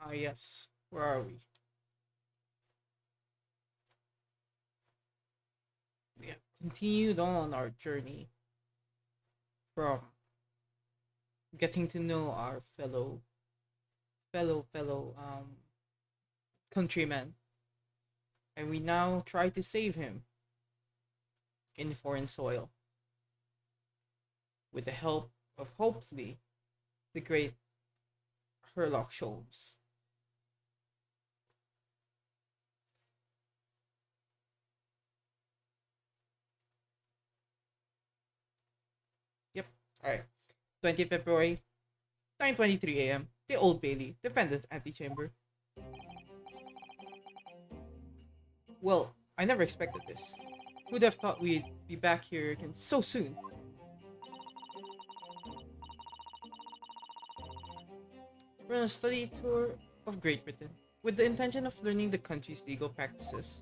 Ah, yes. Where are we? We have continued on our journey from getting to know our fellow countryman, and we now try to save him in foreign soil with the help of hopefully the great Herlock Sholmes. Yep. All right. 20th February, 9:23 a.m. The Old Bailey, defendant's antechamber. Well, I never expected this. Who'd have thought we'd be back here again so soon? We're on a study tour of Great Britain with the intention of learning the country's legal practices.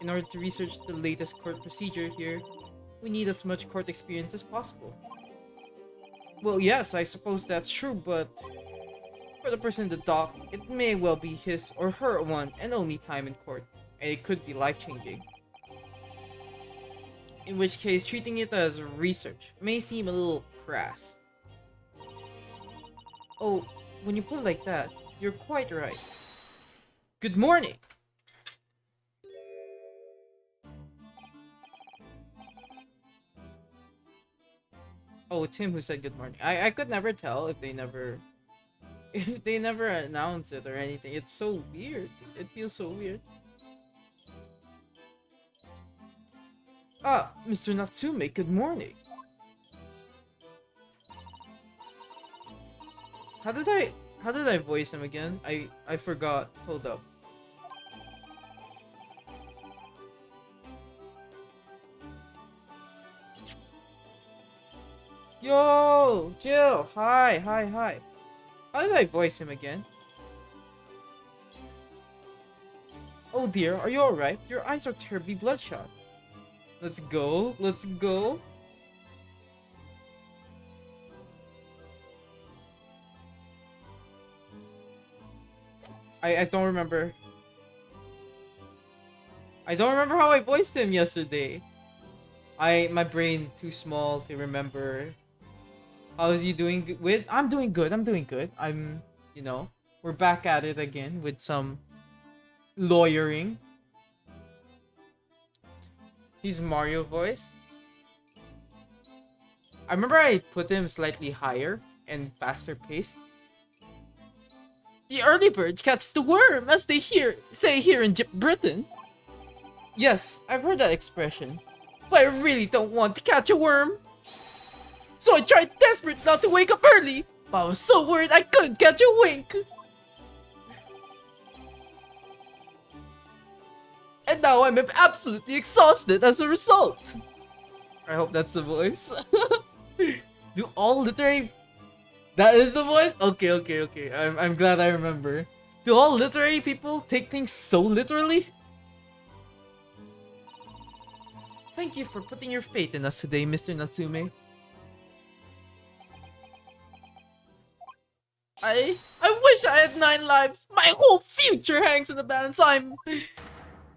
In order to research the latest court procedure here, we need as much court experience as possible. Well, yes, I suppose that's true, but for the person in the dock, it may well be his or her one and only time in court, and it could be life-changing. In which case, treating it as research may seem a little crass. Oh, when you put it like that, you're quite right. Good morning! Oh, it's him who said good morning. I could never tell if they never if they never announce it or anything. It's so weird. It feels so weird. Ah, Mr. Natsume, good morning. How did I how did I voice him again? I forgot. Hold up. Yo, Jill. Hi, hi, hi. How did I voice him again? Oh dear, are you alright? Your eyes are terribly bloodshot. Let's go, let's go. I don't remember. I don't remember how I voiced him yesterday. My brain too small to remember. How is he doing with? I'm doing good. I'm doing good. You know, we're back at it again with some lawyering. His Mario voice. I remember I put him slightly higher and faster pace. The early bird catches the worm, as they say here in Britain. Yes, I've heard that expression, but I really don't want to catch a worm. So I tried desperate not to wake up early, but I was so worried I couldn't catch a wink. And now I'm absolutely exhausted as a result. I hope that's the voice. Do all literary... That is the voice? Okay, okay, okay. I'm glad I remember. Do all literary people take things so literally? Thank you for putting your faith in us today, Mr. Natsume. I wish I had 9 lives. My whole future hangs in the balance. I'm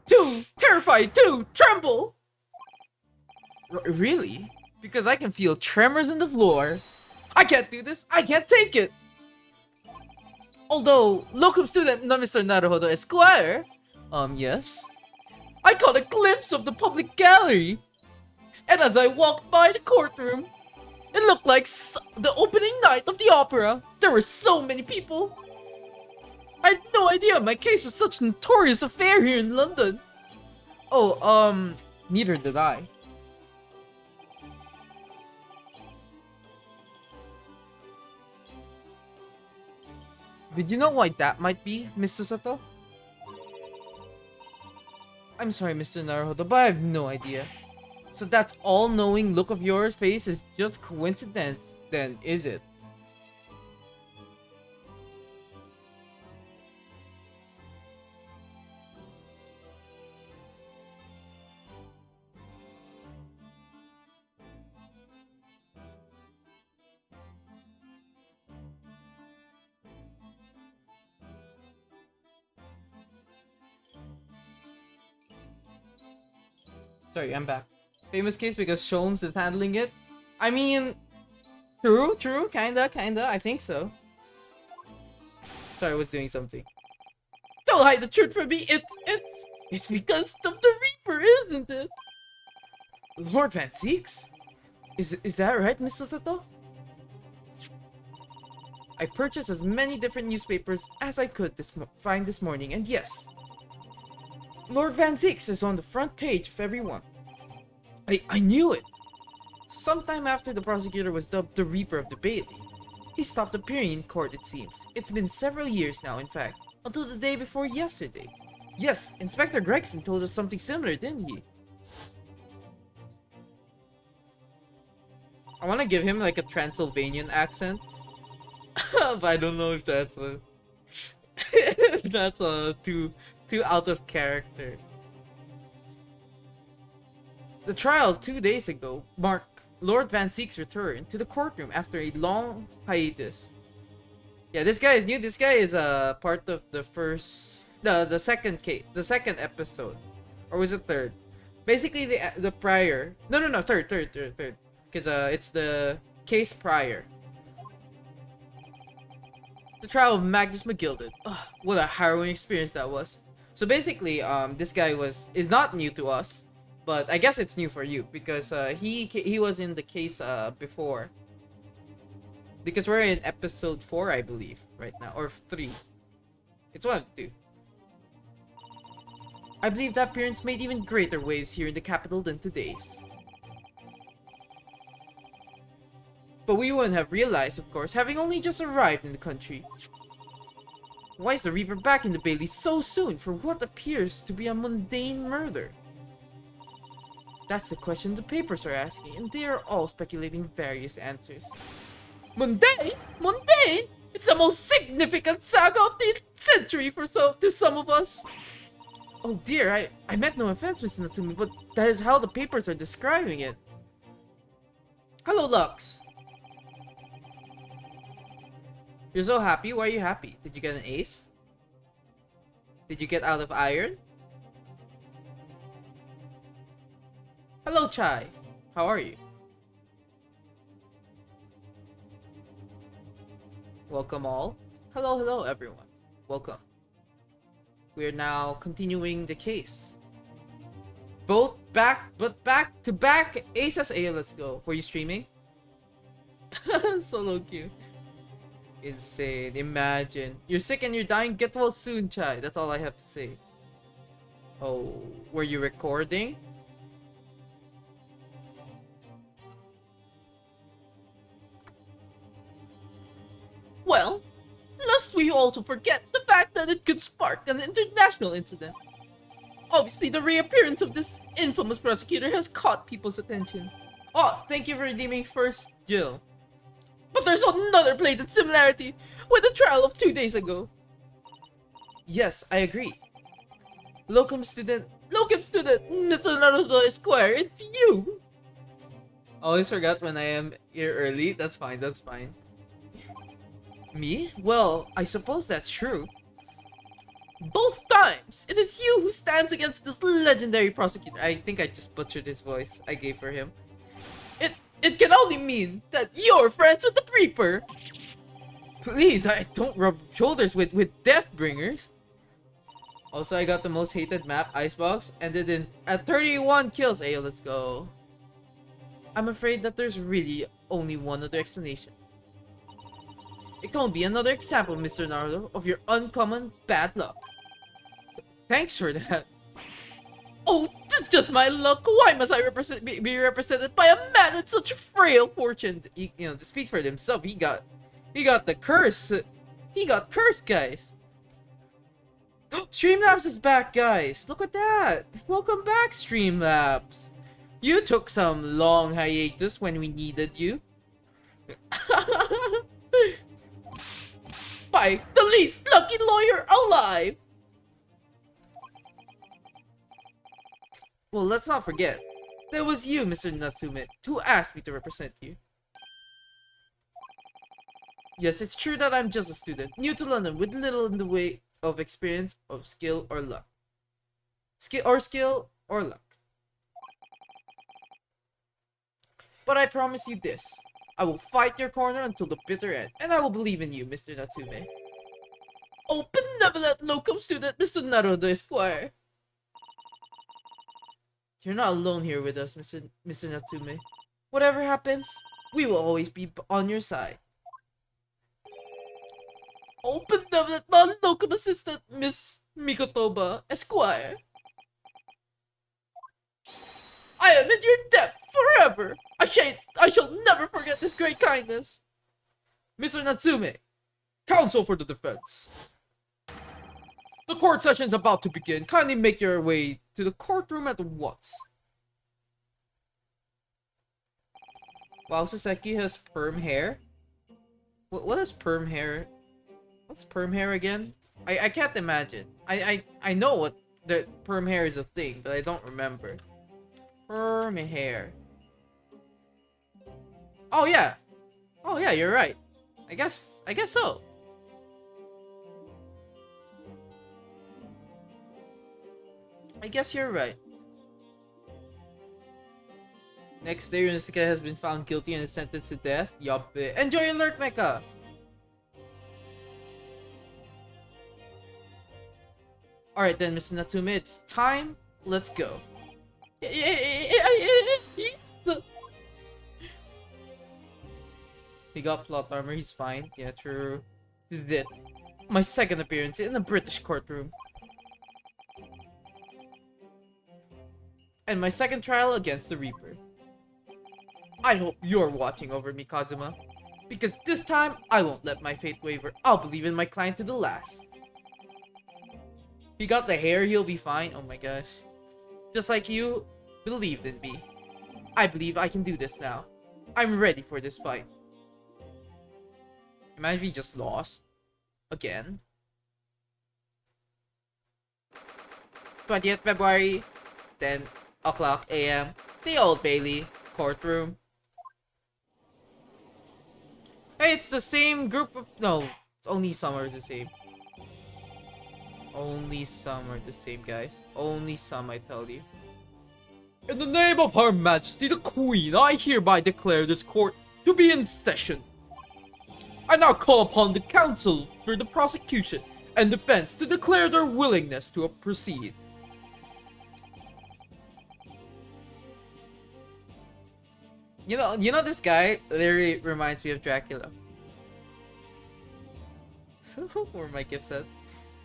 too terrified to tremble. Really? Because I can feel tremors in the floor. I can't do this. I can't take it. Although, locum student Mr. Naruhodo Esquire, yes, I caught a glimpse of the public gallery. And as I walked by the courtroom, it looked like the opening night of the opera. There were so many people. I had no idea my case was such a notorious affair here in London. Oh, neither did I. Did you know why that might be, Mr. Sato? I'm sorry, Mr. Naruhodo, but I have no idea. So that's all-knowing look of your face is just coincidence, then, is it? Sorry, I'm back. Famous case because Sholmes is handling it. I mean, true, kinda. I think so. Sorry, I was doing something. Don't hide the truth from me. It's because of the Reaper, isn't it? Lord Van Zeeks? Is that right, Mr. Sato? I purchased as many different newspapers as I could find this morning, and yes, Lord Van Zeeks is on the front page of every one. I knew it. Sometime after the prosecutor was dubbed the Reaper of the Bailey, he stopped appearing in court, it seems. It's been several years now, in fact, until the day before yesterday. Yes, Inspector Gregson told us something similar, didn't he? I want to give him like a Transylvanian accent. But I don't know if that's a too out of character. The trial 2 days ago marked Lord Van Zeek's return to the courtroom after a long hiatus. Yeah, this guy is new. This guy is part of the second episode, or was it third? Basically the prior. No, third. Because it's the case prior. The trial of Magnus McGilded. Ugh, what a harrowing experience that was. So basically, this guy is not new to us, but I guess it's new for you because he was in the case before. Because we're in episode 4, I believe, right now, or 3. It's one of the two. I believe that appearance made even greater waves here in the capital than today's. But we wouldn't have realized, of course, having only just arrived in the country. Why is the Reaper back in the Bailey so soon for what appears to be a mundane murder? That's the question the papers are asking, and they are all speculating various answers. Mundane? Mundane? It's the most significant saga of the century to some of us. Oh dear, I meant no offense, Mr. Natsumi, but that is how the papers are describing it. Hello, Lux. You're so happy? Why are you happy? Did you get an ace? Did you get out of iron? Hello, Chai. How are you? Welcome all. Hello everyone. Welcome. We are now continuing the case. Back to back Aces A. Let's go. Were you streaming? So low Q. Insane. Imagine. You're sick and you're dying. Get well soon, Chai. That's all I have to say. Oh, were you recording? Well, lest we also forget the fact that it could spark an international incident. Obviously, the reappearance of this infamous prosecutor has caught people's attention. Oh, thank you for redeeming first, Jill. But there's another blatant similarity with the trial of 2 days ago. Yes, I agree. Locum student, Mr. Naruto Esquire, it's you! Always forgot when I am here early. That's fine. Me? Well, I suppose that's true. Both times, it is you who stands against this legendary prosecutor. I think I just butchered his voice I gave for him. It can only mean that you're friends with the Reaper. Please, I don't rub shoulders with Deathbringers. Also, I got the most hated map, Icebox, ended in at 31 kills. Ayo, let's go. I'm afraid that there's really only one other explanation. It can't be another example, Mr. Naruto, of your uncommon bad luck. Thanks for that. Oh, that's just my luck. Why must I be represented by a man with such frail fortune? To speak for himself, he got the curse. He got cursed, guys. Streamlabs is back, guys. Look at that. Welcome back, Streamlabs. You took some long hiatus when we needed you. By the least lucky lawyer alive. Well, let's not forget, there was you, Mr. Natsume, who asked me to represent you. Yes, it's true that I'm just a student, new to London, with little in the way of experience, of skill or luck. Skill or luck. But I promise you this. I will fight your corner until the bitter end, and I will believe in you, Mr. Natsume. Oh, benevolent locum student, Mr. Naruto Esquire. You're not alone here with us, Mr. Natsume. Whatever happens, we will always be on your side. Oh, benevolent non-locum assistant, Miss Mikotoba Esquire. I am in your debt forever. I shall never forget this great kindness. Mr. Natsume, counsel for the defense. The court session is about to begin. Kindly make your way to the courtroom at once. Wow, Saseki has perm hair? What is perm hair? What's perm hair again? I can't imagine. I know what the perm hair is a thing, but I don't remember. Perm hair. Oh yeah. Oh yeah, you're right. I guess so. I guess you're right. Next day, Yunosuke has been found guilty and is sentenced to death. Yup. Enjoy your lurk, mecha! Alright then, Mr. Natsume, it's time. Let's go. He got plot armor, he's fine. Yeah, true. This is it. My second appearance in the British courtroom. And my second trial against the Reaper. I hope you're watching over me, Kazuma. Because this time, I won't let my faith waver. I'll believe in my client to the last. He got the hair, he'll be fine. Oh my gosh. Just like you believed in me. I believe I can do this now. I'm ready for this fight. Imagine if he just lost. Again. 20th February, 10 o'clock a.m. The Old Bailey courtroom. Hey, it's the same group of... No, it's only some are the same. Only some are the same, guys. Only some, I tell you. In the name of Her Majesty the Queen, I hereby declare this court to be in session. I now call upon the counsel for the prosecution and defense to declare their willingness to proceed. You know this guy literally reminds me of Dracula. Where my gift set.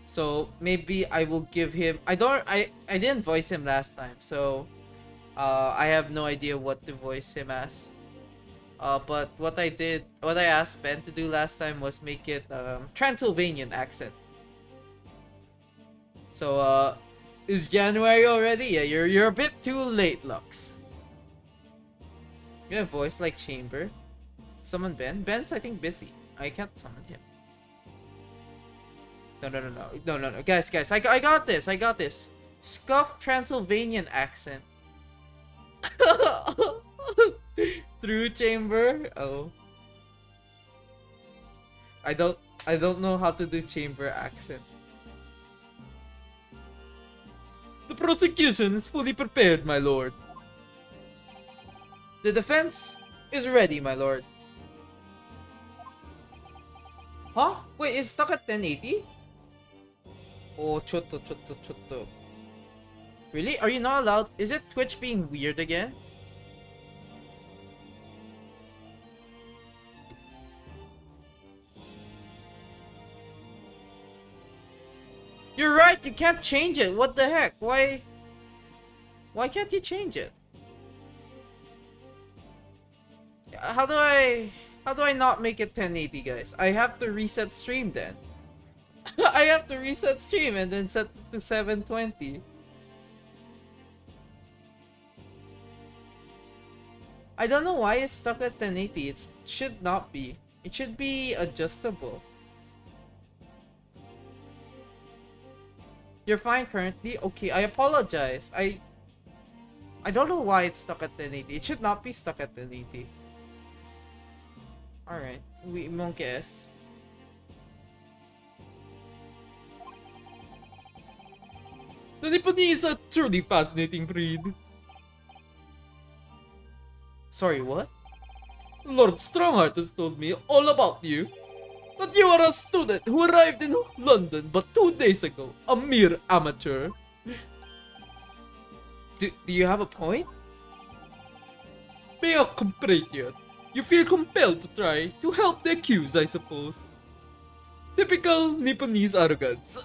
So maybe I will give him. I didn't voice him last time, so I have no idea what to voice him as. But what I asked Ben to do last time was make it Transylvanian accent. So is January already? Yeah, you're a bit too late, Lux. You have voice like Chamber. Summon Ben. Ben's I think busy. I can't summon him. No. Guys. I got this. Scuff Transylvanian accent. Through Chamber. Oh. I don't know how to do Chamber accent. The prosecution is fully prepared, my lord. The defense is ready, my lord. Huh? Wait, it's stuck at 1080? Oh, chotto. Really? Are you not allowed? Is it Twitch being weird again? You're right, you can't change it. What the heck? Why can't you change it? How do I not make it 1080, guys? I have to reset stream then. I have to reset stream and then set it to 720. I don't know why it's stuck at 1080. It should not be. It should be adjustable. You're fine currently? Okay, I apologize. I don't know why it's stuck at 1080. It should not be stuck at 1080. Alright, we won't guess. The Nipponese is a truly fascinating breed. Sorry, what? Lord Strongheart has told me all about you. That you are a student who arrived in London but 2 days ago, a mere amateur. Do you have a point? Being a compatriot, you feel compelled to try to help the accused, I suppose. Typical Nipponese arrogance.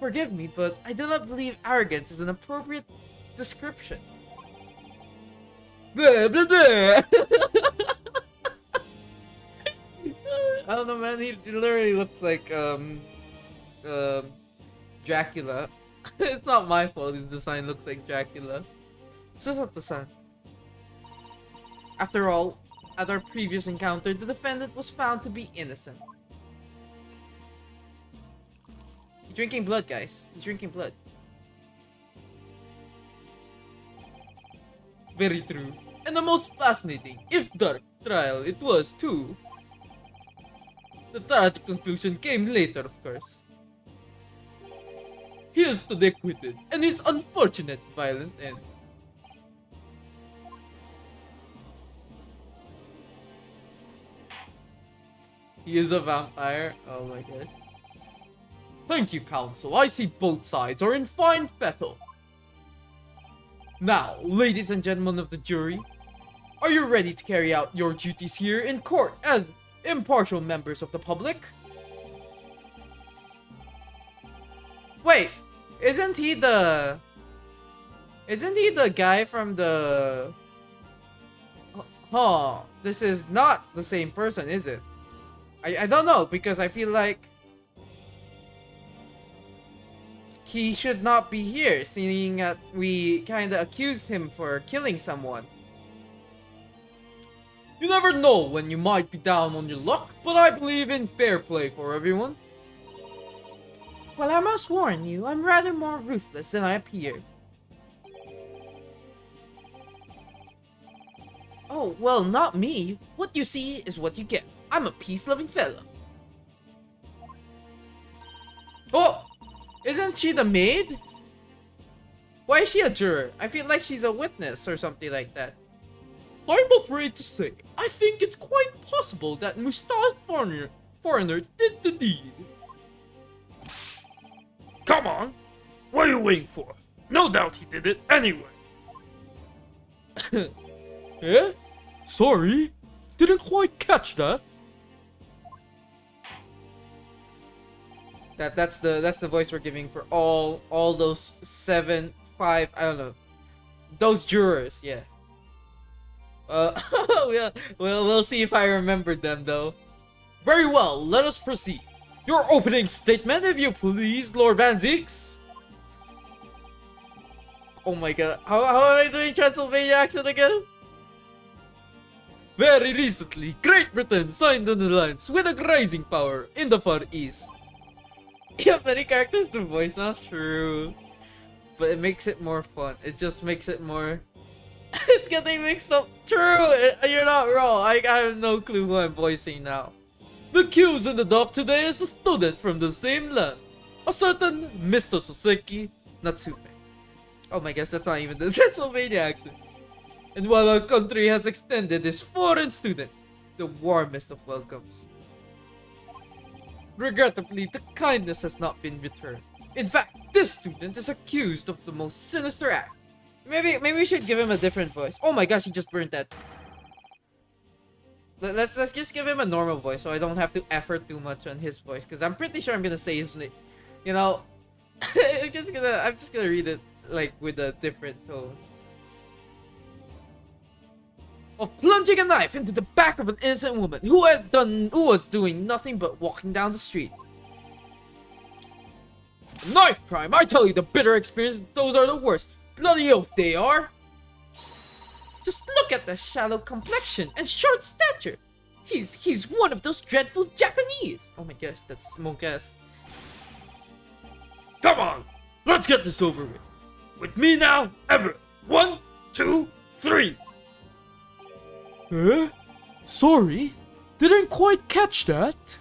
Forgive me, but I do not believe arrogance is an appropriate description. Blah, blah, blah. I don't know, man. He literally looks like Dracula. It's not my fault. His design looks like Dracula. Susato-san. After all, at our previous encounter, the defendant was found to be innocent. He's drinking blood, guys. He's drinking blood. Very true. And the most fascinating, if dark, trial it was too. The tragic conclusion came later, of course. He is stood acquitted, and his unfortunate violent end. He is a vampire? Oh my god. Thank you, counsel. I see both sides are in fine fettle. Now, ladies and gentlemen of the jury, are you ready to carry out your duties here in court as impartial members of the public? Wait, isn't he the guy from the... Huh, this is not the same person, is it? I don't know, because I feel like he should not be here, seeing that we kinda accused him for killing someone. You never know when you might be down on your luck, but I believe in fair play for everyone. Well, I must warn you, I'm rather more ruthless than I appear. Oh, well, not me. What you see is what you get. I'm a peace-loving fella. Oh! Isn't she the maid? Why is she a juror? I feel like she's a witness or something like that. I'm afraid to say, I think it's quite possible that Mustached foreigner did the deed. Come on! What are you waiting for? No doubt he did it anyway. Eh? Sorry? Didn't quite catch that. That's the voice we're giving for all those 5 I don't know. Those jurors, yeah. Yeah, well, we'll see if I remember them though. Very well, let us proceed. Your opening statement, if you please, Lord Van Zeeks. Oh my god, how am I doing Transylvania accent again? Very recently, Great Britain signed an alliance with a rising power in the Far East. You have many characters to voice, not true. But it makes it more fun. It just makes it more... It's getting mixed up. True, you're not wrong. I have no clue who I'm voicing now. The accused in the dock today is a student from the same land. A certain Mr. Soseki Natsume. Oh my gosh, that's not even the Transylvania accent. And while our country has extended this foreign student the warmest of welcomes, regrettably, the kindness has not been returned. In fact, this student is accused of the most sinister act. Maybe we should give him a different voice. Oh my gosh, he just burned that. Let's just give him a normal voice so I don't have to effort too much on his voice, because I'm pretty sure I'm gonna say his name. You know, I'm just gonna read it like with a different tone. Of plunging a knife into the back of an innocent woman who was doing nothing but walking down the street. A knife crime, I tell you, the bitter experience, those are the worst. Bloody oath they are. Just look at the shallow complexion and short stature. He's one of those dreadful Japanese. Oh my gosh, that's smoke ass. Come on! Let's get this over with. With me now, ever. 1, 2, 3. Eh? Sorry, didn't quite catch that.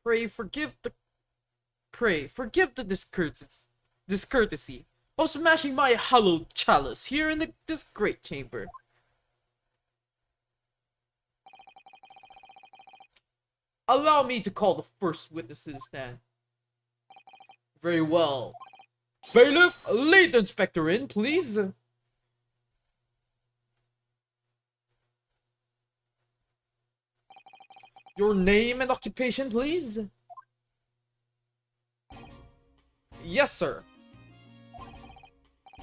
Pray forgive the discourtesy of smashing my hallowed chalice here in this great chamber. Allow me to call the first witness to the stand. Very well. Bailiff, lead the inspector in, please. Your name and occupation, please. Yes, sir.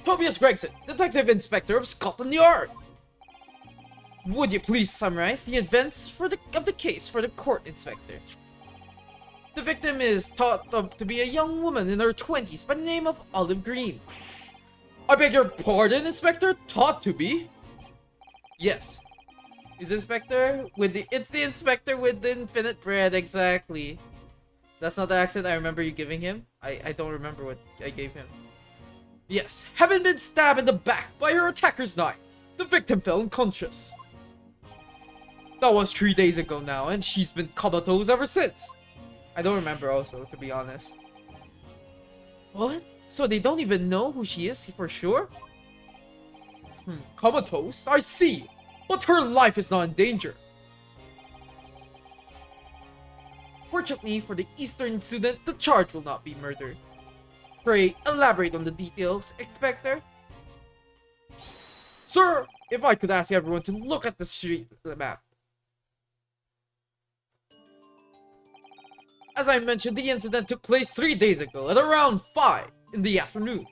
Tobias Gregson, Detective Inspector of Scotland Yard. Would you please summarize the events of the case for the court, Inspector? The victim is thought to be a young woman in her 20s by the name of Olive Green. I beg your pardon, Inspector? Thought to be? Yes. It's the inspector with the infinite bread, exactly. That's not the accent I remember you giving him. I don't remember what I gave him. Yes, having been stabbed in the back by her attacker's knife, the victim fell unconscious. That was 3 days ago now, and she's been comatose ever since. I don't remember also, to be honest. What? So they don't even know who she is for sure? Comatose? I see. But her life is not in danger. Fortunately for the Eastern student, the charge will not be murder. Pray, elaborate on the details, Inspector. Sir, if I could ask everyone to look at the street map. As I mentioned, the incident took place 3 days ago at around 5 in the afternoon.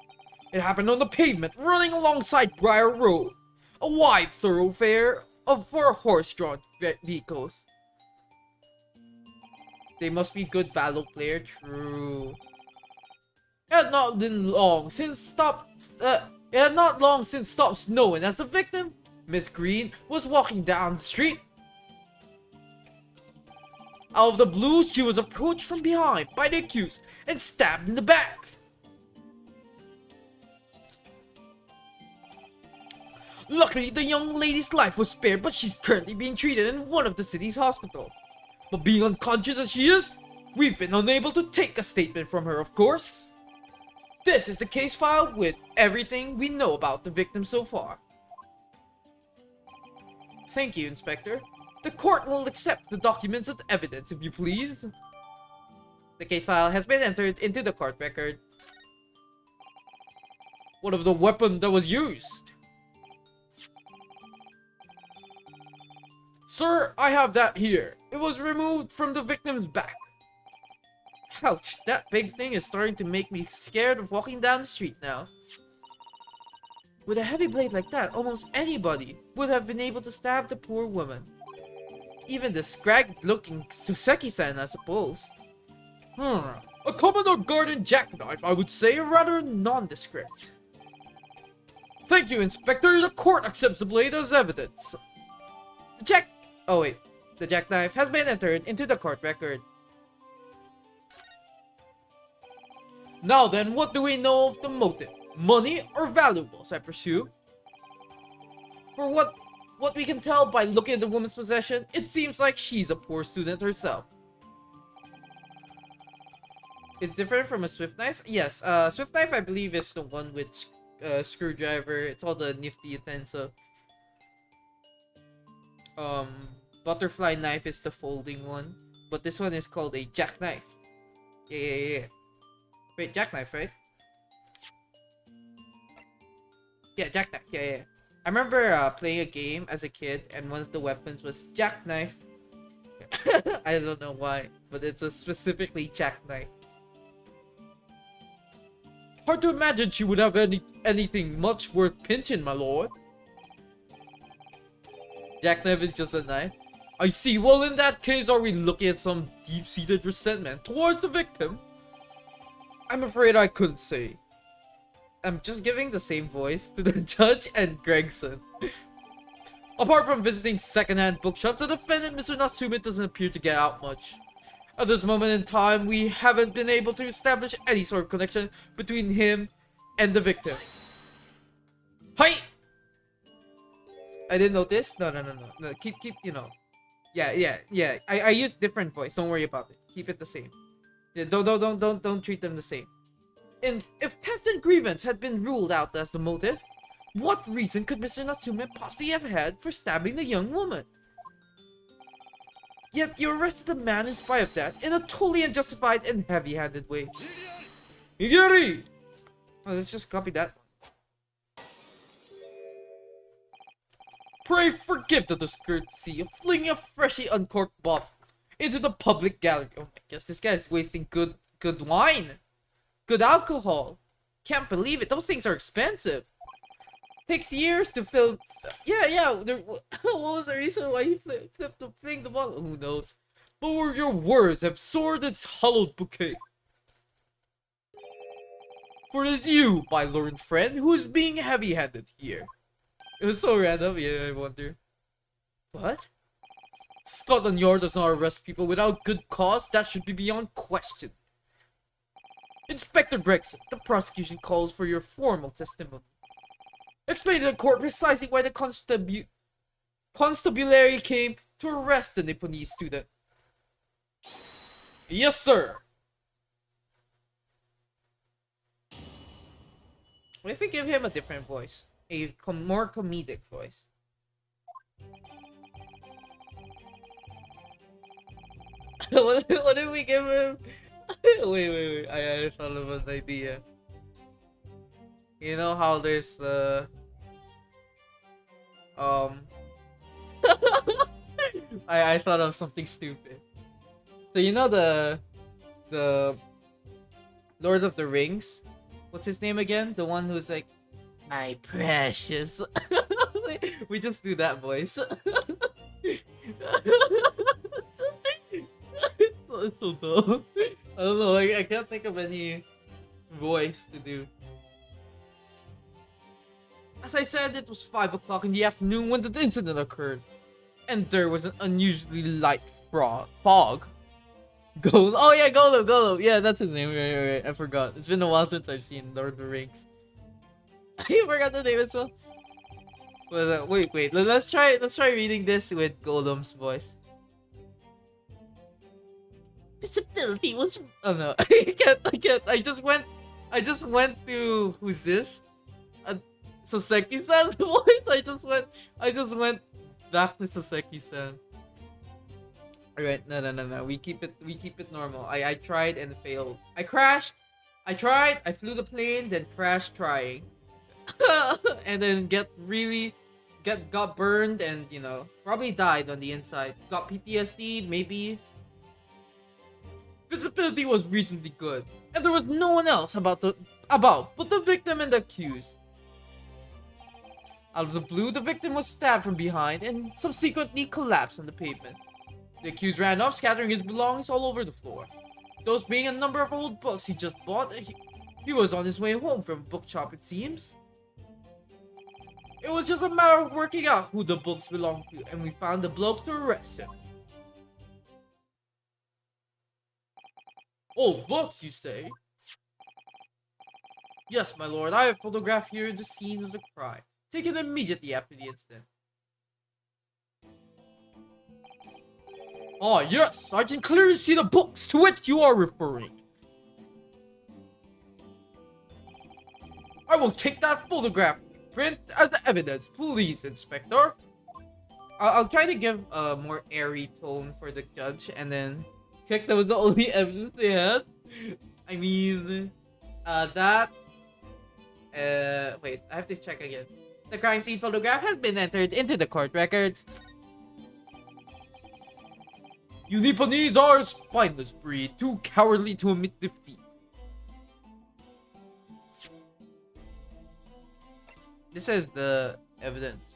It happened on the pavement running alongside Briar Road, a wide thoroughfare for horse-drawn vehicles. They must be good Valo player, true. It had not long since stopped snowing as the victim, Miss Green, was walking down the street. Out of the blue, she was approached from behind by the accused and stabbed in the back. Luckily, the young lady's life was spared, but she's currently being treated in one of the city's hospitals. But being unconscious as she is, we've been unable to take a statement from her, of course. This is the case file with everything we know about the victim so far. Thank you, Inspector. The court will accept the documents as evidence, if you please. The case file has been entered into the court record. What of the weapon that was used? Sir, I have that here. It was removed from the victim's back. Ouch, that big thing is starting to make me scared of walking down the street now. With a heavy blade like that, almost anybody would have been able to stab the poor woman. Even the scragged-looking Suseki-san, I suppose. A common or garden jackknife, I would say, rather nondescript. Thank you, Inspector. The court accepts the blade as evidence. The jackknife has been entered into the court record. Now then, what do we know of the motive? Money or valuables, I presume? For what we can tell by looking at the woman's possession, it seems like she's a poor student herself. It's different from a swift knife? Yes, swift knife I believe is the one with screwdriver. It's all the nifty utensil. Butterfly knife is the folding one, but this one is called a jackknife. Yeah. Wait, jackknife, right? Yeah, jackknife. Yeah. I remember playing a game as a kid, and one of the weapons was jackknife. I don't know why, but it was specifically jackknife. Hard to imagine she would have anything much worth pinching, my lord. Jackknife is just a knife. I see. Well, in that case, are we looking at some deep-seated resentment towards the victim? I'm afraid I couldn't say. I'm just giving the same voice to the judge and Gregson. Apart from visiting second-hand bookshops, the defendant, Mr. Natsume, doesn't appear to get out much. At this moment in time, we haven't been able to establish any sort of connection between him and the victim. Hi! I didn't notice? No. Keep, you know. Yeah. I used different voice. Don't worry about it. Keep it the same. Yeah, don't treat them the same. And if theft and grievance had been ruled out as the motive, what reason could Mr. Natsume possibly have had for stabbing the young woman? Yet you arrested the man in spite of that, in a totally unjustified and heavy-handed way. Igiri! Oh, let's just copy that. Pray forgive the discourtesy of flinging a freshly uncorked bottle into the public gallery. Oh my gosh, this guy's wasting good wine. Good alcohol. Can't believe it. Those things are expensive. Takes years to fill. Yeah. What was the reason why he flipped to fling the bottle? Who knows? But where your words have soared its hollowed bouquet. For it is you, my learned friend, who is being heavy-handed here. It was so random. Yeah, I wonder. What? Scotland Yard does not arrest people without good cause. That should be beyond question. Inspector Gregson, the prosecution calls for your formal testimony. Explain to the court precisely why the constabulary came to arrest the Nipponese student. Yes, sir. What if we give him a different voice? A more comedic voice. what if we give him... wait. I thought of an idea. You know how there's the... I thought of something stupid. So you know the Lord of the Rings? What's his name again? The one who's like, my precious. We just do that voice. It's so dumb. I don't know, I can't think of any voice to do. As I said, it was 5 o'clock in the afternoon when the incident occurred. And there was an unusually light fog. Golem. Oh yeah, Golem. Yeah, that's his name. Right. I forgot. It's been a while since I've seen Lord of the Rings. I forgot the name as well. Wait. Let's try reading this with Golem's voice. Visibility was... Oh no, I can't. I just went to... Who's this? Soseki-san's voice? I just went back to Soseki-san. Alright, no. We keep it normal. I tried and failed. I crashed. I tried. I flew the plane, then crashed trying. And then got burned and, you know, probably died on the inside. Got PTSD, maybe. Visibility was reasonably good, and there was no one else about but the victim and the accused. Out of the blue, the victim was stabbed from behind and subsequently collapsed on the pavement. The accused ran off, scattering his belongings all over the floor. Those being a number of old books he just bought. He was on his way home from a bookshop, it seems. It was just a matter of working out who the books belonged to, and we found the bloke to arrest him. Old books, you say? Yes, my lord, I have photographed here the scene of the crime, taken immediately after the incident. Ah, yes, I can clearly see the books to which you are referring. I will take that photograph print as evidence, please, Inspector. I'll try to give a more airy tone for the judge, and then... Heck, that was the only evidence they had? I mean... wait, I have to check again. The crime scene photograph has been entered into the court records. You Nipponese are a spineless breed, too cowardly to admit defeat. This is the evidence.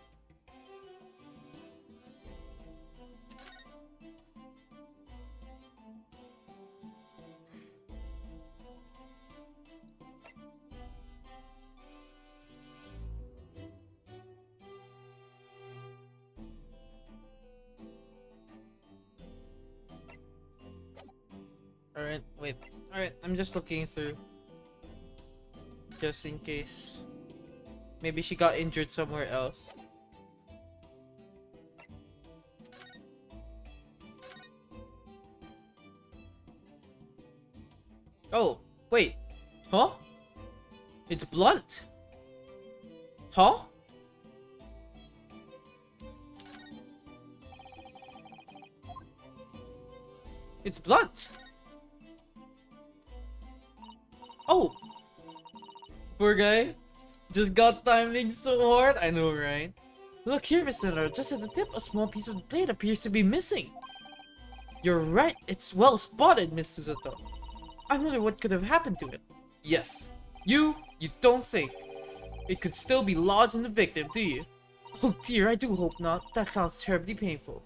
Alright, wait. Alright, I'm just looking through. Just in case. Maybe she got injured somewhere else. Oh, wait. Huh? It's blunt. Huh? It's blunt. Oh. Poor guy. Just got timing so hard. I know, right? Look here, Mr. Nerd. Just at the tip, a small piece of the blade appears to be missing. You're right. It's well spotted, Miss Susato. I wonder what could have happened to it. Yes. You don't think it could still be lodged in the victim, do you? Oh dear, I do hope not. That sounds terribly painful.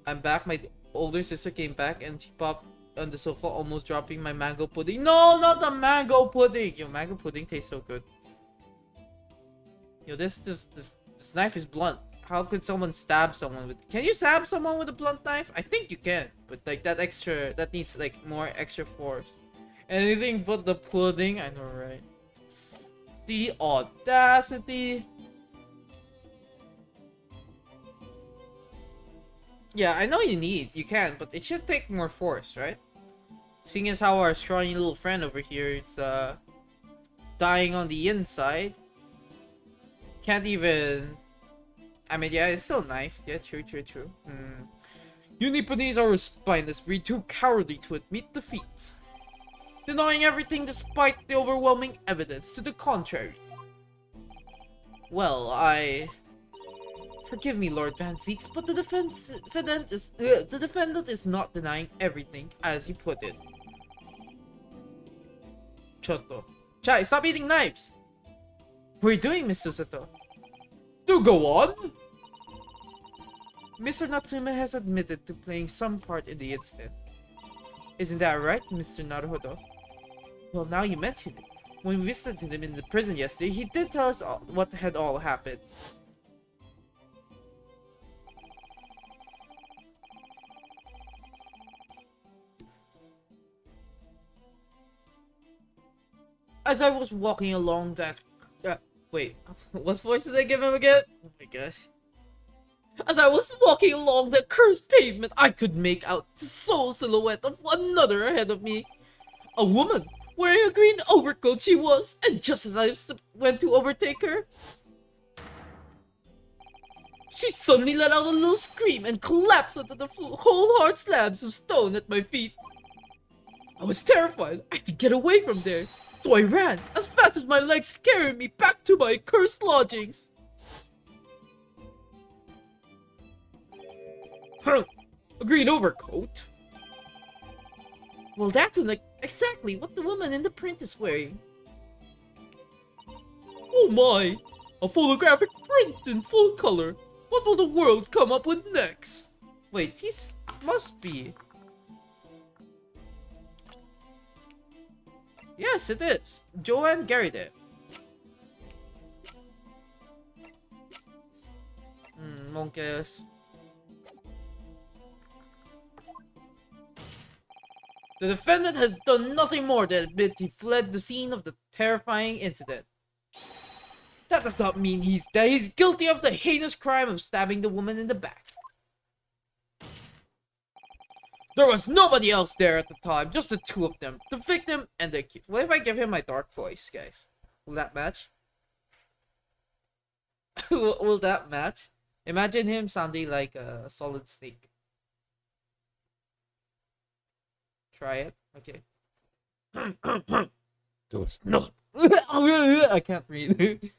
I'm back. My older sister came back and she popped on the sofa, almost dropping my mango pudding. No, not the mango pudding! Yo, mango pudding tastes so good. Yo, this knife is blunt. How could someone stab someone with... Can you stab someone with a blunt knife? I think you can. But like that needs like more extra force. Anything but the pudding? I know, right? The audacity. Yeah, I know you can, but it should take more force, right? Seeing as how our scrawny little friend over here is dying on the inside. Can't even... I mean, yeah, it's still a knife. Yeah, true. You Nipponese are a spineless breed, too cowardly to admit defeat. Denying everything despite the overwhelming evidence to the contrary. Well, forgive me, Lord Van Zeeks, but the defendant is not denying everything, as he put it. Chotto. Chai, stop eating knives! What are you doing, Miss Susato? Do go on! Mr. Natsume has admitted to playing some part in the incident. Isn't that right, Mr. Naruhodo? Well, now you mention it. When we visited him in the prison yesterday, he did tell us what had all happened. As I was walking along that... wait, what voice did I give him again? Oh my gosh. As I was walking along the cursed pavement, I could make out the sole silhouette of another ahead of me. A woman, wearing a green overcoat she was, and just as I went to overtake her, she suddenly let out a little scream and collapsed onto the cold hard slabs of stone at my feet. I was terrified. I had to get away from there. So I ran as fast as my legs carried me back to my cursed lodgings. Huh? A green overcoat? Well, that's exactly what the woman in the print is wearing. Oh my! A photographic print in full color. What will the world come up with next? Wait, he's... must be... Yes, it is. Joanne Garride. Monkeys. The defendant has done nothing more than admit he fled the scene of the terrifying incident. That does not mean he's guilty of the heinous crime of stabbing the woman in the back. There was nobody else there at the time, just the two of them, the victim and the accused. What if I give him my dark voice, guys? Will that match? Will that match? Imagine him sounding like a solid snake. Try it. Okay. There was no. I can't read.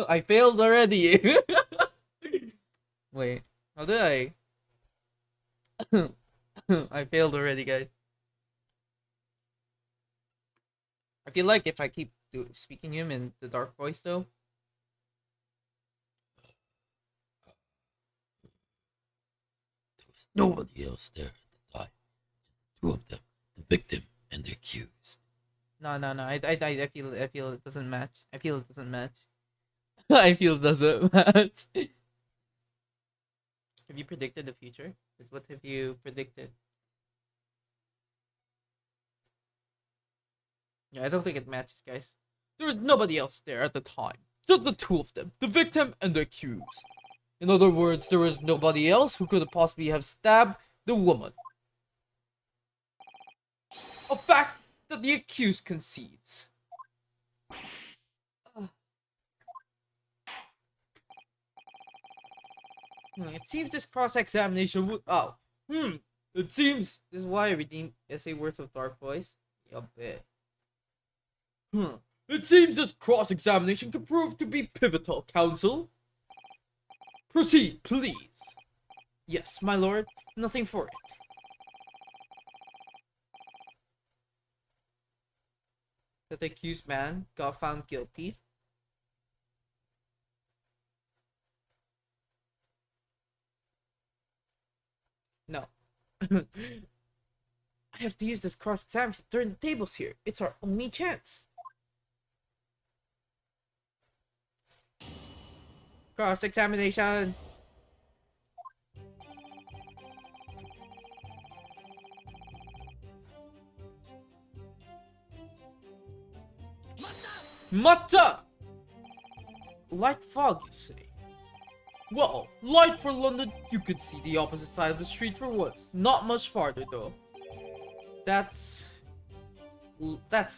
I failed already. Wait, how did I? I failed already, guys. I feel like if I keep speaking him in the dark voice, though. There was nobody else there at the time. Two of them, the victim and the accused. No. I feel it doesn't match. I feel it doesn't match. I feel it doesn't match. Have you predicted the future? What have you predicted? Yeah, I don't think it matches, guys. There was nobody else there at the time. Just the two of them, the victim and the accused. In other words, there was nobody else who could possibly have stabbed the woman. A fact that the accused concedes. It seems this cross-examination would... Oh. It seems... This is why I redeemed Essay Worth of Dark Voice. Yup, bet. It seems this cross-examination can prove to be pivotal, counsel. Proceed, please. Yes, my lord. Nothing for it. That the accused man got found guilty. No. I have to use this cross-examination to turn the tables here. It's our only chance. Cross-examination. Mata! Light fog, you say? Well, light for London, you could see the opposite side of the street for once. Not much farther, though. That's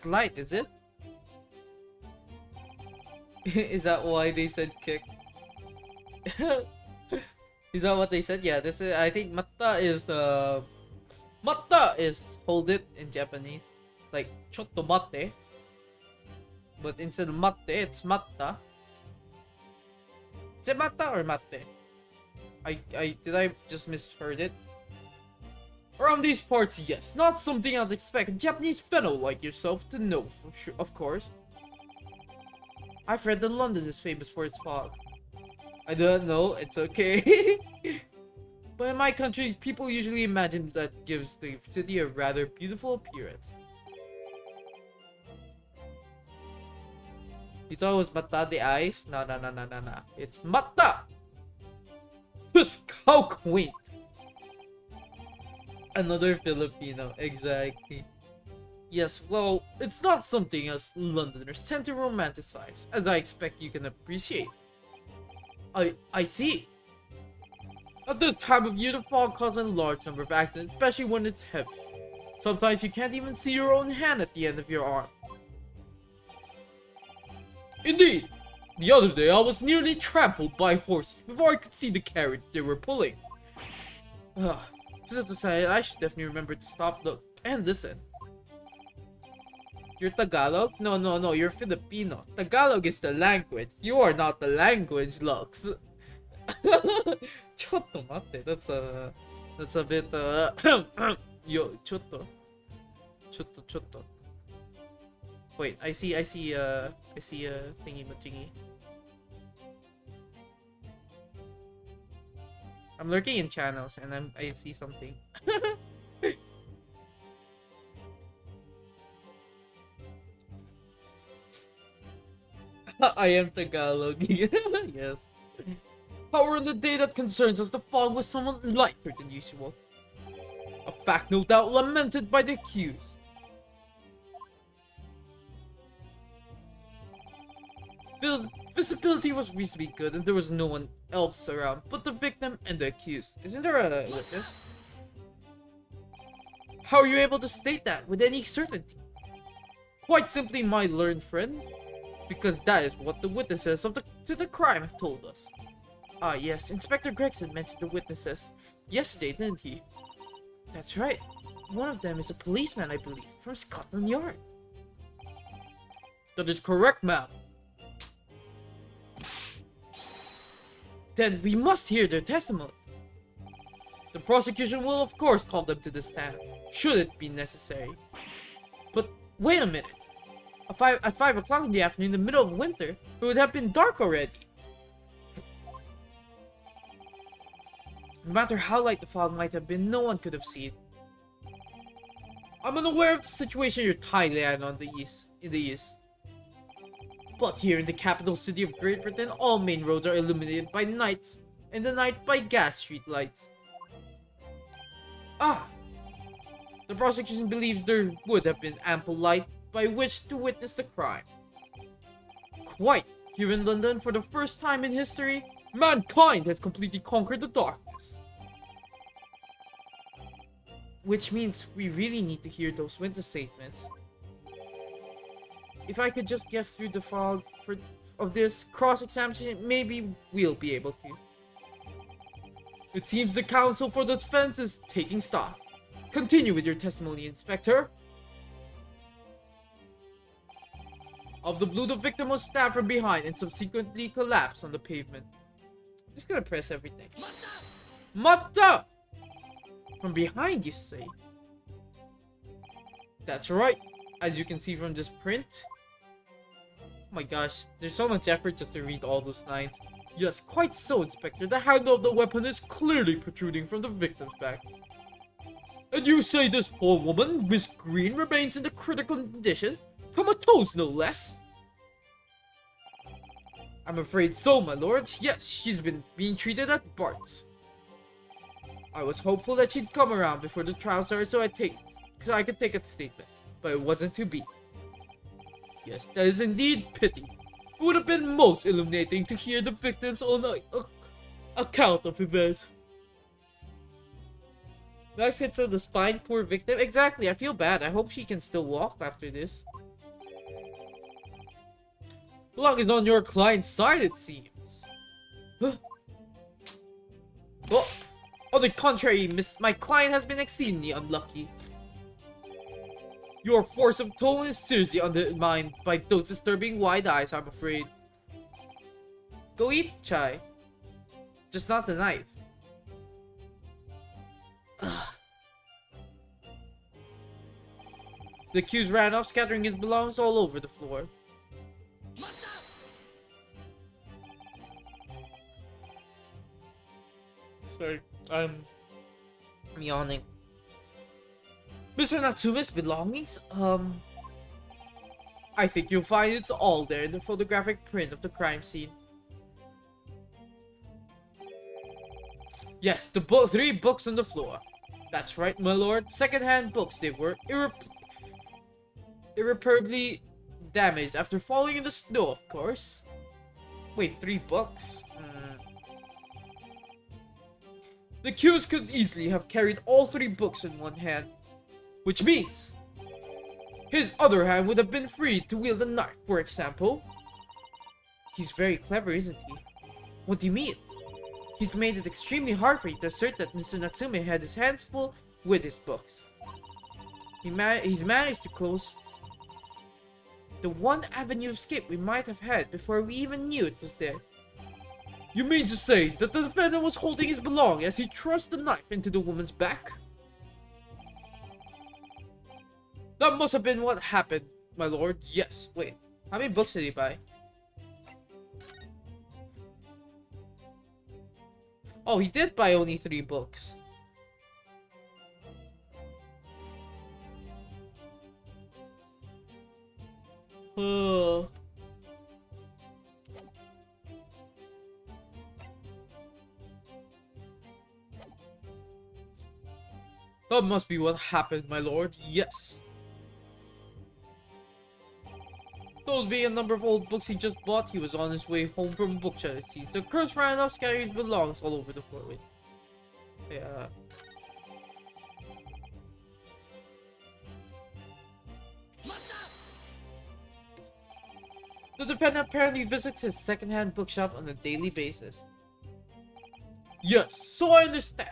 light, is it? Is that why they said kick? Is that what they said? Yeah, this is, I think mata is hold it in Japanese. Like chotto mate. But instead of mate, it's matta. Is it matta or mate? Did I just misheard it? Around these parts, yes. Not something I'd expect a Japanese fellow like yourself to know for sure, of course. I've read that London is famous for its fog. I don't know, it's okay. But in my country, people usually imagine that gives the city a rather beautiful appearance. You thought it was mata the eyes? No. It's mata! How quaint! Another Filipino, exactly. Yes, well, it's not something us Londoners tend to romanticize, as I expect you can appreciate. I see. At this time of year, the fog causes a large number of accidents, especially when it's heavy. Sometimes you can't even see your own hand at the end of your arm. Indeed, the other day I was nearly trampled by horses before I could see the carriage they were pulling. Just decided I should definitely remember to stop, look, and listen. You're Tagalog? No, you're Filipino. Tagalog is the language. You are not the language, Lux. Chotto mate. That's a bit yo, chotto. Wait, I see thingy majingy. I'm lurking in channels and I see something. I am Tagalog. Yes. However, on the day that concerns us, the fog was somewhat lighter than usual. A fact no doubt lamented by the accused. Visibility was reasonably good and there was no one else around but the victim and the accused. Isn't there a witness? How are you able to state that with any certainty? Quite simply, my learned friend. Because that is what the witnesses to the crime have told us. Ah yes, Inspector Gregson mentioned the witnesses yesterday, didn't he? That's right. One of them is a policeman, I believe, from Scotland Yard. That is correct, ma'am. Then we must hear their testimony. The prosecution will of course call them to the stand, should it be necessary. But wait a minute. At 5 o'clock in the afternoon, in the middle of winter, it would have been dark already. No matter how light the fog might have been, no one could have seen. I'm unaware of the situation you're Thailand in the east. But here in the capital city of Great Britain, all main roads are illuminated by night, and the night by gas street lights. Ah! The prosecution believes there would have been ample light by which to witness the crime. Quite! Here in London, for the first time in history, mankind has completely conquered the darkness. which means we really need to hear those witness statements. If I could just get through the fog of this cross-examination, maybe we'll be able to. It seems the counsel for the defense is taking stock. Continue with your testimony, Inspector. Of the blue, the victim was stabbed from behind and subsequently collapsed on the pavement. I'm just gonna press everything. Mata! From behind, you say? That's right. As you can see from this print. Oh my gosh, there's so much effort just to read all those lines. Yes, quite so, Inspector. The handle of the weapon is clearly protruding from the victim's back. And you say this poor woman, Miss Green, remains in the critical condition? Comatose, no less. I'm afraid so, my lord. Yes, she's been being treated at Bart's. I was hopeful that she'd come around before the trial started so I could take a statement, but it wasn't to be. Yes, that is indeed pity. It would have been most illuminating to hear the victim's own account of events. Knife hits on the spine, poor victim. Exactly, I feel bad. I hope she can still walk after this. The luck is on your client's side, it seems. Huh? Well, on the contrary, my client has been exceedingly unlucky. Your force of tone is seriously undermined by those disturbing wide eyes, I'm afraid. Go eat, Chai. Just not the knife. The accused ran off, scattering his belongings all over the floor. Sorry, I'm yawning. Mr. Natsume's belongings? I think you'll find it's all there in the photographic print of the crime scene. Yes, the 3 books on the floor. That's right, my lord. Second-hand books they were. Irreparably damaged after falling in the snow, of course. Wait, 3 books? The accused could easily have carried all 3 books in one hand. Which means his other hand would have been free to wield a knife, for example. He's very clever, isn't he? What do you mean? He's made it extremely hard for you to assert that Mr. Natsume had his hands full with his books. He's managed to close the one avenue of escape we might have had before we even knew it was there. You mean to say that the defendant was holding his belongings as he thrust the knife into the woman's back? That must have been what happened, my lord. Yes. Wait, how many books did he buy? Oh, he did buy only 3 books. That must be what happened, my lord. Yes. Those being a number of old books he just bought, he was on his way home from a bookshop, it seems. The curse ran off, scattering his belongings all over the floor. Wait. Yeah. The defendant apparently visits his second-hand bookshop on a daily basis. Yes, so I understand.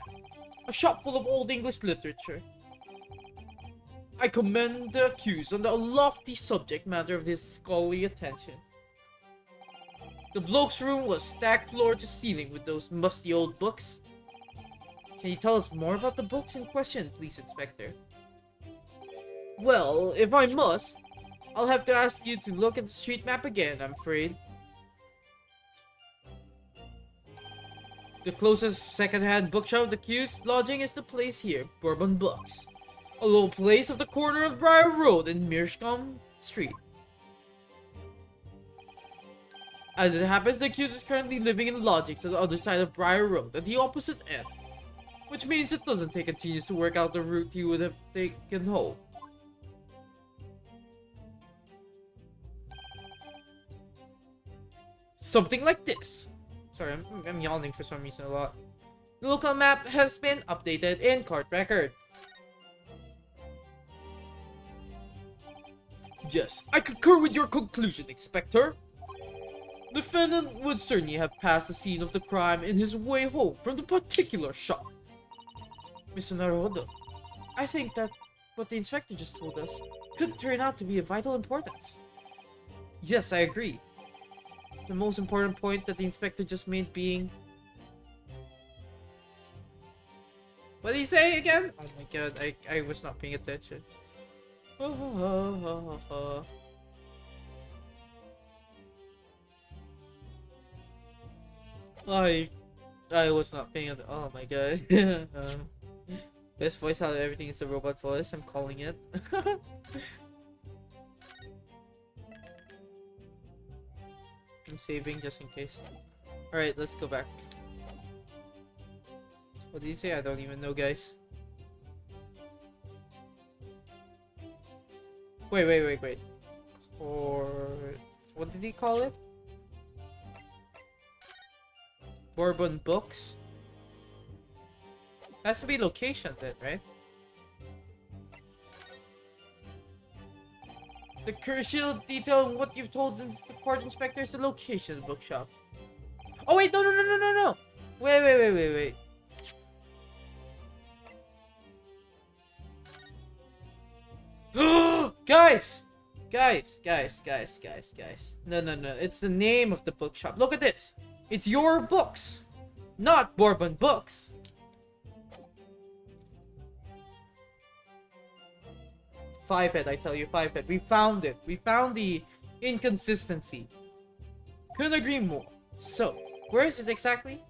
A shop full of old English literature. I commend the accused on the lofty subject matter of his scholarly attention. The bloke's room was stacked floor to ceiling with those musty old books. Can you tell us more about the books in question, please, Inspector? Well, if I must, I'll have to ask you to look at the street map again, I'm afraid. The closest second-hand bookshop of the accused lodging is the place here, Bourbon Books. A little place at the corner of Briar Road and Mearscombe Street. As it happens, the accused is currently living in lodgings on the other side of Briar Road at the opposite end. Which means it doesn't take a genius to work out the route he would have taken home. Something like this. Sorry, I'm yawning for some reason a lot. The local map has been updated in court record. Yes, I concur with your conclusion, Inspector. Defendant would certainly have passed the scene of the crime in his way home from the particular shop. Mr. Naruhodo, I think that what the inspector just told us could turn out to be of vital importance. Yes, I agree. The most important point that the inspector just made being... What did he say again? Oh my god, I was not paying attention. I was not paying attention. Oh my god. Best voice out of everything is a robot voice, I'm calling it. I'm saving just in case. Alright, let's go back. What did he say? I don't even know, guys. Wait. Or... what did he call it? Bourbon Books? Has to be location then, right? The crucial detail in what you've told the court inspector is the location of the bookshop. Oh wait, no. Wait. Guys! No. It's the name of the bookshop. Look at this. It's your books, not Bourbon Books. Fivehead, I tell you, Fivehead. We found it. We found the inconsistency. Couldn't agree more. So, where is it exactly?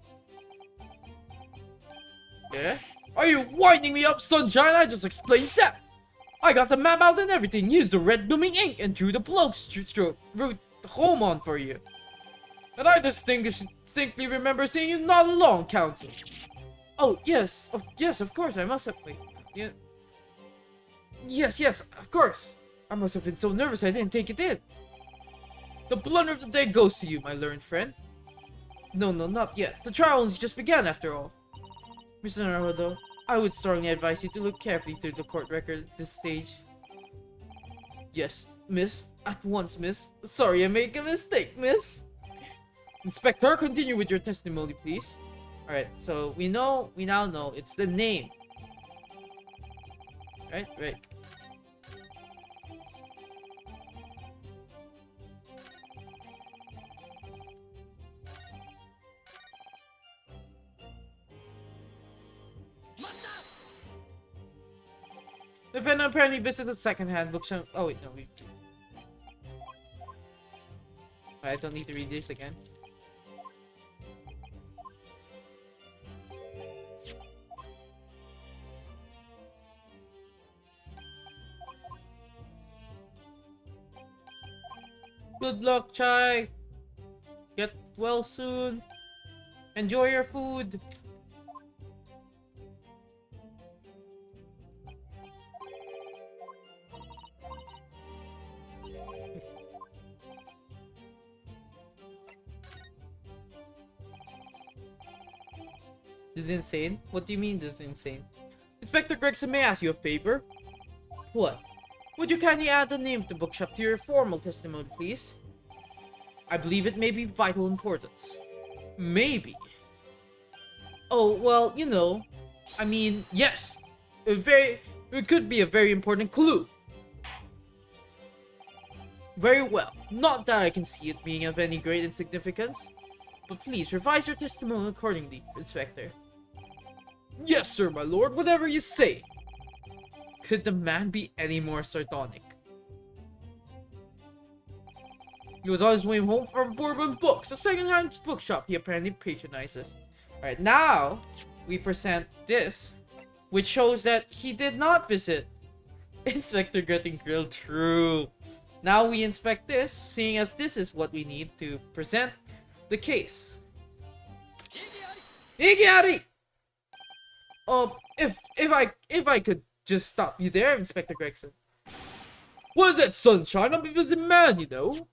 Yeah? Are you winding me up, Sunshine? I just explained that. I got the map out and everything. Used the red blooming ink and drew the bloke route home on for you. And I distinctly remember seeing you nod along, Counsel. Oh, yes, of course, I must have... Wait, yeah. Yes, of course. I must have been so nervous I didn't take it in. The blunder of the day goes to you, my learned friend. No, not yet. The trial only just began, after all. Mr. Naruto, I would strongly advise you to look carefully through the court record at this stage. Yes, miss. At once, miss. Sorry I made a mistake, miss. Inspector, continue with your testimony, please. Alright, so we now know it's the name. Right. The defendant apparently visited the second-hand bookshop. Oh wait, no, I don't need to read this again. Good luck, Chai. Get well soon. Enjoy your food. This is insane. What do you mean this is insane? Inspector Gregson, may I ask you a favor? What? Would you kindly add the name of the bookshop to your formal testimony, please? I believe it may be vital importance. Maybe. Oh, well, you know. I mean, yes. It could be a very important clue. Very well. Not that I can see it being of any great significance. But please, revise your testimony accordingly, Inspector. Yes, sir, my lord. Whatever you say. Could the man be any more sardonic? He was on his way home from Bourbon Books, a second-hand bookshop he apparently patronizes. Alright, now we present this, which shows that he did not visit Inspector Getting Grilled. True. Now we inspect this, seeing as this is what we need to present the case. Igiari! If I could just stop you there, Inspector Gregson. What is that, Sunshine? I'm a busy man, you know.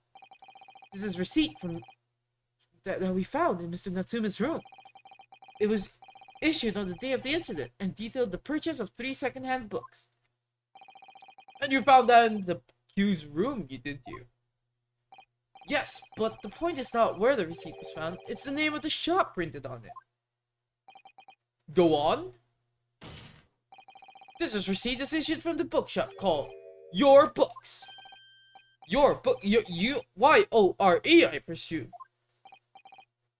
This is receipt from that we found in Mr. Natsuma's room. It was issued on the day of the incident and detailed the purchase of 3 second-hand books. And you found that in the Q's room, didn't you? Yes, but the point is not where the receipt was found, it's the name of the shop printed on it. Go on. This is receipt is issued from the bookshop called Your Books. Your book, Y-O-R-E, I presume.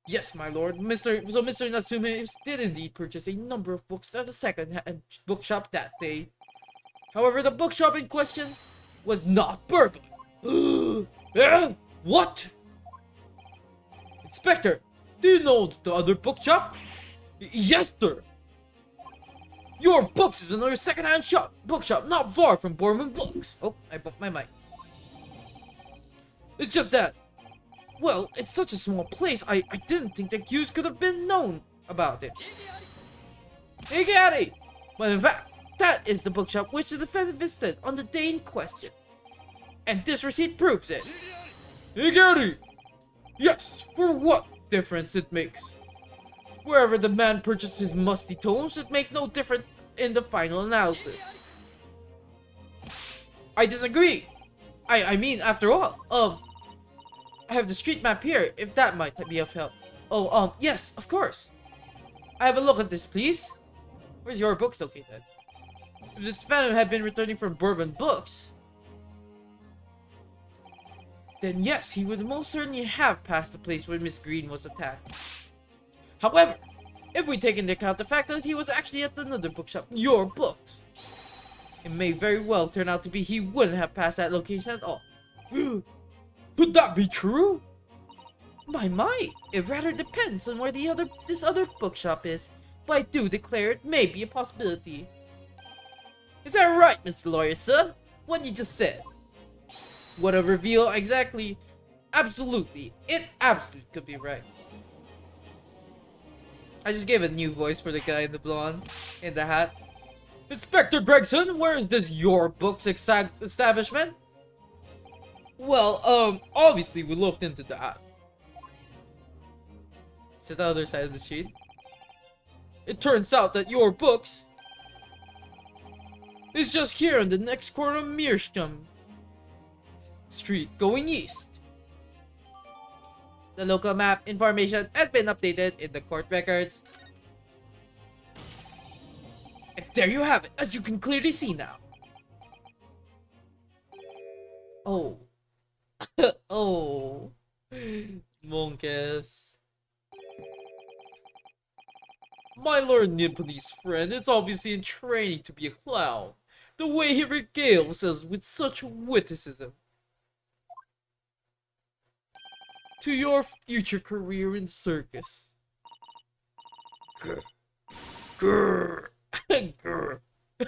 Yes, my lord. Mr. Natsume did indeed purchase a number of books at a second-hand bookshop that day. However, the bookshop in question was not Bourbon. What? Inspector, do you know the other bookshop? Yes, sir. Your Books is another second-hand bookshop not far from Bourbon Books. Oh, I bumped my mic. It's just that, well, it's such a small place, I didn't think the Q's could have been known about it. Higari! But in fact, that is the bookshop which the defendant visited on the day in question. And this receipt proves it. Higari! Yes, for what difference it makes. Wherever the man purchased his musty tomes, it makes no difference in the final analysis. I disagree. I mean, after all, I have the street map here, if that might be of help. Oh, yes, of course. I have a look at this, please. Where's Your Books located? If the defendant had been returning from Bourbon Books, then yes, he would most certainly have passed the place where Miss Green was attacked. However, if we take into account the fact that he was actually at another bookshop, Your Books, it may very well turn out to be he wouldn't have passed that location at all. Could that be true? My, it rather depends on where this other bookshop is, but I do declare it may be a possibility. Is that right, Mr. Lawyer, sir? What you just said? What a reveal exactly. Absolutely, it absolutely could be right. I just gave a new voice for the guy in the blonde, in the hat. Inspector Gregson, where is this Your Books establishment? Well, obviously we looked into that. It's at the other side of the street. It turns out that Your Books is just here on the next corner of Mearsham Street, going east. The local map information has been updated in the court records. And there you have it, as you can clearly see now. Oh. Oh. Monkeys. My Lord Nipponese friend, it's obviously in training to be a clown. The way he regales us with such witticism. To your future career in circus. Grr. Grr. Grr.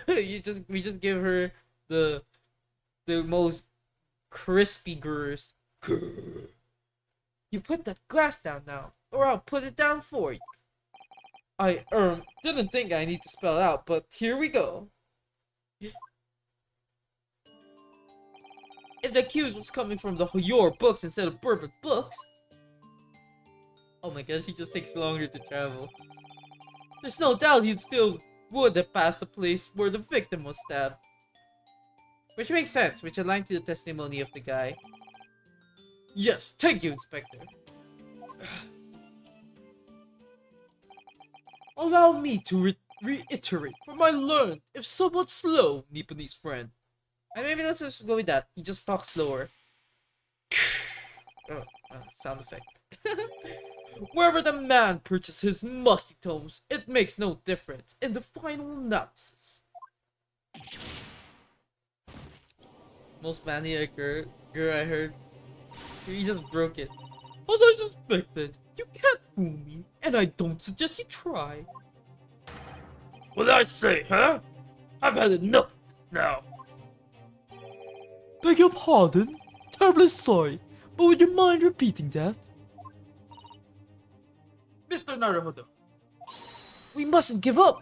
We just give her the most crispy grrs. Grr. You put that glass down now, or I'll put it down for you. I didn't think I need to spell it out, but here we go. If the accused was coming from the Your Books instead of Bourbon Books, oh my gosh, he just takes longer to travel. There's no doubt he still would have passed the place where the victim was stabbed. Which makes sense, which aligned to the testimony of the guy. Yes, thank you, Inspector. Allow me to reiterate from my learned, if somewhat slow, Nipponese friend. And maybe let's just go with that. He just talks slower. Oh, sound effect. Wherever the man purchases his musty tomes, it makes no difference in the final analysis. Most maniac girl I heard. He just broke it. As I suspected, you can't fool me, and I don't suggest you try. What did I say, huh? I've had enough now. Beg your pardon? Terribly sorry, but would you mind repeating that? Mr. Naruhodo, we mustn't give up.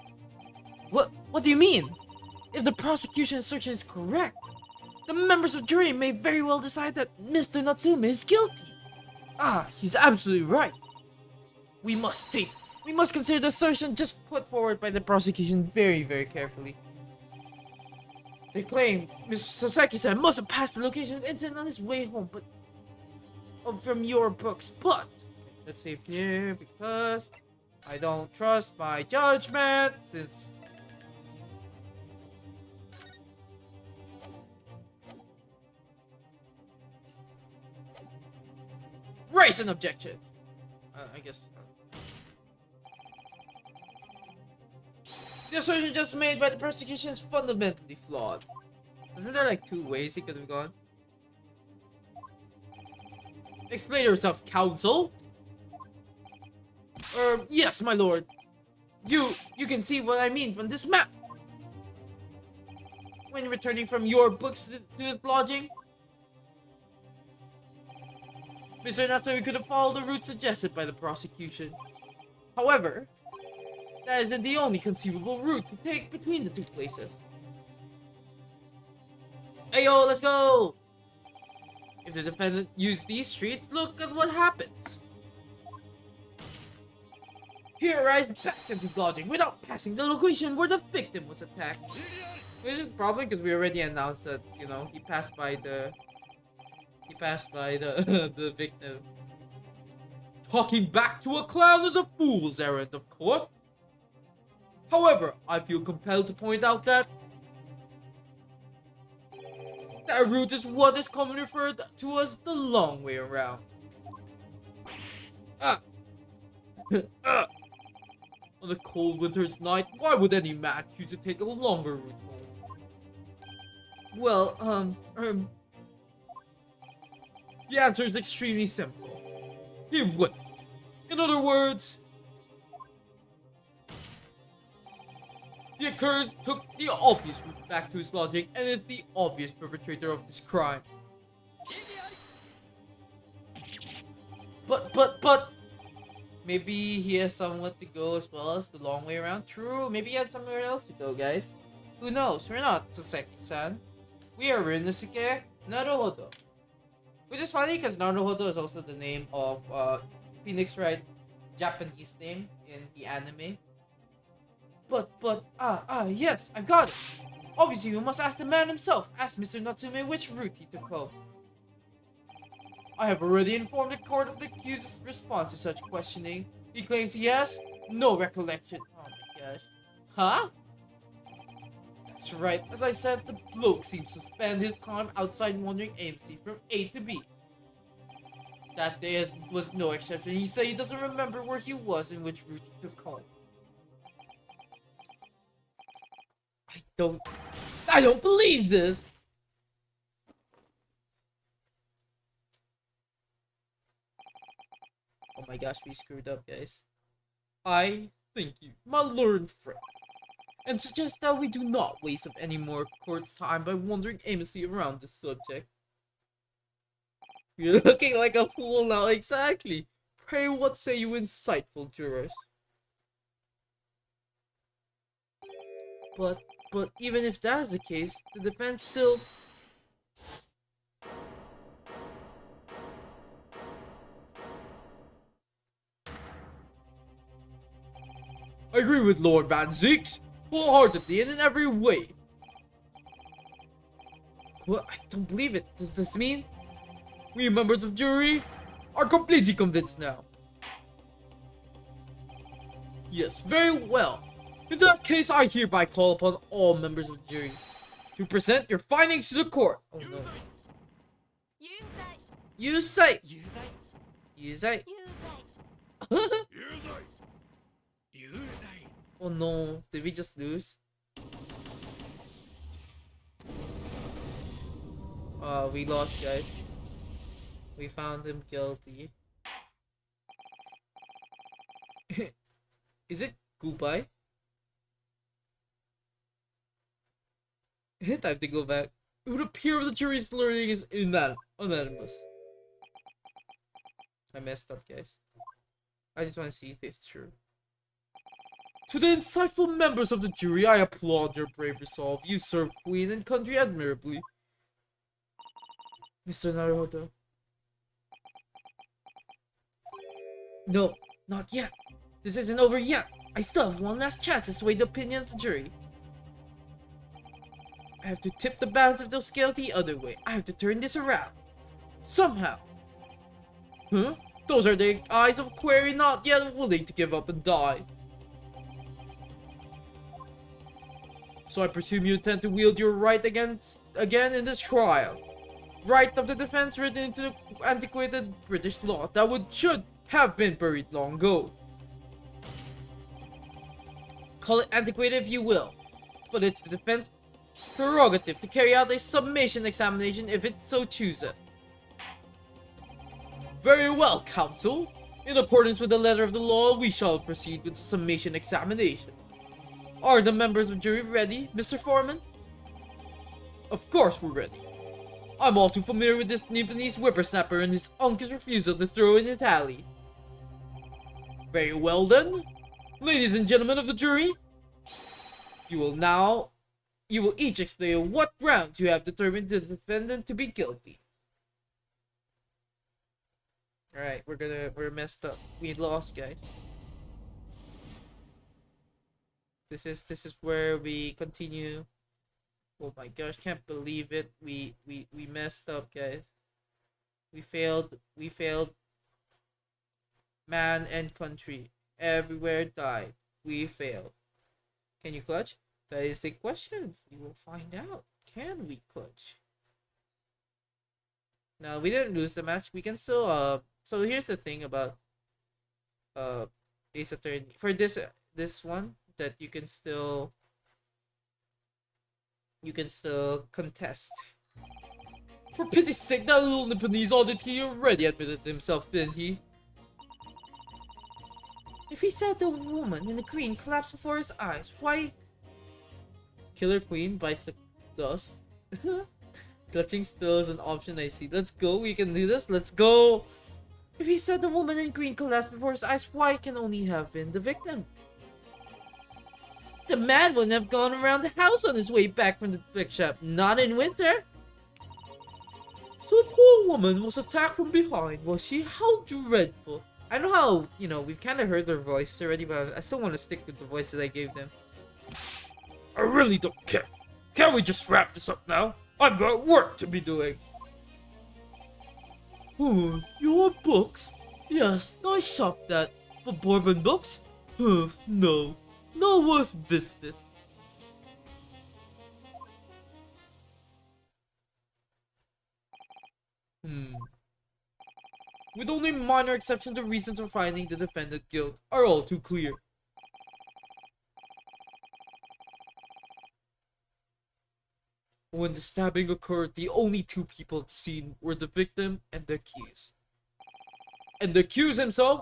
What do you mean? If the prosecution assertion is correct, the members of the jury may very well decide that Mr. Natsume is guilty. Ah, he's absolutely right. We must consider the assertion just put forward by the prosecution very, very carefully. They claim Mr. Sasaki-san must have passed the location of the incident on his way home, but from your books. But let's save here because I don't trust my judgment. Since raise an objection. I guess. The assertion just made by the prosecution is fundamentally flawed. Isn't there like 2 ways he could have gone? Explain yourself, counsel. Yes, my lord. You can see what I mean from this map. When returning from your books to his lodging, Mr. Natsui could have followed the route suggested by the prosecution. However, that isn't the only conceivable route to take between the 2 places. Ayo, let's go! If the defendant used these streets, look at what happens. He arrives back at his lodging without passing the location where the victim was attacked. Which is probably because we already announced that, you know, he passed by the the victim. Talking back to a clown is a fool's errand, of course. However, I feel compelled to point out that that route is what is commonly referred to as the long way around. On a cold winter's night, why would any man choose to take a longer route home? Well, the answer is extremely simple. He wouldn't. In other words, the accused took the obvious route back to his lodging and is the obvious perpetrator of this crime. But, maybe he has somewhere to go as well as the long way around. True, maybe he had somewhere else to go, guys. Who knows? We're not Sasaki-san. We are Ryunosuke Naruhodo. Which is funny because Naruhodo is also the name of Phoenix Wright Japanese name in the anime. Yes, I've got it. Obviously, we must ask the man himself. Ask Mr. Natsume which route he took home. I have already informed the court of the accused's response to such questioning. He claims he has no recollection. Oh my gosh. Huh? That's right. As I said, the bloke seems to spend his time outside wandering aimlessly from A to B. That day was no exception. He said he doesn't remember where he was and which route he took home. I don't believe this! Oh my gosh, we screwed up, guys. I thank you, my learned friend, and suggest that we do not waste up any more court's time by wandering aimlessly around this subject. You're looking like a fool now, exactly. Pray, what say you insightful jurors? But even if that is the case, the defense still... I agree with Lord Van Zeeks, wholeheartedly and in every way. What? I don't believe it. Does this mean we members of jury are completely convinced now? Yes, very well. In that case, I hereby call upon all members of the jury to present your findings to the court. Oh no. You say. Oh no, did we just lose? We lost, guys. We found him guilty. Is it goodbye? Time to go back. It would appear the jury's learning is unanimous. I messed up, guys. I just want to see if it's true. To the insightful members of the jury, I applaud your brave resolve. You serve Queen and country admirably. Mr. Naruhodo. No, not yet. This isn't over yet. I still have one last chance to sway the opinion of the jury. I have to tip the balance of those scales the other way. I have to turn this around. Somehow. Huh? Those are the eyes of a quarry not yet willing to give up and die. So I presume you intend to wield your right again in this trial. Right of the defense written into the antiquated British law that should have been buried long ago. Call it antiquated if you will, but it's the defense prerogative to carry out a summation examination if it so chooses. Very well, counsel. In accordance with the letter of the law, we shall proceed with the summation examination. Are the members of the jury ready, Mr. Foreman? Of course we're ready. I'm all too familiar with this Nipponese whippersnapper and his uncle's refusal to throw in a tally. Very well then. Ladies and gentlemen of the jury, you will each explain on what grounds you have determined the defendant to be guilty. Alright, we're messed up. We lost, guys. This is where we continue. Oh my gosh, can't believe it. We messed up, guys. We failed. Man and country. Everywhere died. We failed. Can you clutch? That is the question. We will find out. Can we clutch? No, we didn't lose the match. We can still so here's the thing about Ace Attorney. For this one, that you can still contest. For pity's sake, that little Nipponese oddity already admitted himself, didn't he? If he said the woman in the green collapsed before his eyes, why? Killer Queen bites the dust. Clutching still is an option, I see. Let's go, we can do this, let's go! If he said the woman in green collapsed before his eyes, why can only have been the victim? The man wouldn't have gone around the house on his way back from the brick shop, not in winter. So the poor woman was attacked from behind, was she? How dreadful. I know how, we've kind of heard their voices already, but I still want to stick with the voices I gave them. I really don't care. Can't we just wrap this up now? I've got work to be doing. Oh, you want books? Yes, nice shop that. But Bourbon books? No. Not worth visiting. With only minor exceptions, the reasons for finding the defendant guilt are all too clear. When the stabbing occurred, the only two people at the scene were the victim and the accused. And the accused himself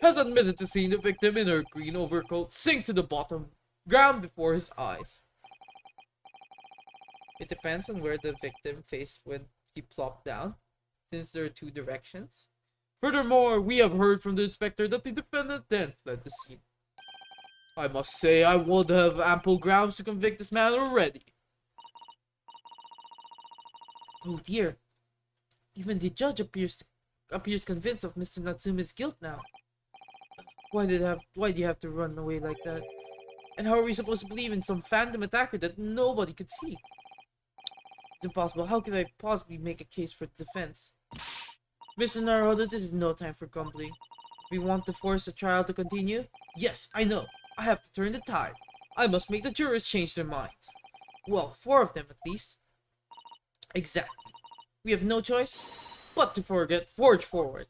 has admitted to seeing the victim in her green overcoat sink to the bottom ground before his eyes. It depends on where the victim faced when he plopped down, since there are two directions. Furthermore, we have heard from the inspector that the defendant then fled the scene. I must say I would have ample grounds to convict this man already. Oh dear. Even the judge appears convinced of Mr. Natsume's guilt now. Why do you have to run away like that? And how are we supposed to believe in some phantom attacker that nobody could see? It's impossible. How can I possibly make a case for the defense? Mr. Naruhodo, this is no time for grumbling. If we want to force the trial to continue, yes, I know. I have to turn the tide. I must make the jurors change their minds. Well, 4 of them at least. Exactly. We have no choice but to forge forward.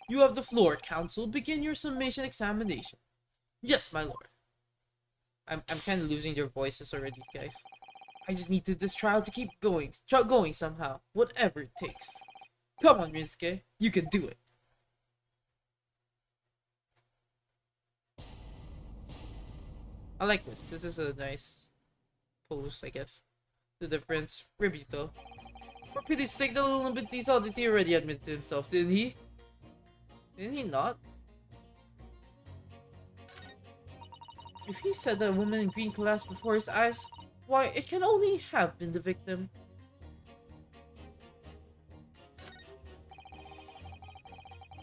You have the floor, counsel. Begin your summation examination. Yes, my lord. I'm kind of losing their voices already, guys. I just need this trial to keep going somehow, whatever it takes. Come on, Rinsuke, you can do it. I like this. This is a nice pose, I guess. The difference, Ribito. For pity's sake, the little bit oddity already admitted to himself, didn't he? Didn't he not? If he said that a woman in green collapsed before his eyes, why, it can only have been the victim.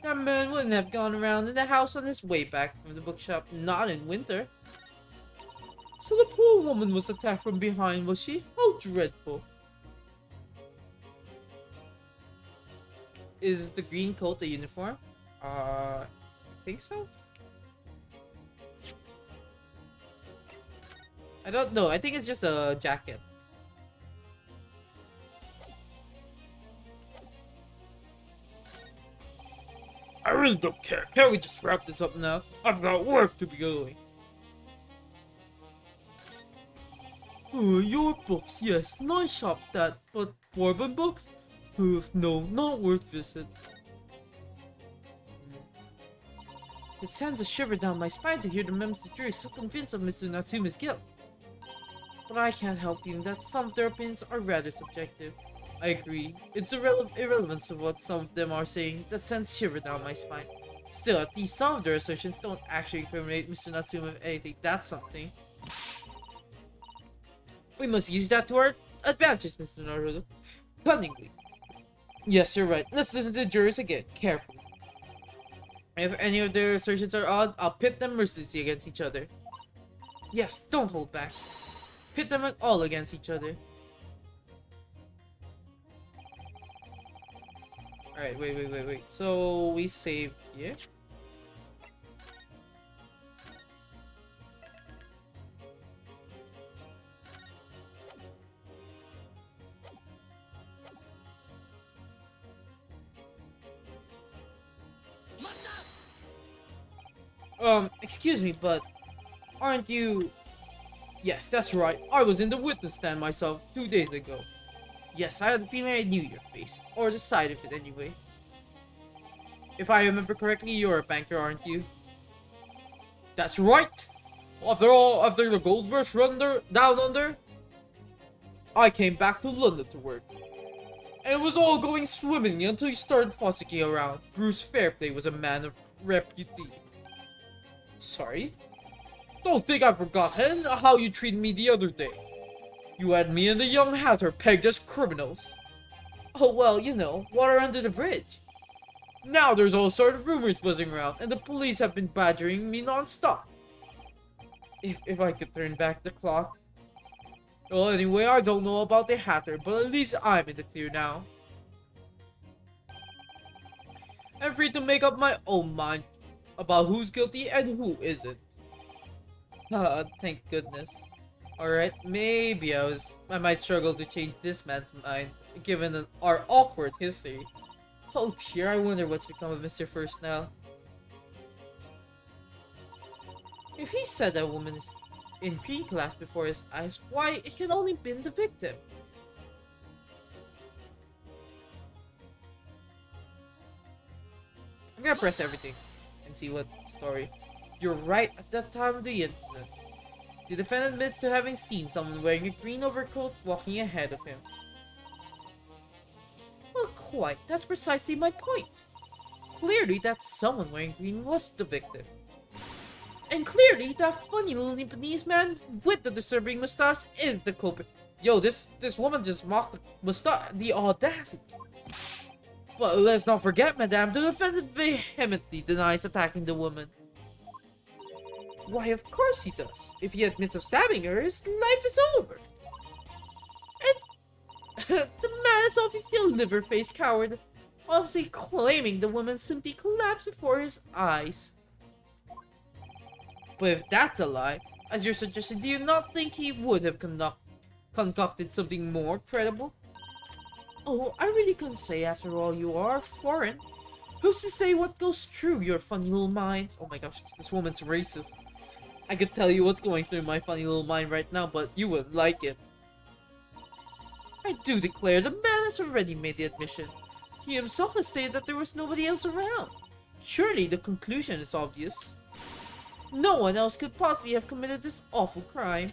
That man wouldn't have gone around in the house on his way back from the bookshop, not in winter. So the poor woman was attacked from behind, was she? How dreadful. Is the green coat a uniform? I think so. I don't know. I think it's just a jacket. I really don't care. Can't we just wrap this up now? I've got work to be doing. Your books, yes, nice shop that, but Bourbon books? No, not worth visit. It sends a shiver down my spine to hear the members of the jury so convinced of Mr. Natsume's guilt. But I can't help feeling that some of their opinions are rather subjective. I agree. It's irrelevance of what some of them are saying that sends shiver down my spine. Still, at least some of their assertions don't actually incriminate Mr. Natsume of anything. That's something. We must use that to our advantage, Mr. Naruto. Cunningly. Yes, you're right. Let's listen to the jurors again, carefully. If any of their assertions are odd, I'll pit them mercilessly against each other. Yes, don't hold back. Pit them all against each other. Alright, wait. So, we save here. Excuse me, but aren't you... Yes, that's right. I was in the witness stand myself 2 days ago. Yes, I had the feeling I knew your face, or the side of it anyway. If I remember correctly, you're a banker, aren't you? That's right! After the gold rush down under, I came back to London to work. And it was all going swimmingly until you started fossicking around. Bruce Fairplay was a man of reputation. Sorry? Don't think I've forgotten how you treated me the other day. You had me and the young hatter pegged as criminals. Oh well, you know, water under the bridge. Now there's all sorts of rumors buzzing around, and the police have been badgering me non-stop. If I could turn back the clock. Well, anyway, I don't know about the hatter, but at least I'm in the clear now. I'm free to make up my own mind about who's guilty and who isn't. Thank goodness. Alright, maybe I might struggle to change this man's mind, given our awkward history. Oh dear, I wonder what's become of Mr. First now. If he said that woman is in green class before his eyes, why, it can only been the victim. I'm gonna press everything and see what story. You're right, at that time of the incident. The defendant admits to having seen someone wearing a green overcoat walking ahead of him. Well, quite. That's precisely my point. Clearly, that someone wearing green was the victim. And clearly, that funny little Japanese man with the disturbing mustache is the culprit. Yo, this woman just mocked the mustache. The audacity. But let's not forget, madame, the defendant vehemently denies attacking the woman. Why, of course he does. If he admits of stabbing her, his life is over. And the man is obviously a liver-faced coward, obviously claiming the woman simply collapsed before his eyes. But if that's a lie, as you're suggesting, do you not think he would have concocted something more credible? Oh, I really couldn't say, after all, you are foreign. Who's to say what goes through your funny little mind? Oh my gosh, this woman's racist. I could tell you what's going through my funny little mind right now, but you wouldn't like it. I do declare the man has already made the admission. He himself has stated that there was nobody else around. Surely the conclusion is obvious. No one else could possibly have committed this awful crime.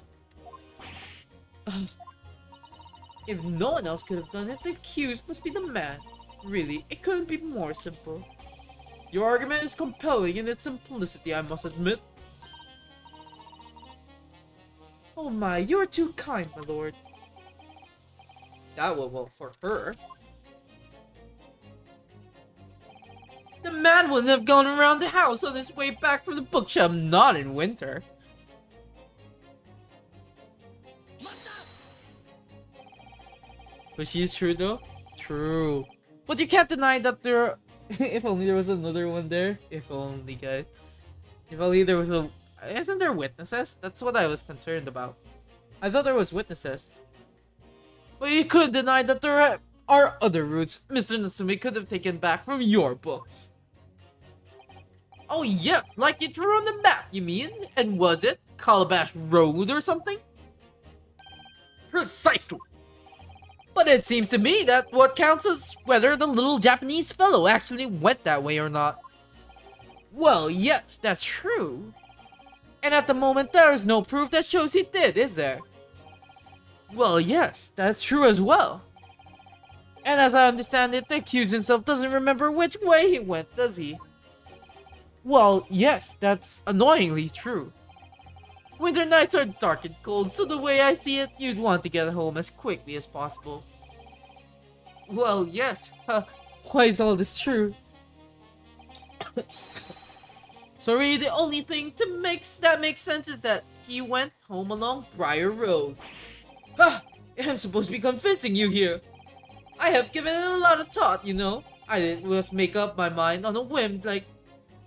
If no one else could have done it, the accused must be the man. Really, it couldn't be more simple. Your argument is compelling in its simplicity, I must admit. Oh my, you're too kind, my lord. That will well for her. The man wouldn't have gone around the house on his way back from the bookshelf, not in winter. But she is true though? True. But you can't deny that there if only there was another one there. If only, guys. If only there was a... Isn't there witnesses? That's what I was concerned about. I thought there was witnesses. But you couldn't deny that there are other routes Mr. Natsume could have taken back from your books. Oh yeah, like you drew on the map, you mean? And was it Calabash Road or something? Precisely! But it seems to me that what counts is whether the little Japanese fellow actually went that way or not. Well, yes, that's true. And at the moment, there is no proof that shows he did, is there? Well, yes, that's true as well. And as I understand it, the accused himself doesn't remember which way he went, does he? Well, yes, that's annoyingly true. Winter nights are dark and cold, so the way I see it, you'd want to get home as quickly as possible. Well, yes. Why is all this true? So really, the only thing that makes sense is that he went home along Briar Road. I'm supposed to be convincing you here. I have given it a lot of thought, you know. I didn't just make up my mind on a whim, like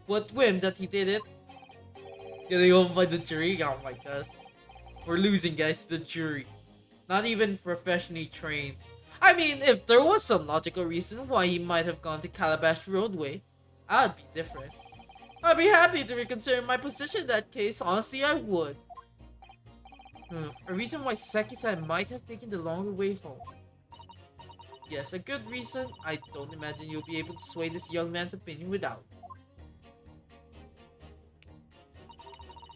what whim that he did it. Getting home by the jury? Oh my gosh. We're losing, guys, to the jury. Not even professionally trained. I mean, if there was some logical reason why he might have gone to Calabash Roadway, I'd be different. I'd be happy to reconsider my position in that case, honestly I would. A reason why Seki-san might have taken the longer way home. Yes, a good reason. I don't imagine you'll be able to sway this young man's opinion without.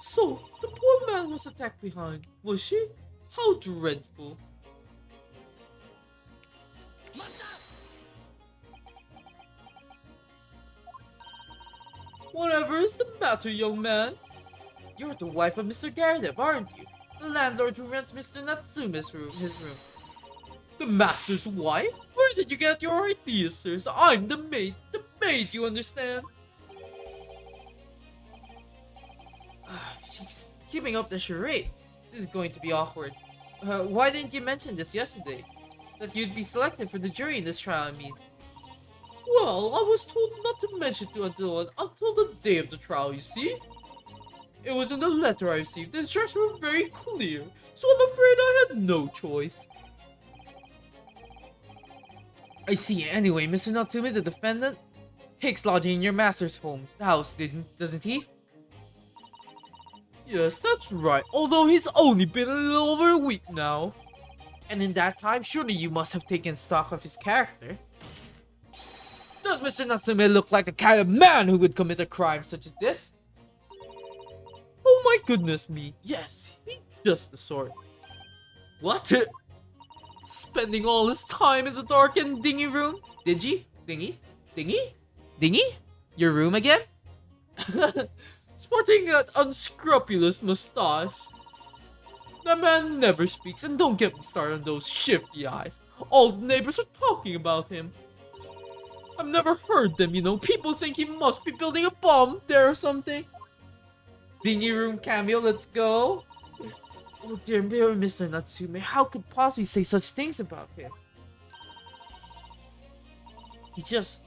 So, the poor man was attacked behind, was she? How dreadful. Whatever is the matter, young man? You're the wife of Mr. Gardev, aren't you? The landlord who rents Mr. Natsume's room, his room. The master's wife? Where did you get your ideas, sirs? I'm the maid, you understand? She's keeping up the charade. This is going to be awkward. Why didn't you mention this yesterday? That you'd be selected for the jury in this trial, I mean. Well, I was told not to mention it until the day of the trial, you see? It was in the letter I received. The instructions were very clear, so I'm afraid I had no choice. I see. Anyway, Mr. Natsume, the defendant, takes lodging in your master's home, the house, doesn't he? Yes, that's right, although he's only been a little over a week now. And in that time, surely you must have taken stock of his character. Does Mr. Natsume look like the kind of man who would commit a crime such as this? Oh my goodness me, yes, he's just the sort. What? Spending all his time in the dark and dingy room? Dingy? Dingy? Dingy? Dingy? Your room again? Sporting that unscrupulous mustache. That man never speaks, and don't get me started on those shifty eyes. All the neighbors are talking about him. I've never heard them, you know. People think he must be building a bomb there or something. Dingy room cameo, let's go. Oh dear, Mr. Natsume, how could possibly say such things about him? He's just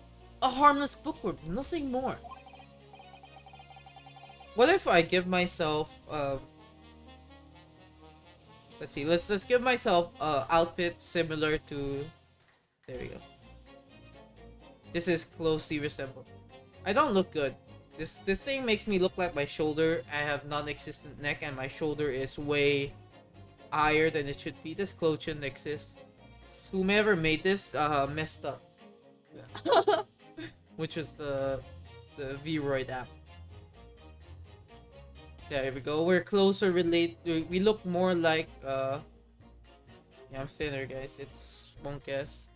a harmless bookworm, nothing more. What if I give myself let's see, let's give myself outfit similar to, there we go. This is closely resembled. I don't look good. This thing makes me look like my shoulder. I have non-existent neck and my shoulder is way higher than it should be. This clothes shouldn't exist. Whomever made this messed up. Which was the Vroid app. There we go. We're closer related. We look more like yeah, I'm thinner, guys. It's Monk-esque.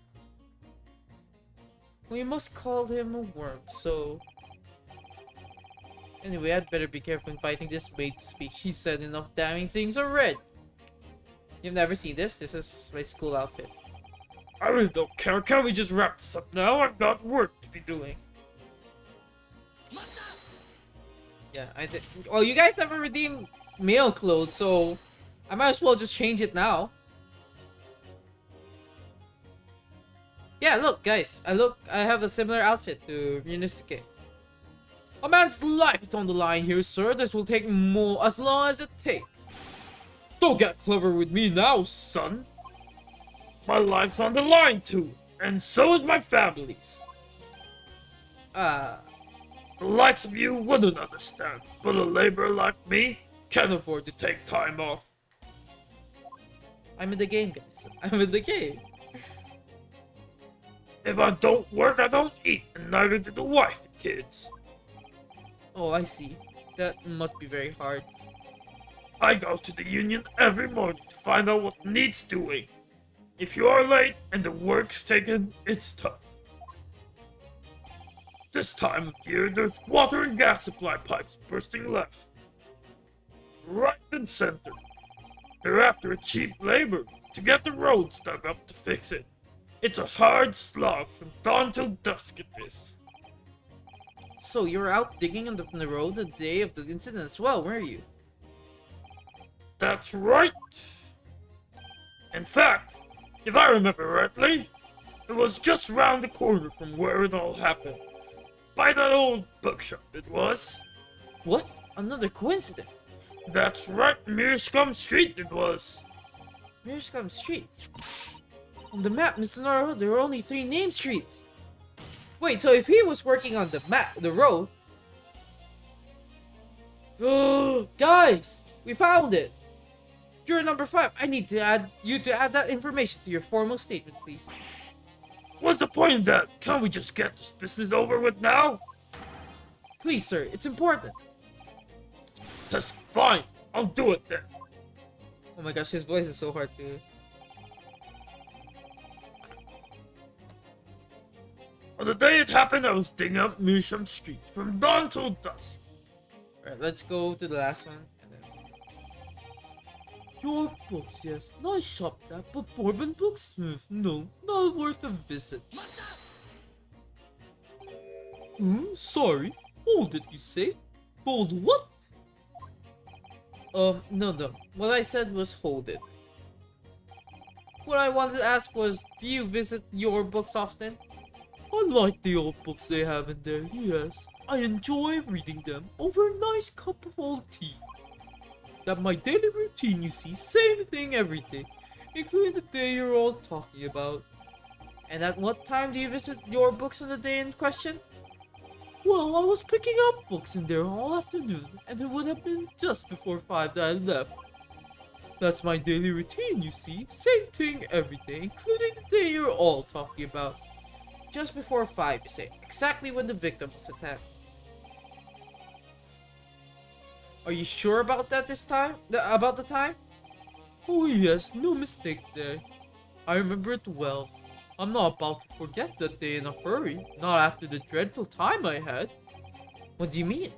We must call him a worm, so... Anyway, I'd better be careful inviting this maid to speak. She said enough damning things already. You've never seen this? This is my school outfit. I really don't care. Can't we just wrap this up now? I've got work to be doing. Yeah, I did. Oh, you guys never redeemed male clothes, so I might as well just change it now. Yeah, look, guys. I have a similar outfit to Ryunosuke. A man's life is on the line here, sir. This will take more as long as it takes. Don't get clever with me now, son. My life's on the line too, and so is my family's. Ah, The likes of you wouldn't understand, but a laborer like me can't afford to take time off. I'm in the game, guys. I'm in the game. If I don't work, I don't eat, and neither do the wife and kids. Oh, I see. That must be very hard. I go to the union every morning to find out what needs doing. If you are late and the work's taken, it's tough. This time of year, there's water and gas supply pipes bursting left, right and center. They're after a cheap labor to get the roads dug up to fix it. It's a hard slog from dawn till dusk it is. So you were out digging on the road the day of the incident as well, were you? That's right. In fact, if I remember rightly, it was just round the corner from where it all happened. By that old bookshop it was. What? Another coincidence. That's right, Mearscum Street it was. Mearscum Street. On the map, Mr. Naruto, there were only 3 named streets. Wait, so if he was working on the map, the road... Oh, guys! We found it! Juror number 5, I need to add that information to your formal statement, please. What's the point of that? Can't we just get this business over with now? Please, sir, it's important. That's fine. I'll do it then. Oh my gosh, his voice is so hard to... On the day it happened, I was digging up Mearscum Street from dawn till dusk. Alright, let's go to the last one. And then... Your books, yes. Nice shop that, but Bourbon Booksmith, no, not worth a visit. Sorry. Hold it, you say? Hold what? No. What I said was hold it. What I wanted to ask was, do you visit your books often? I like the old books they have in there, yes. I enjoy reading them over a nice cup of old tea. That's my daily routine, you see. Same thing every day, including the day you're all talking about. And at what time do you visit your books on the day in question? Well, I was picking up books in there all afternoon, and it would have been just before 5 that I left. That's my daily routine, you see. Same thing every day, including the day you're all talking about. Just before 5, you say. Exactly when the victim was attacked. Are you sure about that this time? About the time? Oh yes, no mistake there. I remember it well. I'm not about to forget that day in a hurry, not after the dreadful time I had. What do you mean?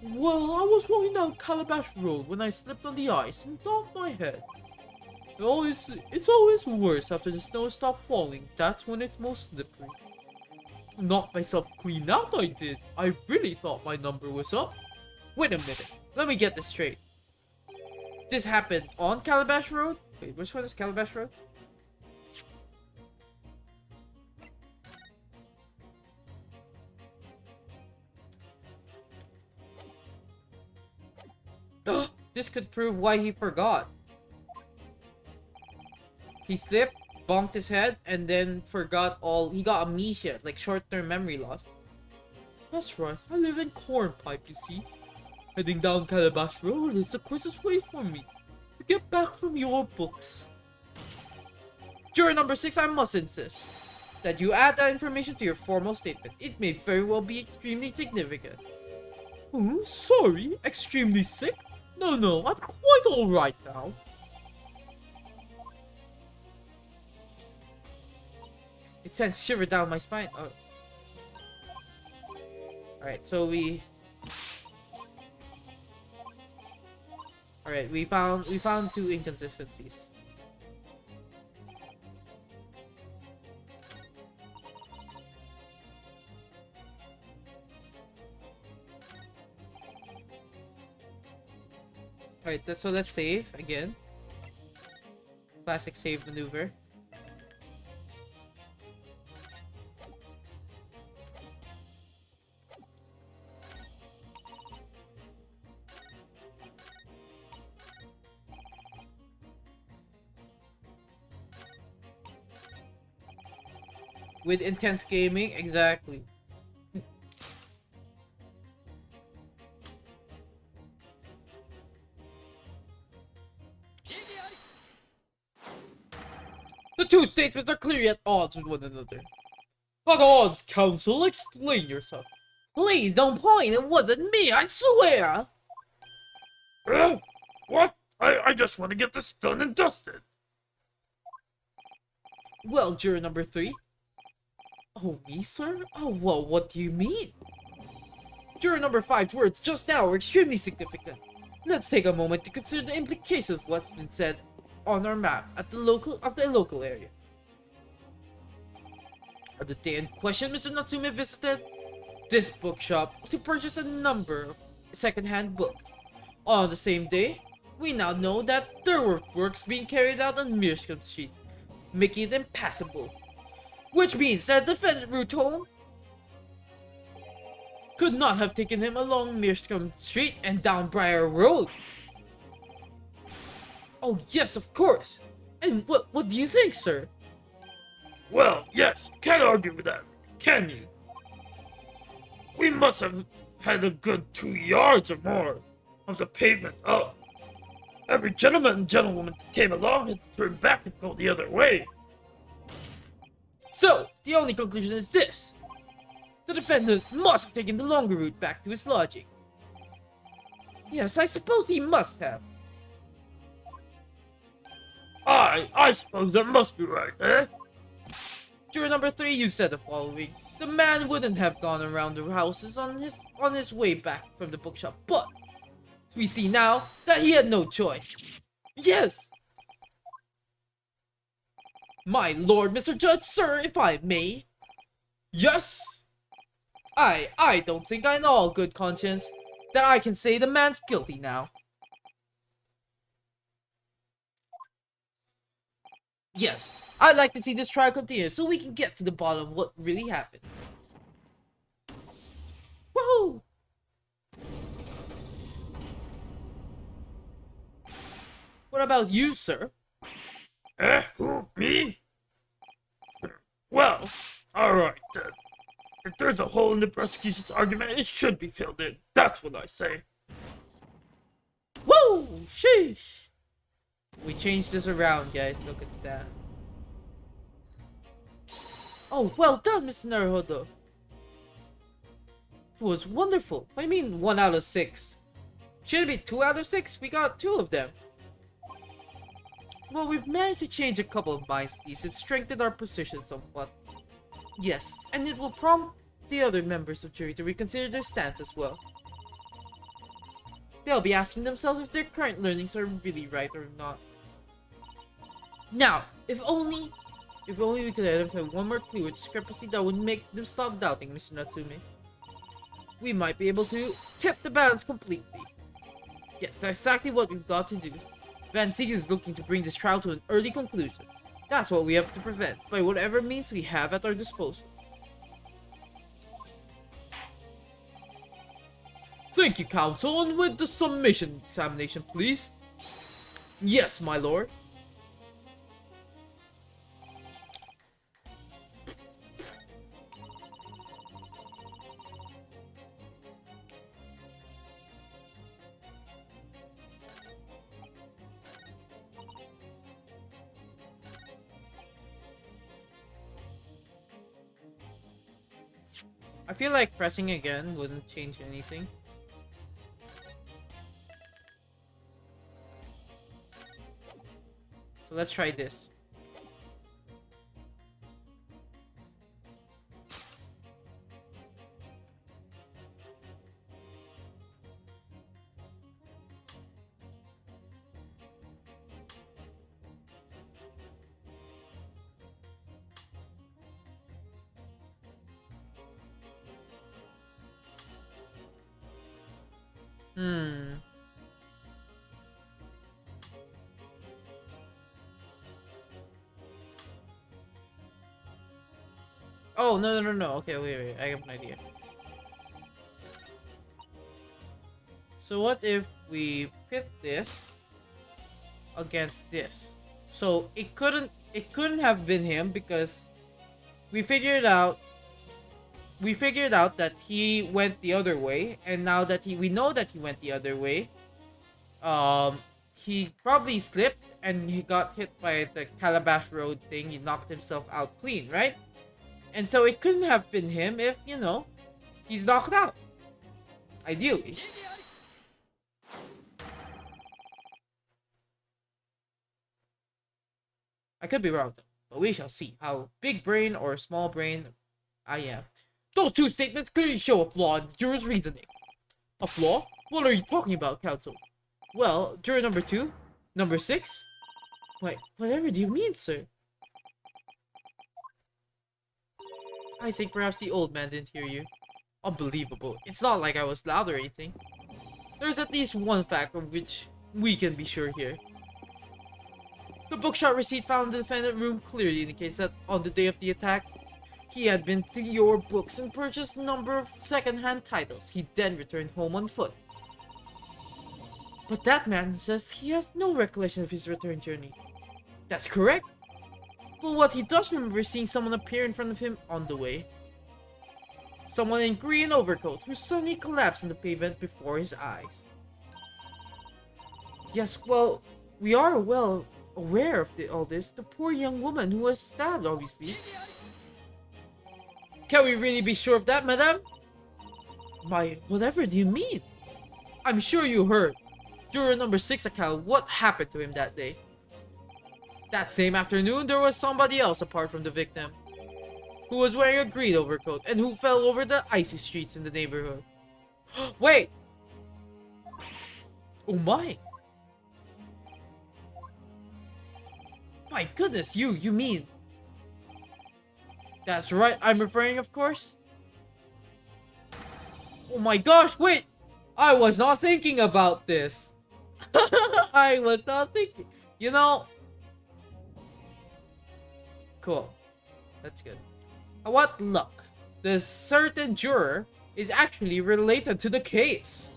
Well, I was walking down Calabash Road when I slipped on the ice and bumped my head. It's always worse after the snow stopped falling. That's when it's most slippery. Knocked myself clean out, I did. I really thought my number was up. Wait a minute. Let me get this straight. This happened on Calabash Road? Wait, which one is Calabash Road? This could prove why he forgot. He slipped, bumped his head, and then forgot all. He got amnesia, like short-term memory loss. That's right, I live in Cornpipe, you see. Heading down Calabash Road is the quickest way for me to get back from your books. Juror number 6, I must insist that you add that information to your formal statement. It may very well be extremely significant. Oh, sorry, extremely sick? No, I'm quite alright now. It sends shiver down my spine. Oh. Alright, so we... Alright, we found 2 inconsistencies. Alright, so let's save again. Classic save maneuver. With intense gaming, exactly. The two statements are clearly at odds with one another. At odds, Counsel, explain yourself. Please don't point, it wasn't me, I swear! What? I just want to get this done and dusted. Well, juror number 3. Oh, me, sir? Oh, well, what do you mean? Juror number 5's words just now are extremely significant. Let's take a moment to consider the implications of what's been said on our map at the local area. On the day in question, Mr. Natsume visited this bookshop to purchase a number of second-hand books. On the same day, we now know that there were works being carried out on Mirskum Street, making it impassable. Which means that defendant route home could not have taken him along Mirskum Street and down Briar Road. Oh yes, of course. And what do you think, sir? Well, yes, can't argue with that, can you? We must have had a good 2 yards or more of the pavement up. Every gentleman and gentlewoman that came along had to turn back and go the other way. So, the only conclusion is this. The defendant must have taken the longer route back to his lodging. Yes, I suppose he must have. I suppose that must be right, eh? Juror number 3, you said the following. The man wouldn't have gone around the houses on his way back from the bookshop, but we see now that he had no choice. Yes! My lord, Mr. Judge, sir, if I may. Yes! I don't think I know all good conscience that I can say the man's guilty now. Yes, I'd like to see this trial continue so we can get to the bottom of what really happened. Woohoo! What about you, sir? Who, me? Well, alright then. If there's a hole in the prosecution's argument, it should be filled in. That's what I say. Woo! Sheesh! We changed this around, guys. Look at that. Oh, well done, Mr. Naruhodo. It was wonderful. I mean, 1 out of 6. Should it be 2 out of 6? We got 2 of them. Well, we've managed to change a couple of minds, please. It strengthened our position somewhat. Yes, and it will prompt the other members of jury to reconsider their stance as well. They'll be asking themselves if their current learnings are really right or not. Now, if only we could identify one more clue or discrepancy that would make them stop doubting Mr. Natsume. We might be able to tip the balance completely. Yes, that's exactly what we've got to do. Van Sieg is looking to bring this trial to an early conclusion. That's what we have to prevent, by whatever means we have at our disposal. Thank you, counsel, and with the summation examination, please. Yes, my lord. I feel like pressing again wouldn't change anything. So let's try this. Oh, no. Okay, wait. I have an idea. So what if we pit this against this? So it couldn't have been him because we figured out that he went the other way, and now that we know that he went the other way, he probably slipped and he got hit by the Calabash Road thing. He knocked himself out clean, right? And so it couldn't have been him if, he's knocked out. Ideally. I could be wrong though, but we shall see how big brain or small brain I am. Those two statements clearly show a flaw in the juror's reasoning. A flaw? What are you talking about, counsel? Well, juror number 2? Number 6? Wait, whatever do you mean, sir? I think perhaps the old man didn't hear you. Unbelievable. It's not like I was loud or anything. There's at least one fact of which we can be sure here. The bookshop receipt found in the defendant room clearly indicates that on the day of the attack, he had been to your books and purchased a number of second-hand titles. He then returned home on foot. But that man says he has no recollection of his return journey. That's correct. But what he does remember is seeing someone appear in front of him on the way. Someone in green overcoat who suddenly collapsed on the pavement before his eyes. Yes, well, we are well aware of all this. The poor young woman who was stabbed, obviously. Can we really be sure of that, madame? Whatever do you mean? I'm sure you heard. Juror number 6 account what happened to him that day. That same afternoon, there was somebody else apart from the victim, who was wearing a green overcoat and who fell over the icy streets in the neighborhood. Wait! Oh my! My goodness, you mean... That's right, I'm referring, of course. Oh my gosh, wait! I was not thinking about this. I was not thinking. Cool. That's good. What luck. This certain juror is actually related to the case.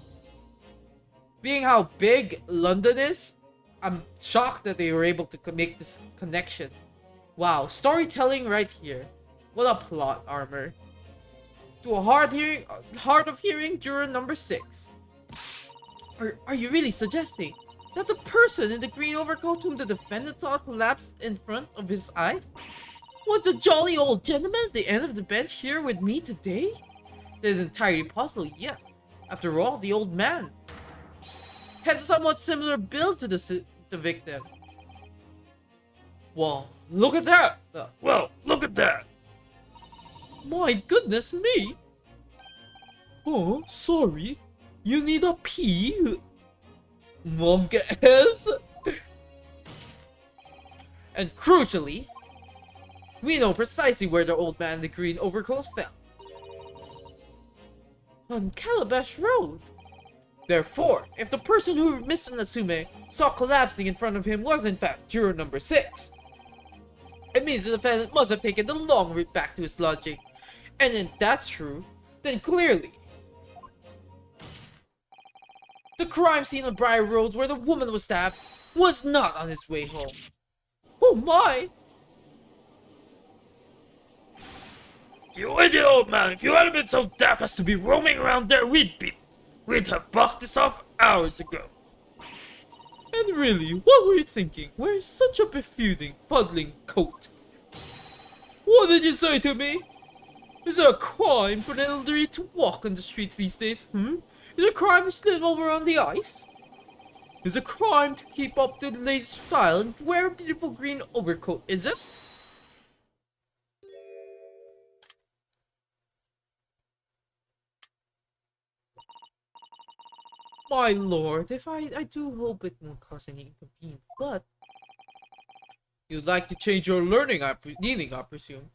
Being how big London is, I'm shocked that they were able to make this connection. Wow, storytelling right here. What a plot armor. To a hard of hearing juror number 6. Are you really suggesting that the person in the green overcoat whom the defendant saw collapse in front of his eyes was the jolly old gentleman at the end of the bench here with me today? That is entirely possible, yes. After all, the old man has a somewhat similar build to the victim. Well, look at that! Well, look at that! My goodness me! Oh, sorry. You need a pee? Mom guess? And crucially, we know precisely where the old man in the green overcoat fell. On Calabash Road. Therefore, if the person who Mr. Natsume saw collapsing in front of him was in fact juror number 6, it means the defendant must have taken the long route back to his lodging. And if that's true, then clearly the crime scene on Briar Road where the woman was stabbed was not on his way home. Oh my! You idiot old man, if you hadn't been so deaf as to be roaming around there, we'd have bucked this off hours ago. And really, what were you thinking, wearing such a befuddling, fuddling coat? What did you say to me? Is it a crime for an elderly to walk on the streets these days, Is it a crime to slip over on the ice? Is it a crime to keep up the latest style and wear a beautiful green overcoat, is it? My lord, if I do hope it won't cause any inconvenience, but... You'd like to change your learning, I presume.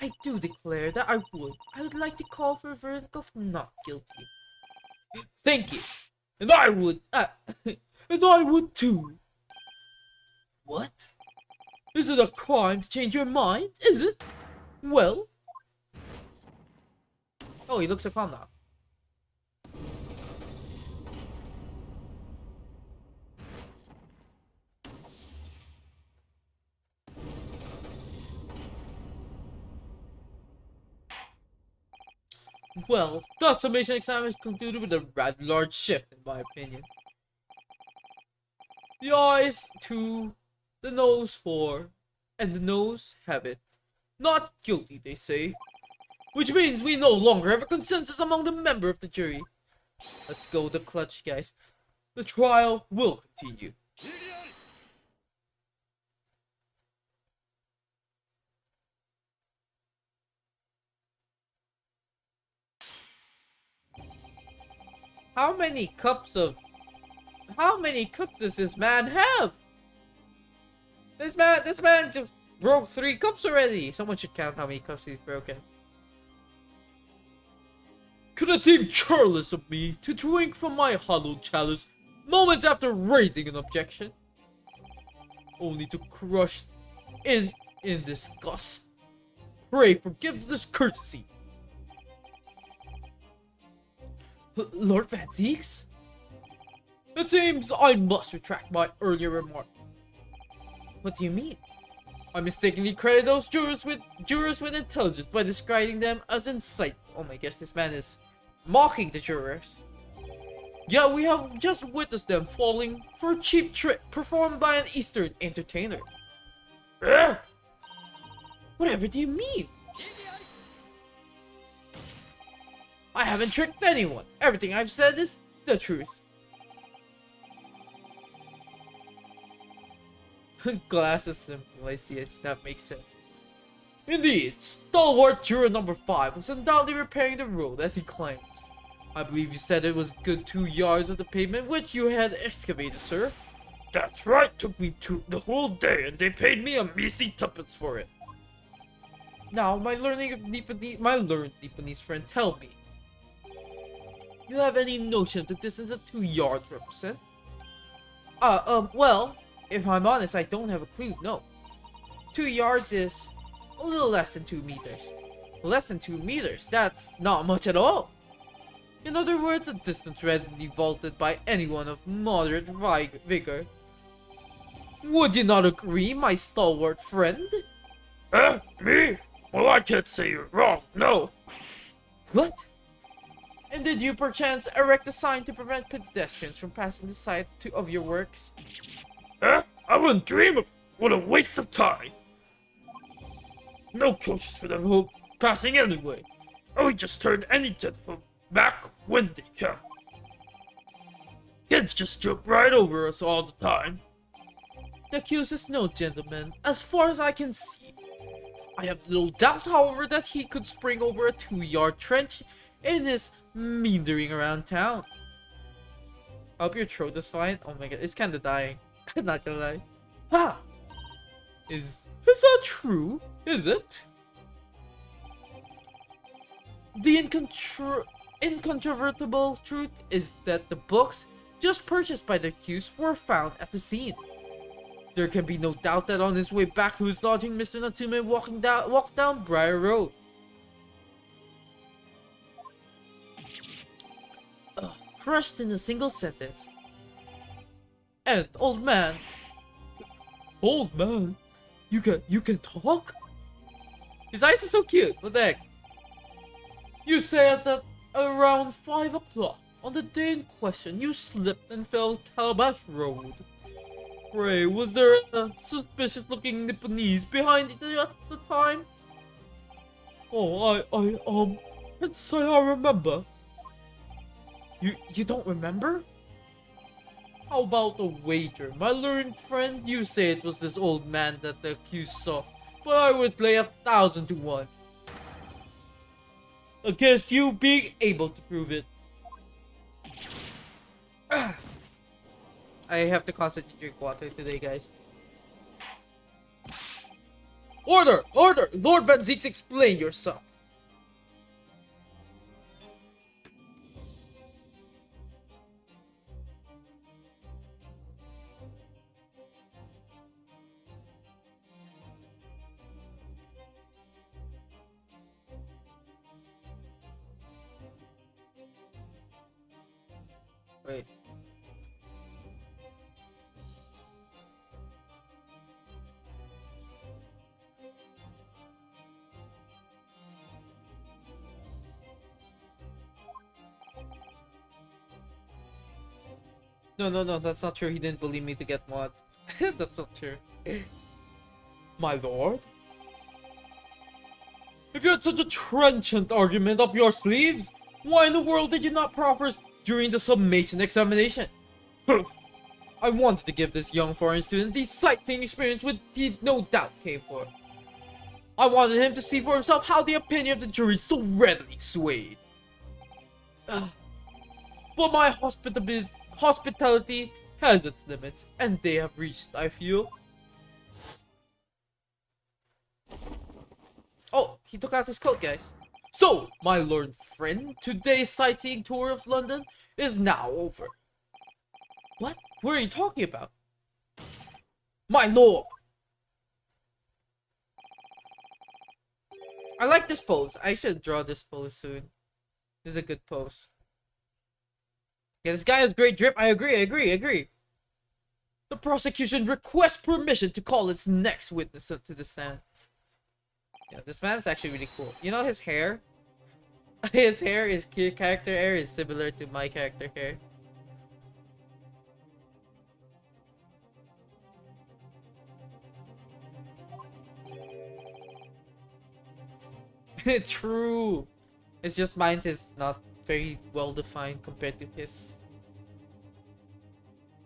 I do declare that I would like to call for a verdict of not guilty. Thank you. And I would, and I would too. What? Is it a crime to change your mind? Is it? Well. Oh, he looks so calm now. Well, that summation exam is concluded with a rather large shift, in my opinion. The eyes 2, the nose 4, and the nose have it. Not guilty, they say. Which means we no longer have a consensus among the member of the jury. Let's go the clutch, guys. The trial will continue. How many cups does this man have? This man just broke 3 cups already. Someone should count how many cups he's broken. Could it seem careless of me to drink from my hollow chalice moments after raising an objection? Only to crush in disgust. Pray forgive this courtesy. Lord Van Zeeks? It seems I must retract my earlier remark. What do you mean? I mistakenly credited those jurors with intelligence by describing them as insightful. Oh my gosh, this man is mocking the jurors. Yeah, we have just witnessed them falling for a cheap trick performed by an Eastern entertainer. Whatever do you mean? I haven't tricked anyone. Everything I've said is the truth. Glass is simple. I see. That makes sense. Indeed, stalwart juror number 5 was undoubtedly repairing the road as he claims. I believe you said it was good 2 yards of the pavement which you had excavated, sir. That's right, took me the whole day and they paid me a measly tuppence for it. Now, my learned Nipponese friend, tell me. You have any notion of the distance that 2 yards represent? Well, if I'm honest, I don't have a clue, no. 2 yards is a little less than 2 meters. Less than 2 meters, that's not much at all. In other words, a distance readily vaulted by anyone of moderate vigor. Would you not agree, my stalwart friend? Me? Well, I can't say you're wrong, no. What? And did you perchance erect a sign to prevent pedestrians from passing the site of your works? I wouldn't dream of what a waste of time. No coaches for them passing anyway. Oh, we just turn any jet for back when they come. Kids just jump right over us all the time. The accused is no gentleman, as far as I can see. I have little doubt, however, that he could spring over a 2-yard trench in his meandering around town. I hope your throat is fine. Oh my god, it's kinda dying. I'm not gonna lie. Ha! Is that true? Is it? The incontrovertible truth is that the books just purchased by the accused were found at the scene. There can be no doubt that on his way back to his lodging, Mr. Natsume walked down Briar Road. Crushed in a single sentence. And old man, you can talk? His eyes are so cute. What the heck? You said that around 5 o'clock on the day in question, you slipped and fell Calabash Road. Ray, was there a suspicious-looking Nipponese behind it at the time? Oh, I can't say I remember. You don't remember? How about a wager? My learned friend, you say it was this old man that the accused saw, but I would lay 1,000 to 1 against you being able to prove it. I have to constantly drink water today, guys. Order! Order! Lord Van Zeeks, explain yourself. Wait. No, that's not true. He didn't bully me to get mod. That's not true. My lord? If you had such a trenchant argument up your sleeves, why in the world did you not proffer us during the summation examination? I wanted to give this young foreign student the sightseeing experience which he no doubt came for. I wanted him to see for himself how the opinion of the jury so readily swayed. But my hospitality has its limits, and they have reached, I feel. Oh, he took out his coat, guys. So, my learned friend, today's sightseeing tour of London is now over. What? What are you talking about? My lord! I like this pose. I should draw this pose soon. This is a good pose. Yeah, this guy has great drip. I agree. The prosecution requests permission to call its next witness to the stand. Yeah, this man's actually really cool. You know his hair? His hair, his character hair is similar to my character hair. True. It's just mine is not very well defined compared to his.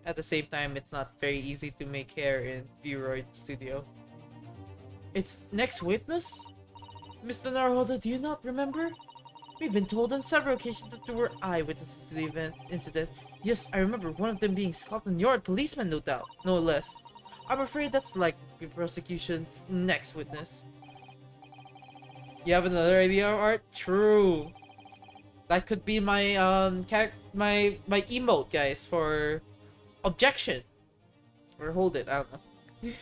At the same time, it's not very easy to make hair in Vroid Studio. It's next witness? Mr. Naruhodo, do you not remember? We've been told on several occasions that there were eyewitnesses to the incident. Yes, I remember one of them being Scotland Yard policeman, no doubt, no less. I'm afraid that's likely to be prosecution's next witness. You have another idea, Art? True. That could be my my emote, guys, for objection. Or hold it, I don't know.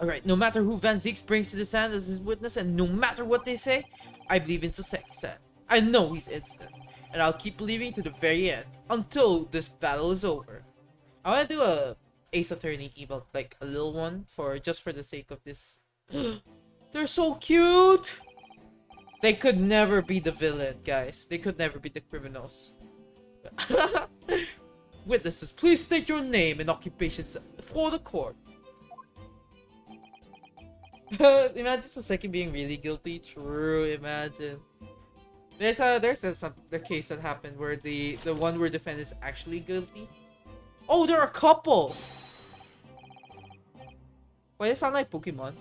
Alright, no matter who Van Zieks brings to the stand as his witness, and no matter what they say, I believe in Soseki-san. I know he's innocent, and I'll keep believing to the very end, until this battle is over. I want to do a Ace Attorney emote, like a little one, just for the sake of this. They're so cute! They could never be the villain, guys. They could never be the criminals. Witnesses, please state your name and occupations for the court. Imagine Soseki being really guilty. True, imagine. There's a case that happened where the one where defendant is actually guilty. Oh, they're a couple! Why does it sound like Pokemon?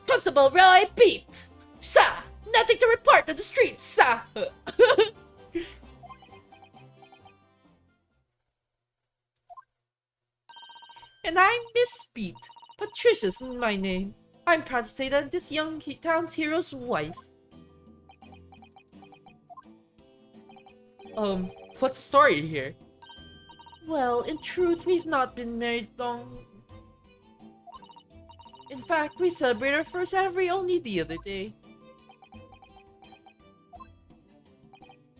Constable Roy beat! Sir, nothing to report on the streets, sir! And I'm Miss Beat. Patricia's my name. I'm proud to say that I'm this young town's hero's wife. What's the story here? Well, in truth, we've not been married long. In fact, we celebrated our first anniversary only the other day.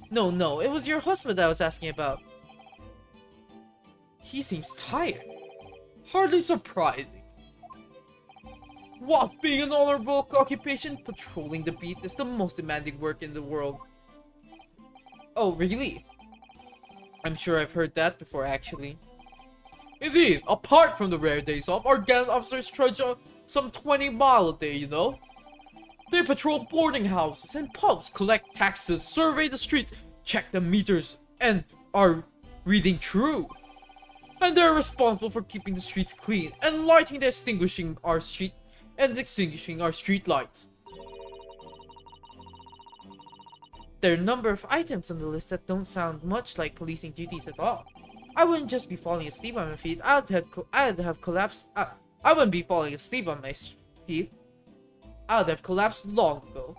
No, it was your husband I was asking about. He seems tired. Hardly surprising. Whilst being an honorable occupation, Patrolling the beat is the most demanding work in the world. Oh, really? I'm sure I've heard that before, actually. indeed, apart from the rare days off, our gallant officers trudge some 20 miles a day, you know? They patrol boarding houses and pubs, collect taxes, survey the streets, check the meters, and are reading true. And they're responsible for keeping the streets clean and lighting the extinguishing our street lights. There are a number of items on the list that don't sound much like policing duties at all. I wouldn't just be falling asleep on my feet. I'd have collapsed. I wouldn't be falling asleep on my feet. I'd have collapsed long ago.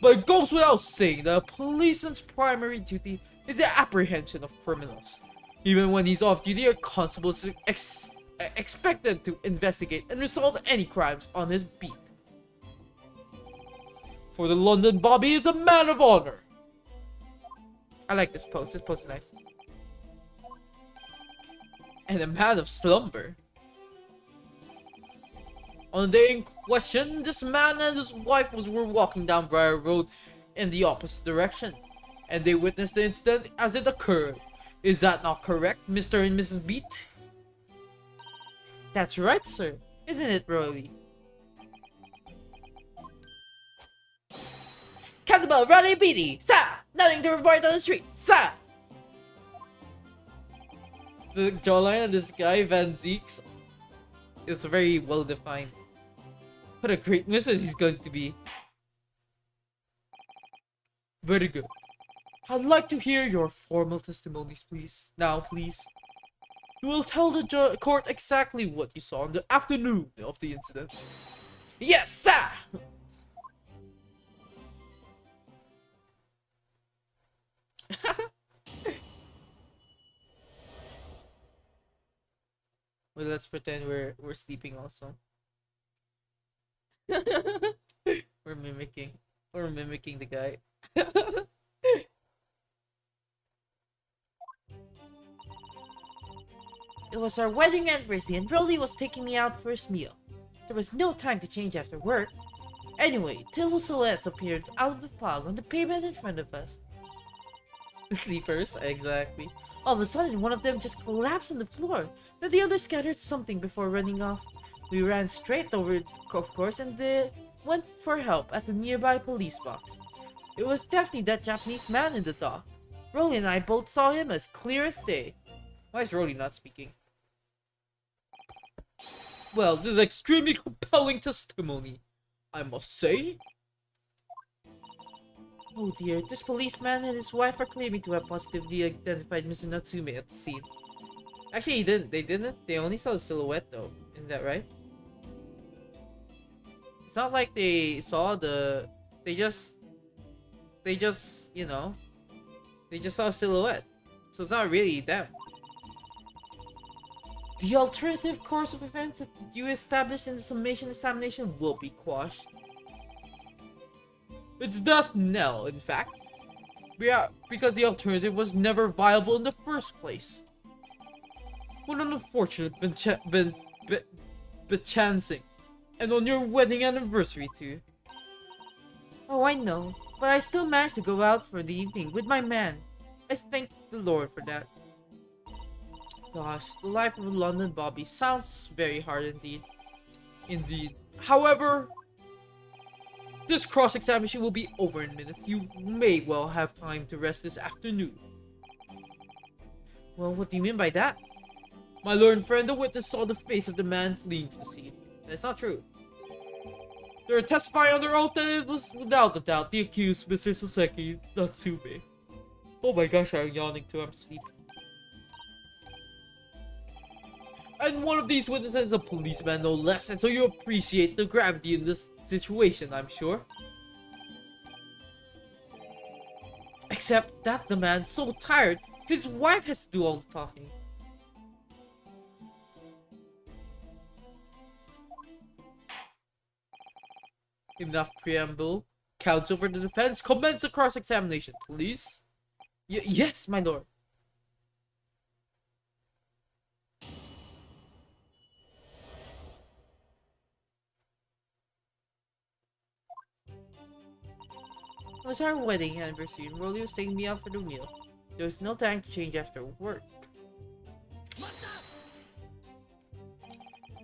But it goes without saying that a policeman's primary duty is the apprehension of criminals. Even when he's off duty, a constable is expected to investigate and resolve any crimes on his beat. For the London Bobby is a man of honor. I like this pose. This pose is nice. And a man of slumber. On the day in question, this man and his wife were walking down Briar Road in the opposite direction, and they witnessed the incident as it occurred. Is that not correct, Mr. and Mrs. Beat? That's right, sir. Isn't it, Rolly? Constable Ronnie Beatty, sir! Nothing to report on the street, sir! The jawline of this guy, Van Zeek's, is very well defined. What a great witness he's going to be. Very good. I'd like to hear your formal testimonies, please. Now, please. You will tell the court exactly what you saw on the afternoon of the incident. Yes, sir! Well, let's pretend we're sleeping also. We're mimicking. We're mimicking the guy. It was our wedding anniversary and Rolly was taking me out for his meal. There was no time to change after work. Anyway, two silhouettes appeared out of the fog on the pavement in front of us. Sleepers, exactly. All of a sudden, one of them just collapsed on the floor. Then the other scattered something before running off. We ran straight over it, of course, and went for help at the nearby police box. It was definitely that Japanese man in the dock. Rolly and I both saw him as clear as day. Why is Rolly not speaking? Well, this is extremely compelling testimony, I must say. Oh dear, this policeman and his wife are claiming to have positively identified Mr. Natsume at the scene. Actually, he didn't. They didn't. They only saw the silhouette, though. Isn't that right? It's not like they saw the. They just, you know, they just saw a silhouette. So it's not really them. The alternative course of events that you established in the summation examination will be quashed. It's death knell, in fact. Yeah, because the alternative was never viable in the first place. What an unfortunate bechancing. And on your wedding anniversary, too. Oh, I know, but I still managed to go out for the evening with my man. I thank the Lord for that. Gosh, the life of a London Bobby sounds very hard indeed. Indeed. However, this cross-examination will be over in minutes. You may well have time to rest this afternoon. Well, what do you mean by that? My learned friend, the witness saw the face of the man fleeing from the scene. That's not true. They are testifying under oath that it was without a doubt the accused, Mr. Saseki Natsume. Oh my gosh, I'm yawning too, I'm sleepy. And one of these witnesses is a policeman, no less, and so you appreciate the gravity in this situation, I'm sure. Except that the man's so tired, his wife has to do all the talking. Enough preamble. Counsel for the defense, commence the cross-examination, please. Yes, my lord. It was our wedding anniversary and Rolly was taking me out for the meal. There was no time to change after work.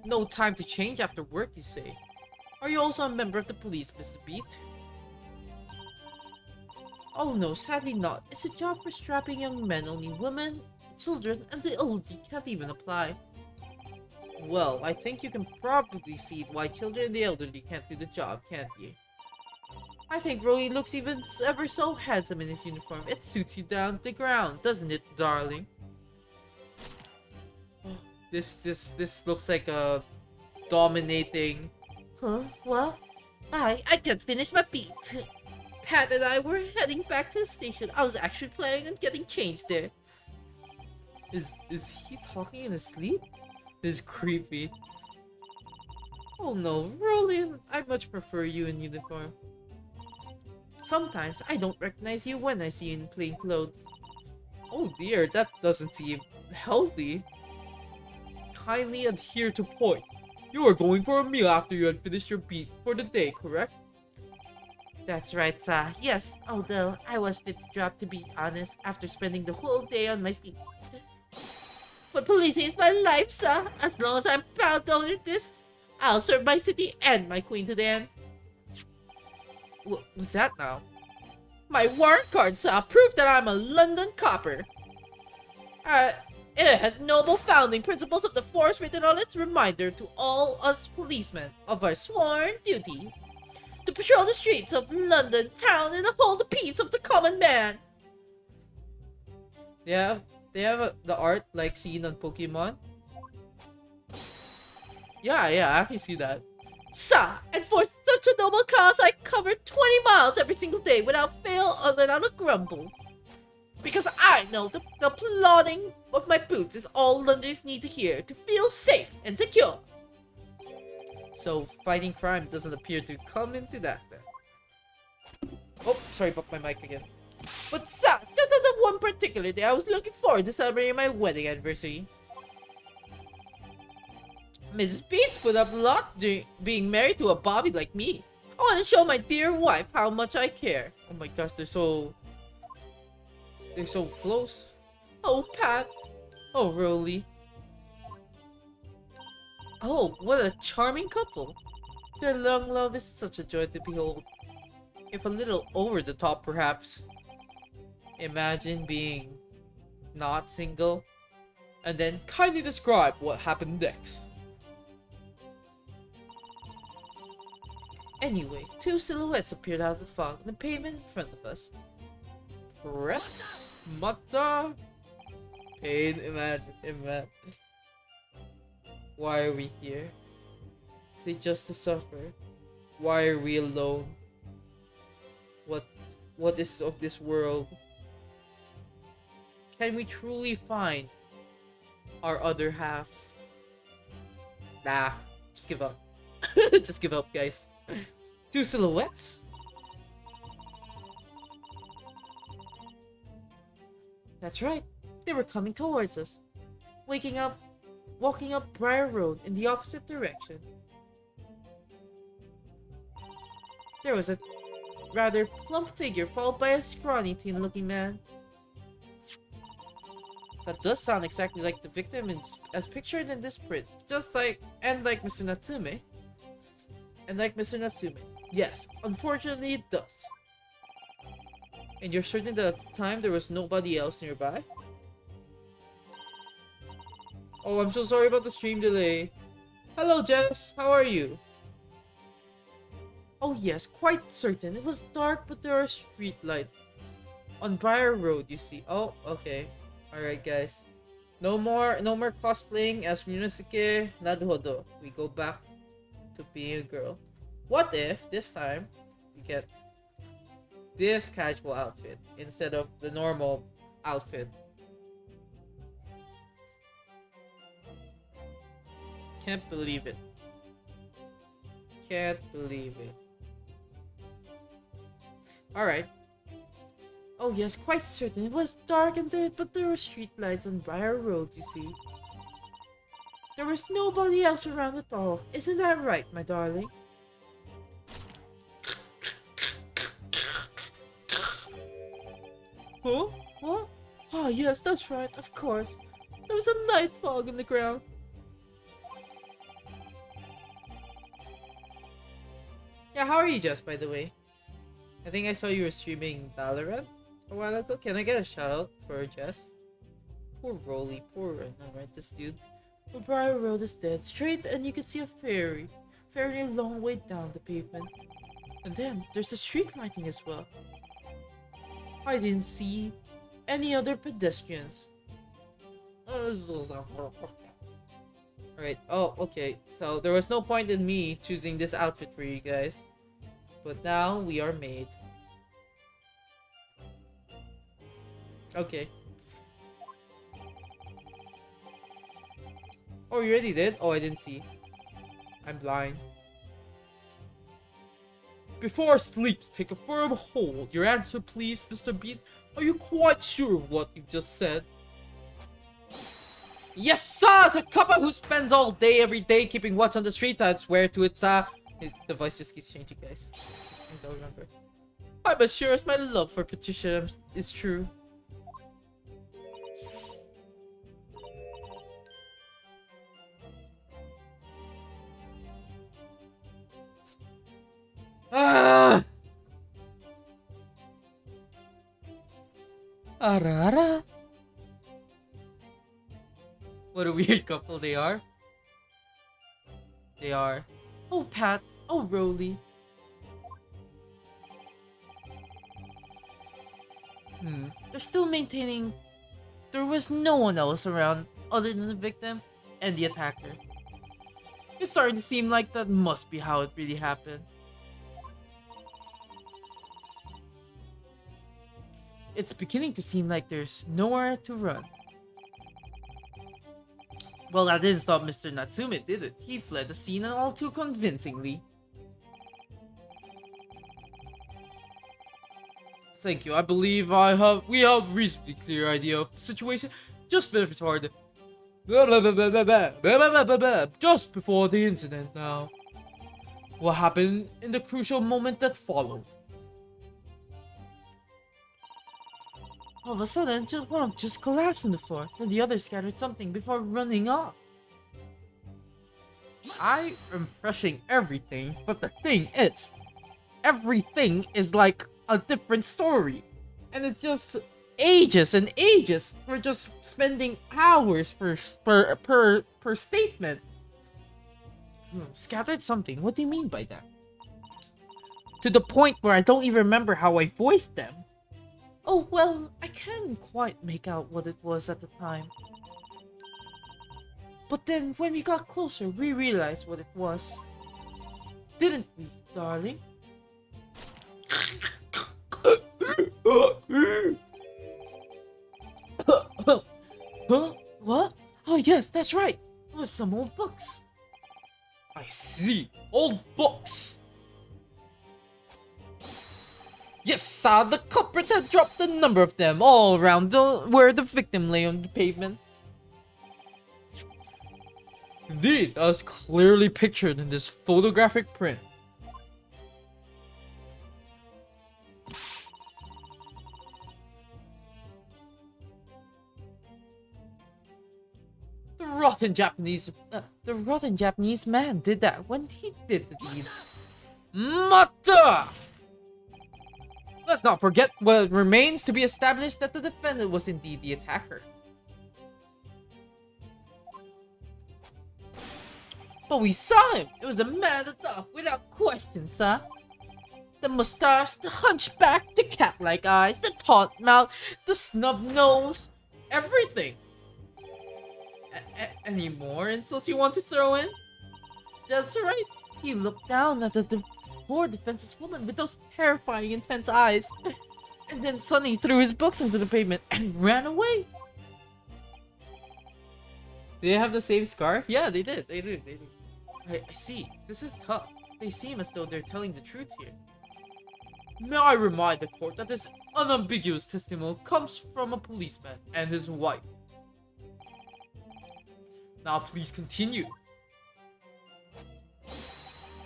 No time to change after work, you say? Are you also a member of the police, Mrs. Beat? Oh no, sadly not. It's a job for strapping young men. Only women, children, and the elderly can't even apply. Well, I think you can probably see why children and the elderly can't do the job, can't you? I think Rolly looks even ever so handsome in his uniform. It suits you down to the ground, doesn't it, darling? This looks like a dominating. Huh? What? I can't finish my beat. Pat and I were heading back to the station. I was actually planning on getting changed there. Is he talking in his sleep? This is creepy. Oh no, Rolly, I much prefer you in uniform. Sometimes I don't recognize you when I see you in plain clothes. Oh dear, that doesn't seem healthy. Kindly adhere to point. You were going for a meal after you had finished your beat for the day, correct? That's right, sir. Yes, although I was fit to drop, to be honest, after spending the whole day on my feet. But policing is my life, sir. As long as I'm proud to own this, I'll serve my city and my queen to the end. What's that now? My warrant card, sir, proof that I'm a London copper. It has noble founding principles of the force written on its reminder to all us policemen of our sworn duty to patrol the streets of London town and uphold the peace of the common man. They have the art like seen on Pokemon. Yeah, I actually see that. Sir, and for such a noble cause, I covered 20 miles every single day without fail or without a grumble. Because I know the plodding of my boots is all Londoners need to hear to feel safe and secure. So fighting crime doesn't appear to come into that then. Oh, sorry about my mic again. But sir, just on the one particular day, I was looking forward to celebrating my wedding anniversary. Mrs. Beats put up a lot being married to a Bobby like me. I want to show my dear wife how much I care. Oh my gosh, they're so close. Oh, Pat. Oh, Rolly. Oh, what a charming couple. Their long love is such a joy to behold. If a little over the top, perhaps. Imagine being not single, and then kindly describe what happened next. Anyway, two silhouettes appeared out of the fog on the pavement in front of us. Press Mata. Pain, imagine. Why are we here? Is it just to suffer? Why are we alone? What is of this world? Can we truly find our other half? Nah, just give up. Just give up, guys. Two silhouettes? That's right. They were coming towards us. Walking up Briar Road in the opposite direction. There was a rather plump figure followed by a scrawny teen-looking man. That does sound exactly like the victim as pictured in this print. Just like, and like Mr. Natsume. Yes, unfortunately it does. And you're certain that at the time there was nobody else nearby? Oh, I'm so sorry about the stream delay. Hello, Jess. How are you? Oh yes, quite certain. It was dark, but there are street lights on Briar Road, you see. Oh, okay. Alright, guys. No more cosplaying as Ryunosuke Naruhodo. We go back to being a girl. What if this time we get this casual outfit instead of the normal outfit? Can't believe it. Can't believe it. Alright. Oh yes, quite certain. It was dark and dirt, but there were street lights on Briar Road, you see. There was nobody else around at all. Isn't that right, my darling? Huh? What? Oh yes, that's right, of course. There was a night fog in the ground. Yeah, how are you, Jess, by the way? I think I saw you were streaming Valorant a while ago. Can I get a shout out for Jess? Poor Rolly, right, this dude. The Briar Road is dead straight, and you can see a ferry a long way down the pavement. And then there's the street lighting as well. I didn't see any other pedestrians. Alright, oh, okay. So there was no point in me choosing this outfit for you guys. But now we are made. Okay. Oh, you already did? Oh, I didn't see. I'm blind. Before sleeps take a firm hold. Your answer, please, Mr. Beat. Are you quite sure of what you just said? Yes, sir! As a couple who spends all day, every day, keeping watch on the streets, I'd swear to it, sir. The voice just keeps changing, guys. I don't remember. I'm as sure as my love for Patricia is true. Ah! Arara. What a weird couple they are. They are. Oh, Pat. Oh, Rolly. They're still maintaining there was no one else around other than the victim and the attacker. It's starting to seem like that must be how it really happened. It's beginning to seem like there's nowhere to run. Well, that didn't stop Mr. Natsume, did it? He fled the scene and all too convincingly. Thank you. I believe we have reasonably clear idea of the situation just before the just before the incident now. What happened in the crucial moment that followed? All of a sudden, one of them just collapsed on the floor, and the other scattered something before running off. I am pressing everything, but the thing is, everything is like a different story. And it's just ages and ages. We're just spending hours per statement. Scattered something? What do you mean by that? To the point where I don't even remember how I voiced them. Oh, well, I can't quite make out what it was at the time. But then, when we got closer, we realized what it was. Didn't we, darling? Huh? What? Oh, yes, that's right. It was some old books. I see. Old books. Yes, the culprit had dropped a number of them all around where the victim lay on the pavement. Indeed, as clearly pictured in this photographic print. The rotten Japanese man did that when he did the deed. Mata! Let's not forget what remains to be established that the defendant was indeed the attacker. But we saw him! It was a man at the dark without question, sir. The mustache, the hunchback, the cat-like eyes, the taut mouth, the snub nose, everything. Any more insults you want to throw in? That's right. He looked down at the poor defenseless woman with those terrifying, intense eyes. And then suddenly threw his books into the pavement and ran away. Did they have the same scarf? Yeah, they did. They did. I see. This is tough. They seem as though they're telling the truth here. May I remind the court that this unambiguous testimony comes from a policeman and his wife. Now please continue.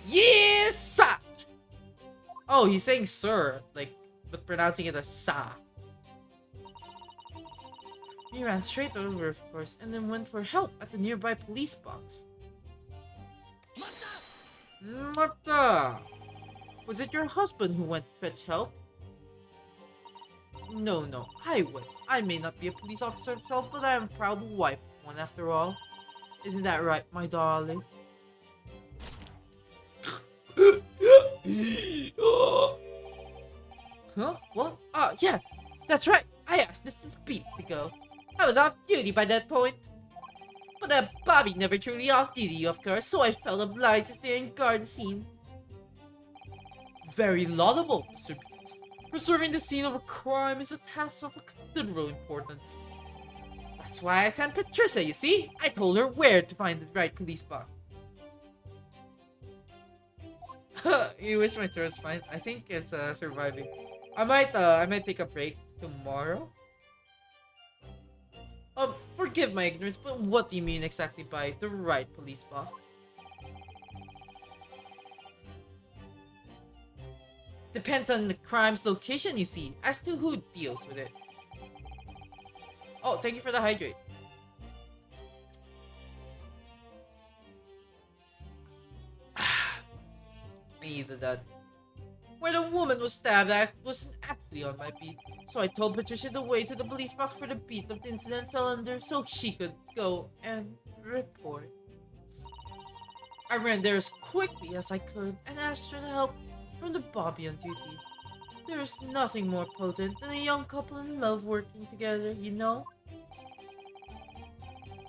Yes, sir. Oh, he's saying sir, like, but pronouncing it as sa. He ran straight over, of course, and then went for help at the nearby police box. Mata! Was it your husband who went to fetch help? No, I went. I may not be a police officer myself, but I am a proud wife of one after all. Isn't that right, my darling? Huh? What? Oh, yeah, that's right. I asked Mrs. Beat to go. I was off duty by that point. But Bobby never truly off duty, of course, so I felt obliged to stay and guard the scene. Very laudable, Mr. Beat. Preserving the scene of a crime is a task of considerable importance. That's why I sent Patricia, you see? I told her where to find the right police box. You wish my tour was fine? I think it's surviving. I might take a break tomorrow. Forgive my ignorance, but what do you mean exactly by the right police box? Depends on the crime's location, you see, as to who deals with it. Oh, thank you for the hydrate. I needed that. Where the woman was stabbed at wasn't actually on my beat, so I told Patricia the way to the police box for the beat of the incident fell under so she could go and report. I ran there as quickly as I could and asked for the help from the Bobby on duty. There is nothing more potent than a young couple in love working together, you know?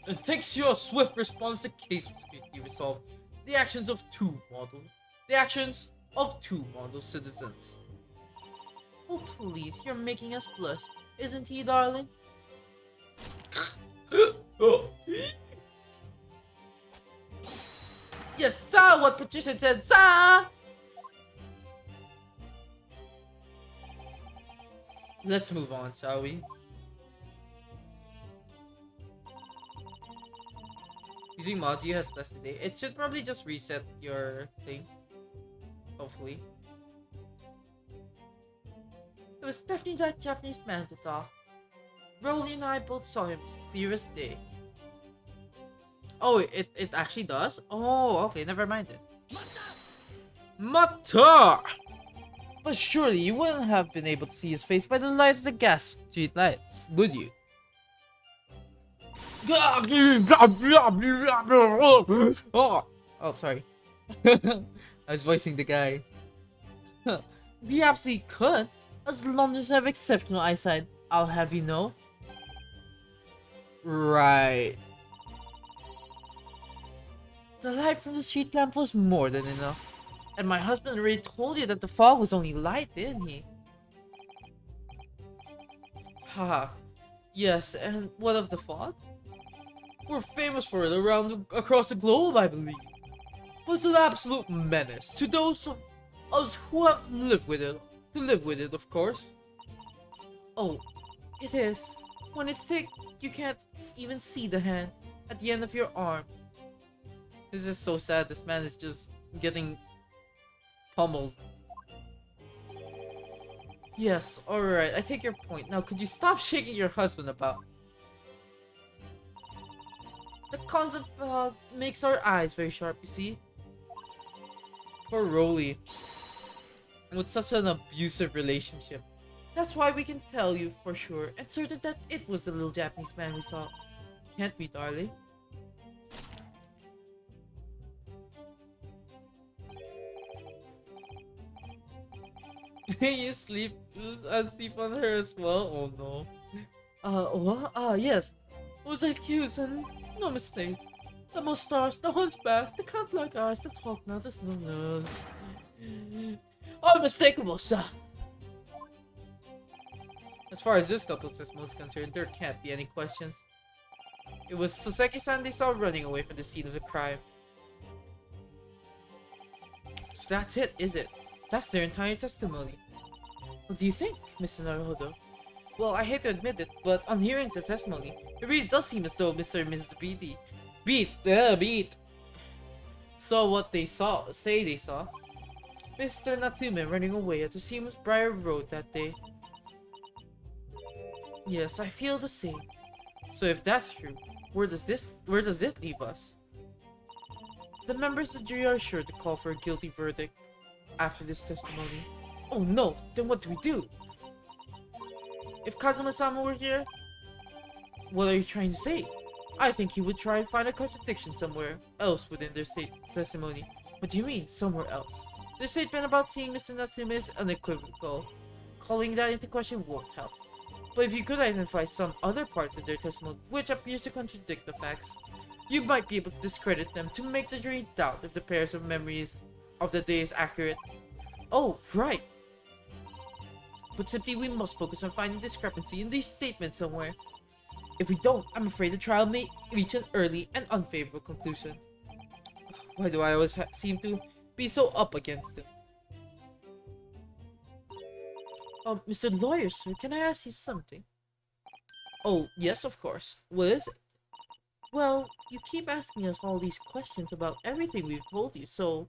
It takes you a swift response. The case was quickly resolved. The actions of two model citizens. Oh please, you're making us blush, isn't he, darling? You saw what Patricia said, sir! Let's move on, shall we? Using mod view has less today. It should probably just reset your thing. Hopefully. It was definitely that Japanese man to talk. Rolly and I both saw him as clear as day. Oh, it actually does? Oh, okay, never mind it. Mata! But surely you wouldn't have been able to see his face by the light of the gas street lights, would you? Oh, sorry. I was voicing the guy. We absolutely could, as Londoners have exceptional eyesight, I'll have you know. Right. The light from the street lamp was more than enough. And my husband already told you that the fog was only light, didn't he? Haha. Yes, and what of the fog? We're famous for it across the globe, I believe. But it's an absolute menace to those of us who have lived with it. To live with it, of course. Oh, it is. When it's thick, you can't even see the hand at the end of your arm. This is so sad. This man is just getting pummeled. Yes, alright, I take your point. Now, could you stop shaking your husband about? The constant fog makes our eyes very sharp, you see? Poor Rolly. With such an abusive relationship. That's why we can tell you for sure and certain that it was the little Japanese man we saw. Can't we, darling? You sleep on her as well? Oh no. What? Yes. It was accused and no mistake. The mustache, the hunchback, the cat-like eyes, the talk now, the no nose. Unmistakable, sir. As far as this couple's testimony is concerned, there can't be any questions. It was Soseki-san they saw running away from the scene of the crime. So that's it, is it? That's their entire testimony. What do you think, Mr. Naruhodo? Well, I hate to admit it, but on hearing the testimony, it really does seem as though Mr. and Mrs. Beat saw what they saw. Mr. Natsume running away at the Seamus Briar Road that day. Yes, I feel the same. So if that's true, where does it leave us? The members of the jury are sure to call for a guilty verdict after this testimony. Oh no, then what do we do? If Kazuma-sama were here, what are you trying to say? I think he would try and find a contradiction somewhere else within their testimony. What do you mean, somewhere else? Their statement about seeing Mr. Natsume is unequivocal. Calling that into question won't help. But if you could identify some other parts of their testimony which appears to contradict the facts, you might be able to discredit them to make the jury doubt if the pairs of memories of the day is accurate. Oh, right! But simply we must focus on finding discrepancy in these statements somewhere. If we don't, I'm afraid the trial may reach an early and unfavorable conclusion. Why do I always seem to be so up against it? Mr. Lawyer, sir, can I ask you something? Oh, yes, of course. What is it? Well, you keep asking us all these questions about everything we've told you, so...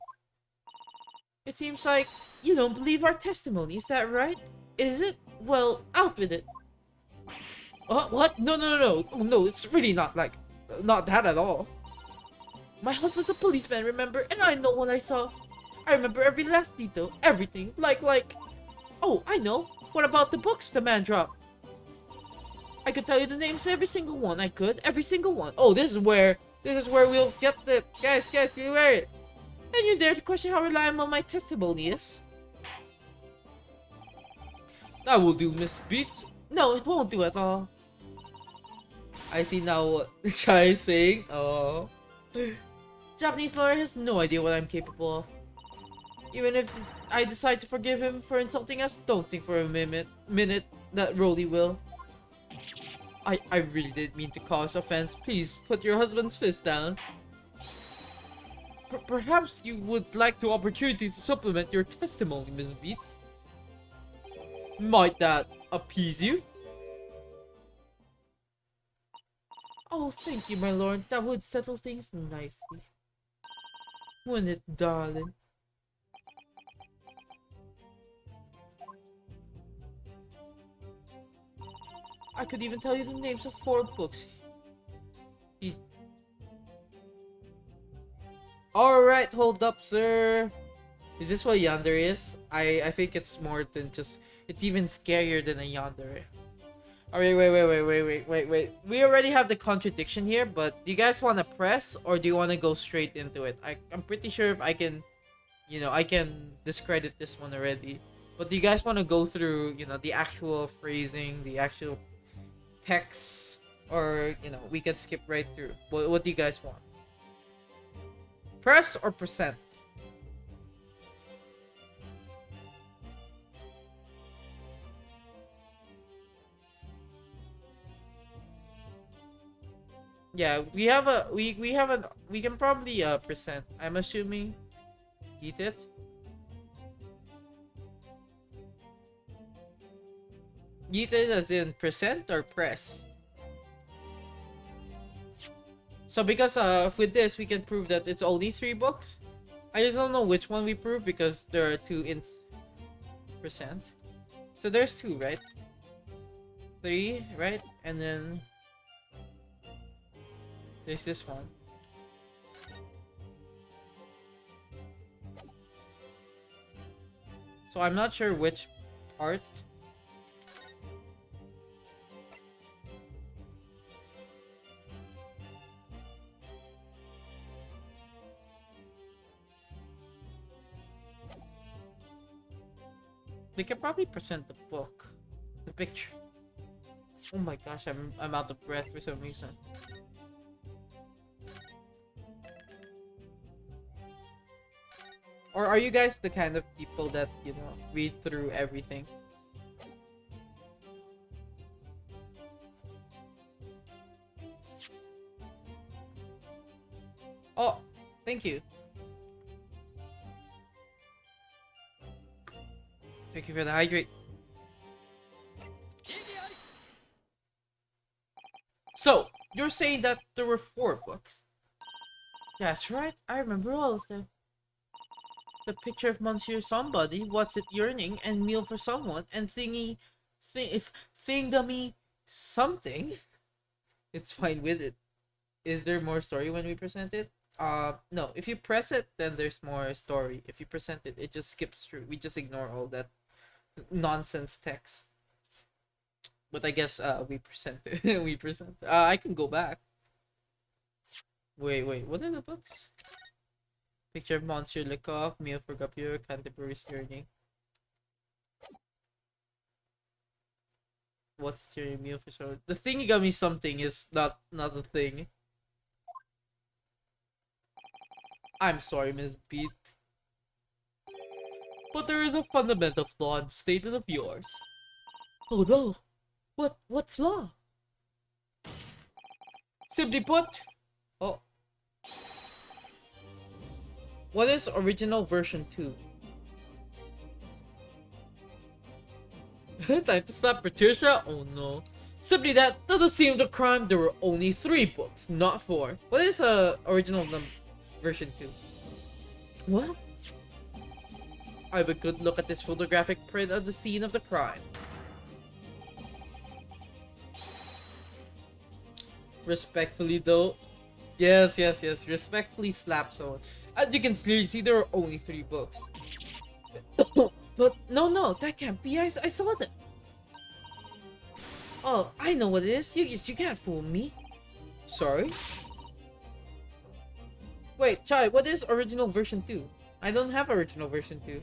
It seems like you don't believe our testimony, is that right? Is it? Well, out with it. What? No, no, no, no. Oh, no, it's really not that at all. My husband's a policeman, remember? And I know what I saw. I remember every last detail, everything. Oh, I know. What about the books the man dropped? I could tell you the names of every single one. I could. Every single one. Oh, this is where we'll get the... Guys, beware it. And you dare to question how reliable my testimony is? That will do, Miss Beats. No, it won't do at all. I see now what Chai is saying. Oh. Japanese lawyer has no idea what I'm capable of. Even if I decide to forgive him for insulting us, don't think for a minute that Rolly will. I really didn't mean to cause offense. Please put your husband's fist down. Perhaps you would like the opportunity to supplement your testimony, Miss Beats. Might that appease you? Oh, thank you, my lord. That would settle things nicely. Wouldn't it, darling? I could even tell you the names of 4 books. Alright, hold up, sir. Is this what yonder is? I think it's more than just... It's even scarier than a yonder. Alright, wait. We already have the contradiction here, but do you guys want to press or do you want to go straight into it? I'm pretty sure if I can, I can discredit this one already. But do you guys want to go through, the actual phrasing, the actual text, or, we can skip right through? What do you guys want? Press or percent? Yeah, we can probably percent. I'm assuming eat it. Eat it as in percent or press. So because with this we can prove that it's only 3 books. I just don't know which one we prove because there are 2 in percent. So there's 2, right? 3, right? And then there's this one. So I'm not sure which part. They can probably present the book, the picture. Oh my gosh, I'm out of breath for some reason. Or are you guys the kind of people that, read through everything? Oh, thank you. Thank you for the hydrate. So, you're saying that there were 4 books? That's right. I remember all of them. The picture of Monsieur Somebody, What's It Yearning, and Meal for Someone, and Thingamy something. It's fine with it. Is there more story when we present it? No. If you press it, then there's more story. If you present it, it just skips through. We just ignore all that nonsense text. But I guess we present it. We present it. I can go back. Wait. What are the books? Picture of Monsieur Lecoq, Meal for Gapure, Canterbury's Yearning. What's your meal for someone? The thing you got me something is not a thing. I'm sorry, Miss Beat. But there is a fundamental flaw in the statement of yours. Oh no. What flaw? Simply put, oh. What is original version 2? Time to stop, Patricia? Oh no. Simply that doesn't seem the crime. There were only 3 books, not 4. What is original version 2? What? I have a good look at this photographic print of the scene of the crime. Respectfully though, yes, respectfully slap someone. As you can clearly see, there are only 3 books. But no, that can't be. I saw them. Oh, I know what it is. You can't fool me. Sorry? Wait, Chai, what is original version 2? I don't have original version 2.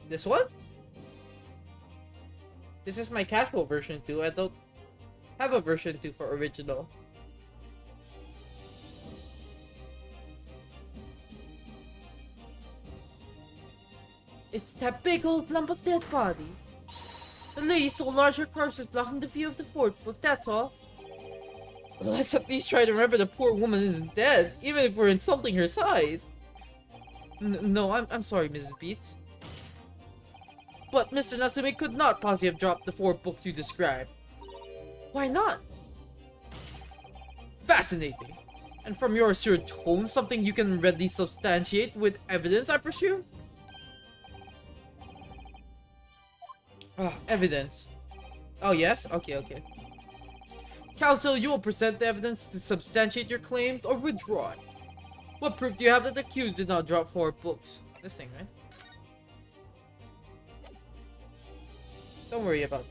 This one? This is my casual version 2. I don't have a version 2 for original. It's that big old lump of dead body. The lady so large her corpse is blocking the view of the 4th book, that's all. Let's at least try to remember the poor woman isn't dead, even if we're insulting her size. No, I'm sorry, Mrs. Beats. But Mr. Natsume could not possibly have dropped the 4 books you described. Why not? Fascinating. And from your assured tone, something you can readily substantiate with evidence, I presume? Evidence. Oh, yes? Okay. Counsel, you will present the evidence to substantiate your claim or withdraw it. What proof do you have that the accused did not drop 4 books? This thing, right? Don't worry about it.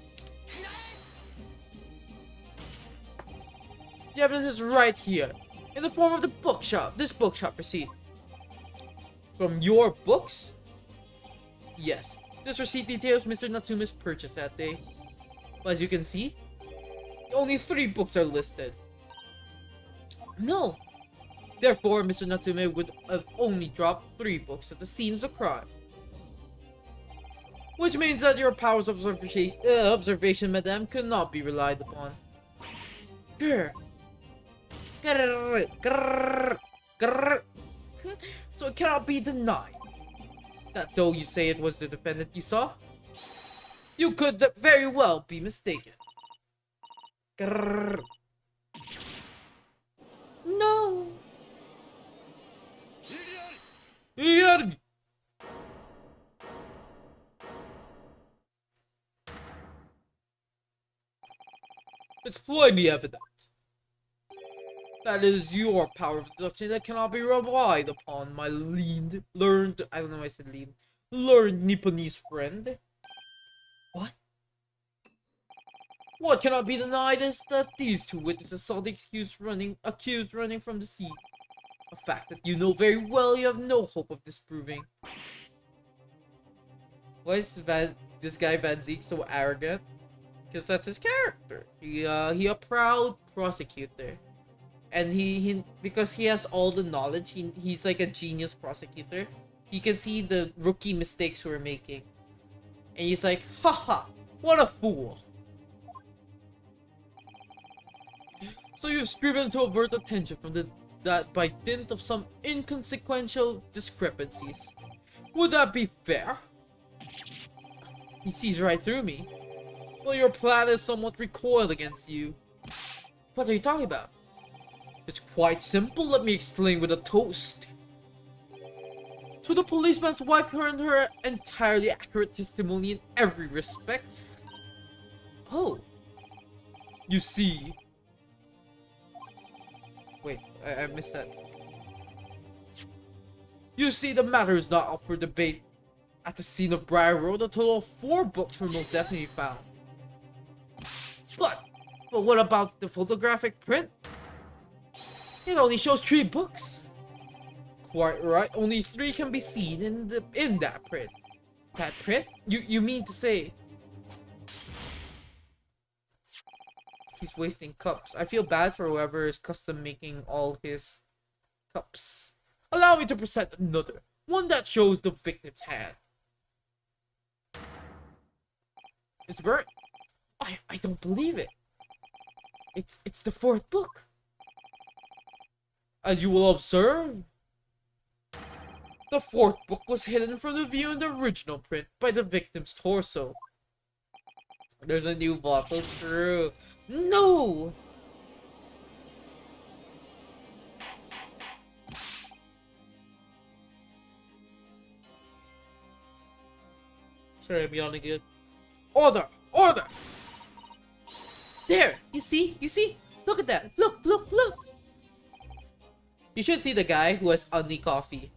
The evidence is right here, in the form of the bookshop. This bookshop receipt. From your books? Yes. This receipt details Mr. Natsume's purchase that day. But as you can see, only 3 books are listed. No. Therefore, Mr. Natsume would have only dropped 3 books at the scene of the crime. Which means that your powers of observation, madame, could not be relied upon. Grr. Grr. Grr. Grr. So it cannot be denied that though you say it was the defendant you saw, you could very well be mistaken. Grr. No. It's plainly evident that it is your power of deduction that cannot be relied upon, my learned, I don't know why I said learned Nipponese friend. What? What cannot be denied is that these 2 witnesses saw the accused running from the scene. A fact that you know very well you have no hope of disproving. Why is this guy Van Zeke so arrogant? Because that's his character. He a proud prosecutor. And he because he has all the knowledge, he's like a genius prosecutor. He can see the rookie mistakes we're making. And he's like, haha, what a fool. So you've striven to avert attention from that by dint of some inconsequential discrepancies. Would that be fair? He sees right through me. Well, your plan is somewhat recoiled against you. What are you talking about? It's quite simple, let me explain with a toast. To the policeman's wife, her and her entirely accurate testimony in every respect. Oh. You see. Wait, I missed that. You see, the matter is not up for debate. At the scene of Briar Road, a total of 4 books were most definitely found. But what about the photographic print? It only shows 3 books. Quite right, only 3 can be seen in that print. That print? You mean to say? He's wasting cups. I feel bad for whoever is custom making all his cups. Allow me to present another. One that shows the victim's hand. It's burnt. I don't believe it. It's the 4th book. As you will observe, the 4th book was hidden from the view in the original print by the victim's torso. There's a new bottle. True. No! Sorry, I'm yawning again. Order! Order! There! You see? You see? Look at that! Look! Look! Look! You should see the guy who has only coffee.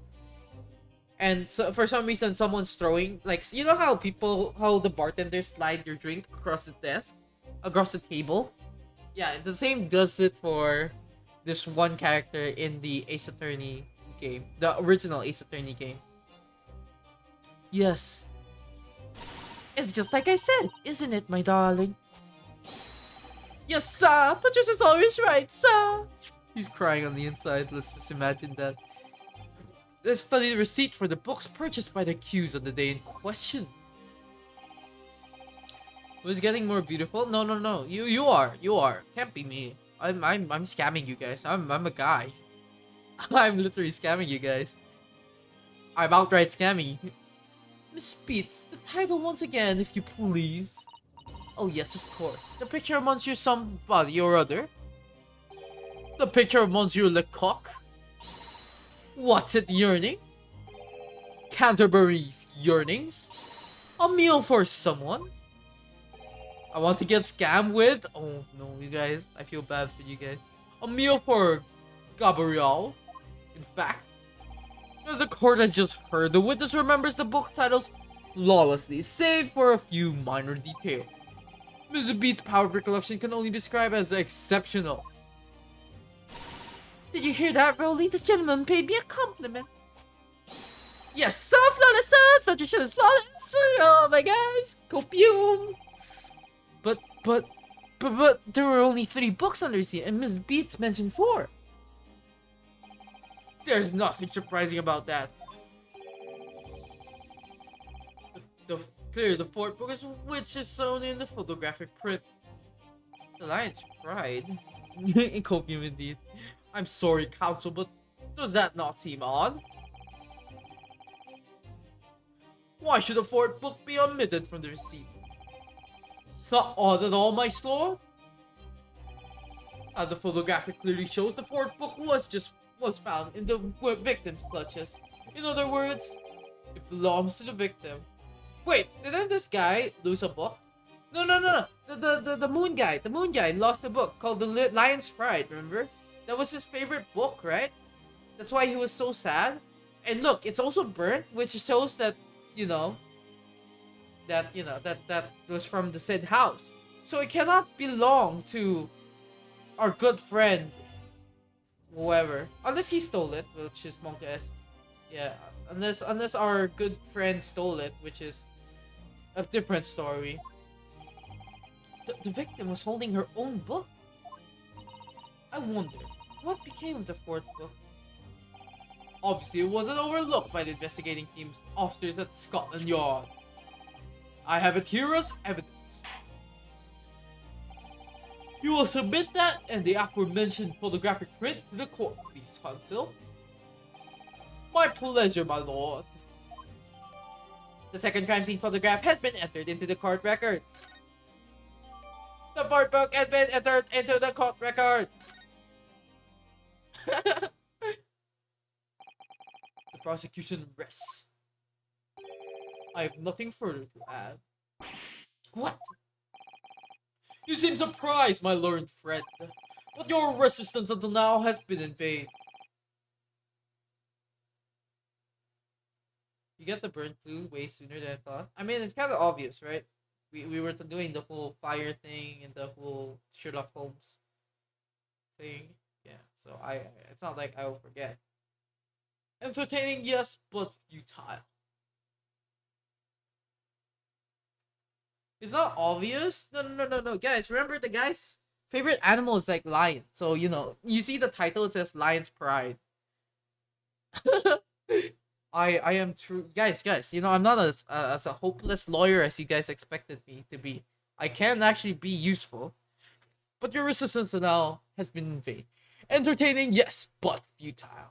And so for some reason, someone's throwing, like, you know how how the bartenders slide your drink across the desk? Across the table? Yeah, the same does it for this one character in the Ace Attorney game. The original Ace Attorney game. Yes. It's just like I said, isn't it, my darling? Yes, sir! Patricia's always right, sir! He's crying on the inside, let's just imagine that. Let's study the receipt for the books purchased by the accused on the day in question. Who's getting more beautiful? No, no, no. You are. Can't be me. I'm scamming you guys. I'm a guy. I'm literally scamming you guys. I'm outright scamming. Miss Beats, the title once again, if you please. Oh yes, of course. The picture of Monsieur somebody or other. The picture of Monsieur Lecoq. What's it yearning? Canterbury's yearnings? A meal for someone? I want to get scammed with? Oh no, you guys. I feel bad for you guys. A meal for Gabriel? In fact, as the court has just heard, the witness remembers the book titles flawlessly, save for a few minor details. Mr. Beat's power of recollection can only be described as exceptional. Did you hear that, Rolly? The gentleman paid me a compliment. Yes, sir, flawless, sir! Thought you should have flawless! Oh my gosh! Copium! But there were only 3 books under receipt, and Miss Beats mentioned 4. There's nothing surprising about that. Clearly the 4th book is which is shown in the photographic print. The Lion's Pride. Copium indeed. I'm sorry, counsel, but does that not seem odd? Why should the 4th book be omitted from the receipt? It's not odd at all, my lord. As the photographic clearly shows, the 4th book was found in the victim's clutches. In other words, it belongs to the victim. Wait, didn't this guy lose a book? No. The moon guy lost a book called The Lion's Pride, remember? That was his favorite book, right? That's why he was so sad. And look, it's also burnt, which shows that, that was from the said house. So it cannot belong to our good friend, whoever. Unless he stole it, which is Monk S. Yeah, unless our good friend stole it, which is a different story. The victim was holding her own book. I wonder, what became of the 4th book? Obviously, it wasn't overlooked by the investigating team's officers at Scotland Yard. I have it here as evidence. You will submit that and the aforementioned photographic print to the court, please, counsel. My pleasure, my lord. The second crime scene photograph has been entered into the court record. The 4th book has been entered into the court record. The prosecution rests. I have nothing further to add. What? You seem surprised, my learned friend, but your resistance until now has been in vain. You get the burn clue way sooner than I thought. I mean, it's kind of obvious, right? We were doing the whole fire thing and the whole Sherlock Holmes thing. Yeah, so it's not like I will forget. Entertaining, yes, but futile. It's not obvious. No, guys. Remember the guy's favorite animal is like lion. So you see the title. It says Lion's Pride. I am true, guys. I'm not as a hopeless lawyer as you guys expected me to be. I can actually be useful, but your resistance now has been in vain. Entertaining, yes, but futile.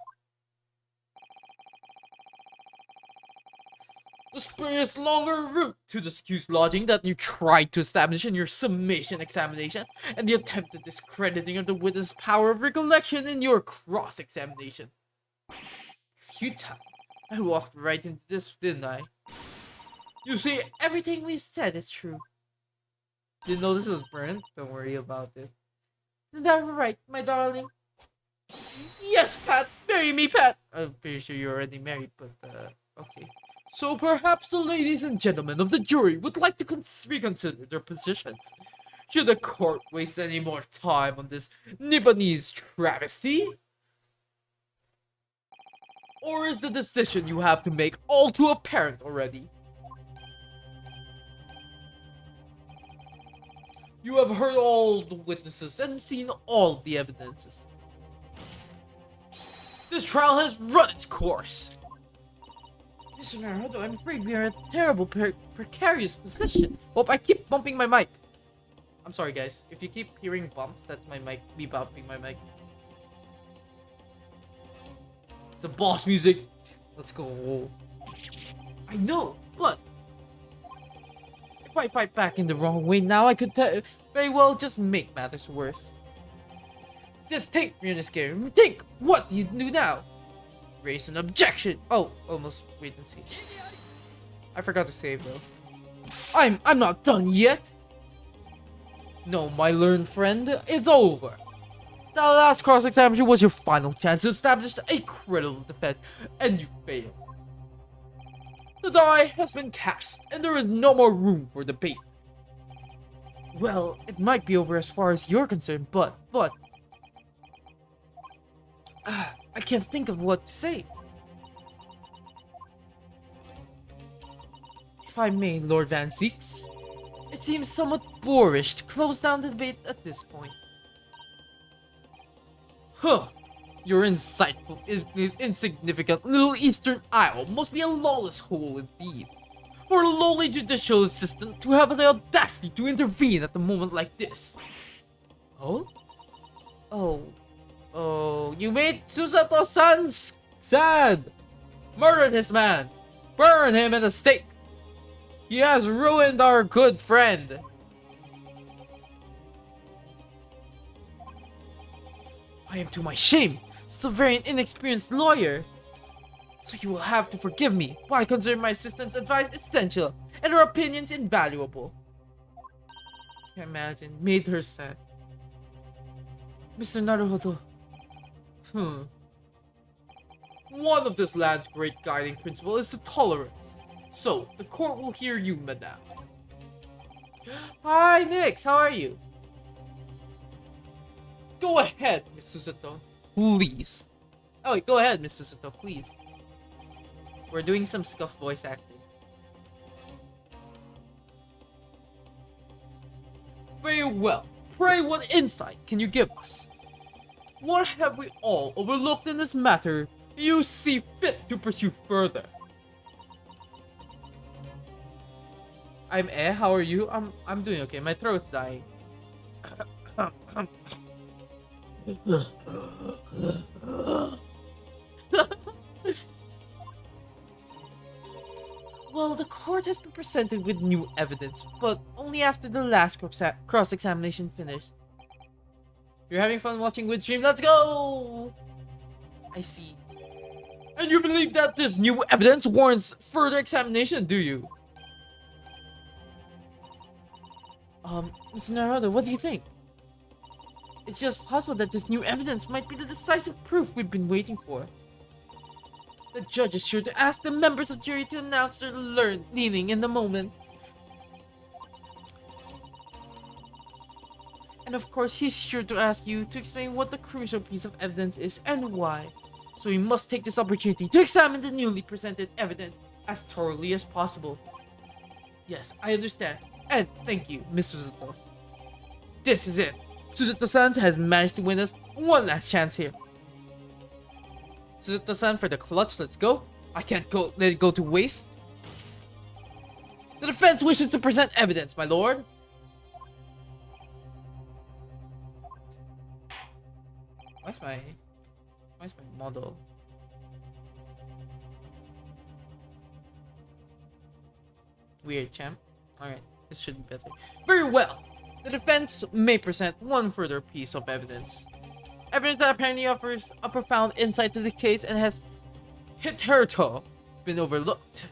The spurious longer route to the accused lodging that you tried to establish in your summation examination, and the attempted discrediting of the witness' power of recollection in your cross-examination. Futile. I walked right into this, didn't I? You see, everything we said is true. Didn't know this was burnt? Don't worry about it. Isn't that right, my darling? Yes, Pat! Marry me, Pat! I'm pretty sure you're already married, but, okay. So perhaps the ladies and gentlemen of the jury would like to reconsider their positions. Should the court waste any more time on this Nipponese travesty? Or is the decision you have to make all too apparent already? You have heard all the witnesses and seen all the evidences. This trial has run its course. Mr. Naruto, I'm afraid we are in a terrible, precarious position. Oh, I keep bumping my mic. I'm sorry, guys. If you keep hearing bumps, that's my mic, me bumping my mic. It's the boss music. Let's go. I know, but if I fight back in the wrong way now, I could very well just make matters worse. Just think, Ryunosuke. Think what you do now. Raise an objection. Oh, almost wait and see. I forgot to save though. I'm not done yet. No, my learned friend, it's over. The last cross-examination was your final chance to establish a credible defense, and you failed. The die has been cast, and there is no more room for debate. Well, it might be over as far as you're concerned, but I can't think of what to say. If I may, Lord Van Zeeks, it seems somewhat boorish to close down the debate at this point. Huh. Your insightful, insignificant little Eastern Isle must be a lawless hole indeed. For a lowly judicial assistant to have the audacity to intervene at a moment like this. Oh? Oh, you made Susato-san sad! Murder this man! Burn him at the stake! He has ruined our good friend! I am to my shame, still very an inexperienced lawyer. So you will have to forgive me, while I consider my assistant's advice essential, and her opinions invaluable. Can't imagine, made her sad. Mr. Naruhodo. One of this land's great guiding principle is the tolerance. So, the court will hear you, madame. Hi, Nix, how are you? Go ahead, Miss Susato. Please. Oh, go ahead, Miss Susato, please. We're doing some scuff voice acting. Very well. Pray, what insight can you give us? What have we all overlooked in this matter you see fit to pursue further? How are you? I'm doing okay. My throat's dying. Well, the court has been presented with new evidence, but only after the last cross-examination finished. You're having fun watching Widstream? Let's go! I see. And you believe that this new evidence warrants further examination, do you? Mr. Naruto, what do you think? It's just possible that this new evidence might be the decisive proof we've been waiting for. The judge is sure to ask the members of the jury to announce their leaning in the moment. And of course, he's sure to ask you to explain what the crucial piece of evidence is and why. So we must take this opportunity to examine the newly presented evidence as thoroughly as possible. Yes, I understand. And thank you, Mr. Susato. This is it. Susato-san has managed to win us one last chance here. Susato-san for the clutch, let's go. I can't let it go to waste. The defense wishes to present evidence, my lord. Where's my model? Weird, champ. Alright, this should be better. Very well. The defense may present one further piece of evidence. Evidence that apparently offers a profound insight to the case and has hitherto been overlooked.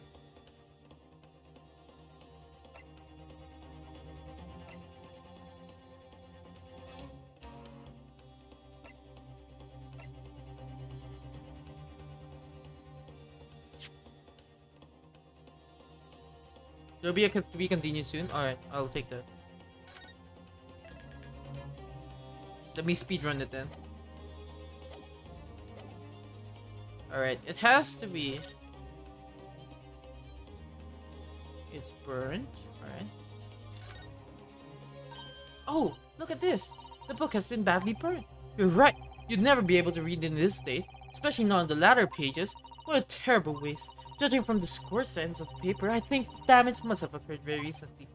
There'll be a to be continued soon. Alright, I'll take that. Let me speedrun it then. Alright, it has to be. It's burned. Alright. Oh, look at this. The book has been badly burned. You're right. You'd never be able to read it in this state, especially not in the latter pages. What a terrible waste. Judging from the score signs of the paper, I think the damage must have occurred very recently.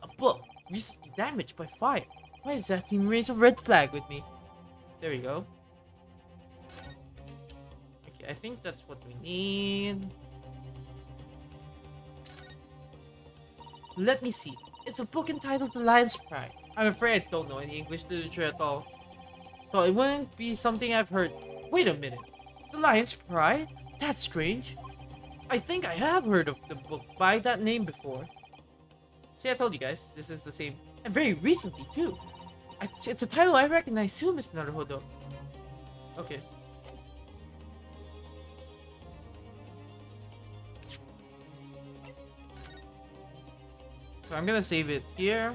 A book recently damaged by fire. Why does that seem raise a red flag with me? There we go. Okay, I think that's what we need. Let me see. It's a book entitled The Lion's Pride. I'm afraid I don't know any English literature at all, so it wouldn't be something I've heard. Wait a minute. The Lion's Pride? That's strange. I think I have heard of the book by that name before. See, I told you guys, this is the same. And very recently, too. It's a title I recognize too, Miss Naruhodo. Okay. So I'm gonna save it here.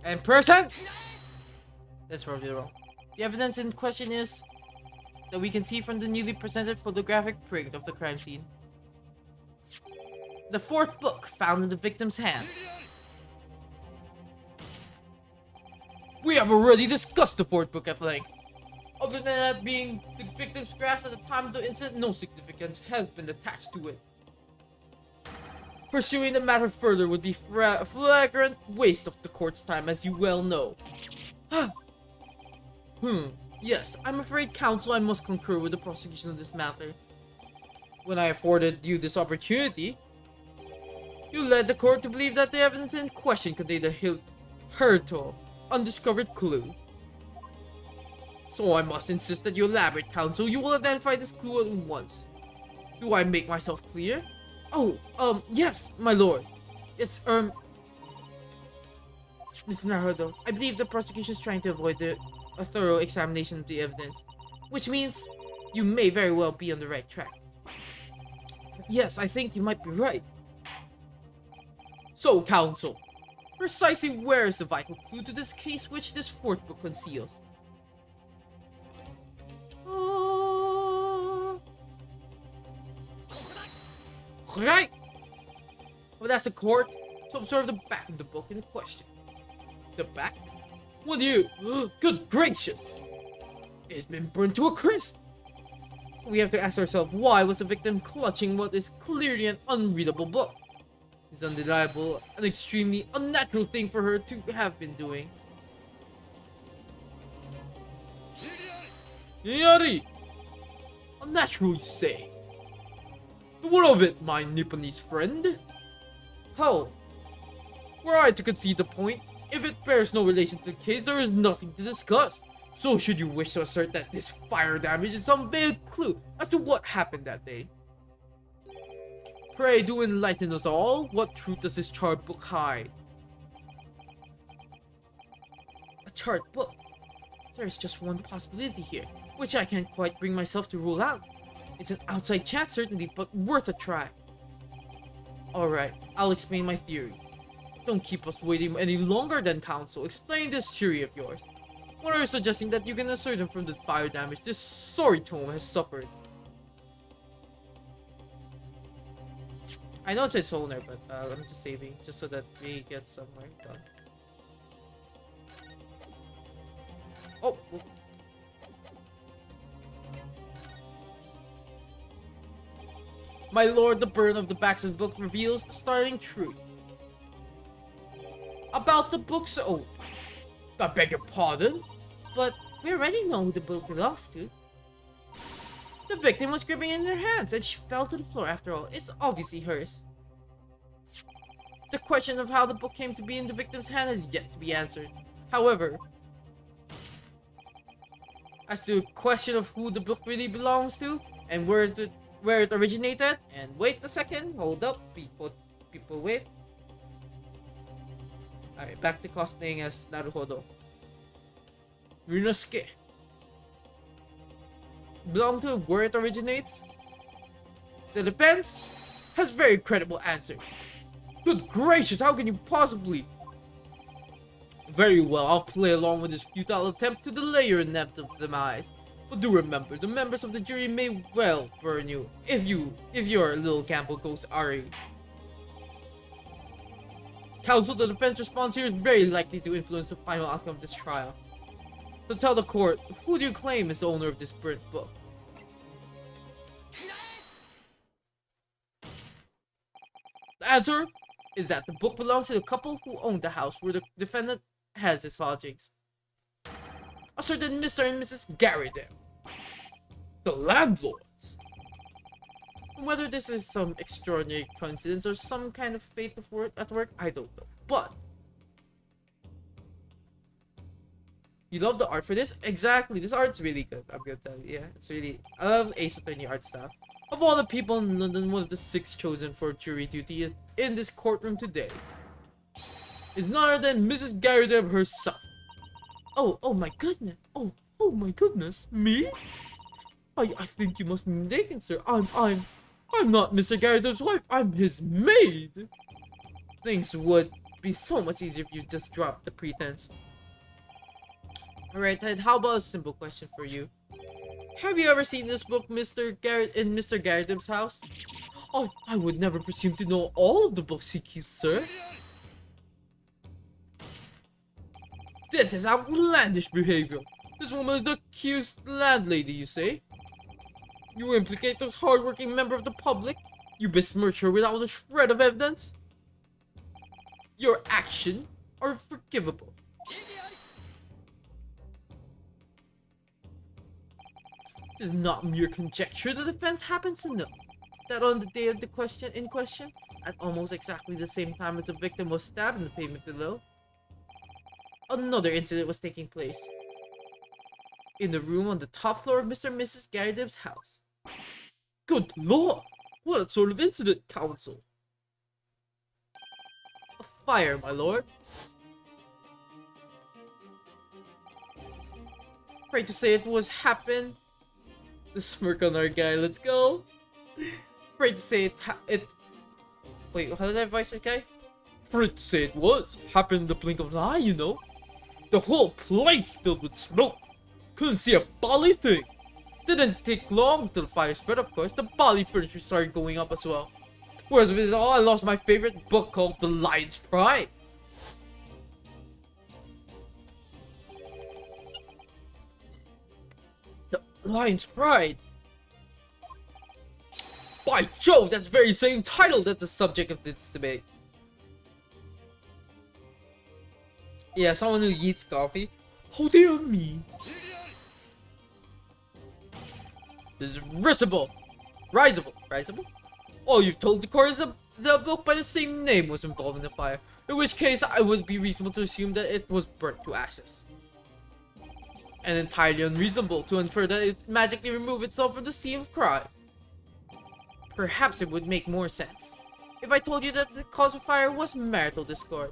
And person! That's probably wrong. The evidence in question is that we can see from the newly presented photographic print of the crime scene. The fourth book found in the victim's hand. We have already discussed the fourth book at length. Other than that being the victim's grasp at the time of the incident, no significance has been attached to it. Pursuing the matter further would be a flagrant waste of the court's time, as you well know. Yes, I'm afraid, counsel, I must concur with the prosecution of this matter. When I afforded you this opportunity, you led the court to believe that the evidence in question contained a hitherto undiscovered clue. So I must insist that you elaborate, counsel. You will identify this clue at once. Do I make myself clear? Oh, yes, my lord. It's, Miss Naruhodo, I believe the prosecution is trying to avoid a thorough examination of the evidence, which means you may very well be on the right track. Yes, I think you might be right. So, counsel, precisely where is the vital clue to this case which this fourth book conceals? Right! Well, that's the court to observe the back of the book in question. The back? What do you? Good gracious! It's been burnt to a crisp! We have to ask ourselves, why was the victim clutching what is clearly an unreadable book? It's undeniable, an extremely unnatural thing for her to have been doing. Yari! Unnatural, you say? What of it, my Nipponese friend? How? Were I to concede the point, if it bears no relation to the case, there is nothing to discuss. So should you wish to assert that this fire damage is some vague clue as to what happened that day? Pray do enlighten us all. What truth does this chart book hide? A chart book? There is just one possibility here, which I can't quite bring myself to rule out. It's an outside chance certainly, but worth a try. Alright, I'll explain my theory. Don't keep us waiting any longer then, counsel. Explain this theory of yours. What are you suggesting that you can ascertain from the fire damage this sorry tome has suffered? I know it's its owner, but I'm just saving, just so that we get somewhere done. Oh! My lord, the burn of the backs of the book reveals the startling truth. About the book's owner. I beg your pardon, but we already know who the book belongs to. The victim was gripping it in her hands and she fell to the floor after all. It's obviously hers. The question of how the book came to be in the victim's hand has yet to be answered. However, as to the question of who the book really belongs to and where it originated, and wait a second, hold up, people wait. Alright, back to cosplaying as Naruhodo. Ryunosuke. Belong to where it originates? The defense has very credible answers. Good gracious, how can you possibly? Very well, I'll play along with this futile attempt to delay your inevitable demise. But do remember, the members of the jury may well burn you if your little Campbell goes to RA. Counsel, the defense response here is very likely to influence the final outcome of this trial. So tell the court, who do you claim is the owner of this burnt book? The answer is that the book belongs to the couple who owned the house where the defendant has his lodgings. A certain Mr. and Mrs. Garrideb, the landlords. Whether this is some extraordinary coincidence or some kind of fate of work at work, I don't know. But you love the art for this? Exactly. This art's really good. I'm gonna tell you. Yeah, it's really. I love Ace Attorney art style. Of all the people in London, one of the 6 chosen for jury duty in this courtroom today is none other than Mrs. Garrideb herself. Oh my goodness. Oh my goodness. Me? I think you must be mistaken, sir. I'm not Mr. Garrideb's wife. I'm his maid. Things would be so much easier if you just dropped the pretense. Alright, Ted, how about a simple question for you? Have you ever seen this book, Mr. Garrideb's house? Oh, I would never presume to know all of the books he keeps, sir. This is outlandish behavior. This woman is the accused landlady, you say? You implicate this hardworking member of the public? You besmirch her without a shred of evidence? Your actions are forgivable. It is not mere conjecture. The defense happens to know that on the day of the question, at almost exactly the same time as the victim was stabbed in the pavement below, another incident was taking place in the room on the top floor of Mr. and Mrs. Garrideb's house. Good lord! What sort of incident, counsel? A fire, my lord. Afraid to say it was happened. The smirk on our guy, let's go. Afraid to say it wait, how did I voice it, guy? Afraid to say it was. Happened in the blink of an eye, you know. The whole place filled with smoke. Couldn't see a bally thing. Didn't take long till the fire spread, of course. The bally furniture started going up as well. Whereas with it all, I lost my favorite book called The Lion's Pride. The Lion's Pride? By Jove, that's the very same title that's the subject of this debate. Yeah, someone who eats coffee. Oh dear me. This is risible. Risible? Oh, you've told the court the book by the same name was involved in the fire. In which case, I would be reasonable to assume that it was burnt to ashes. And entirely unreasonable to infer that it magically removed itself from the scene of crime. Perhaps it would make more sense if I told you that the cause of fire was marital discord.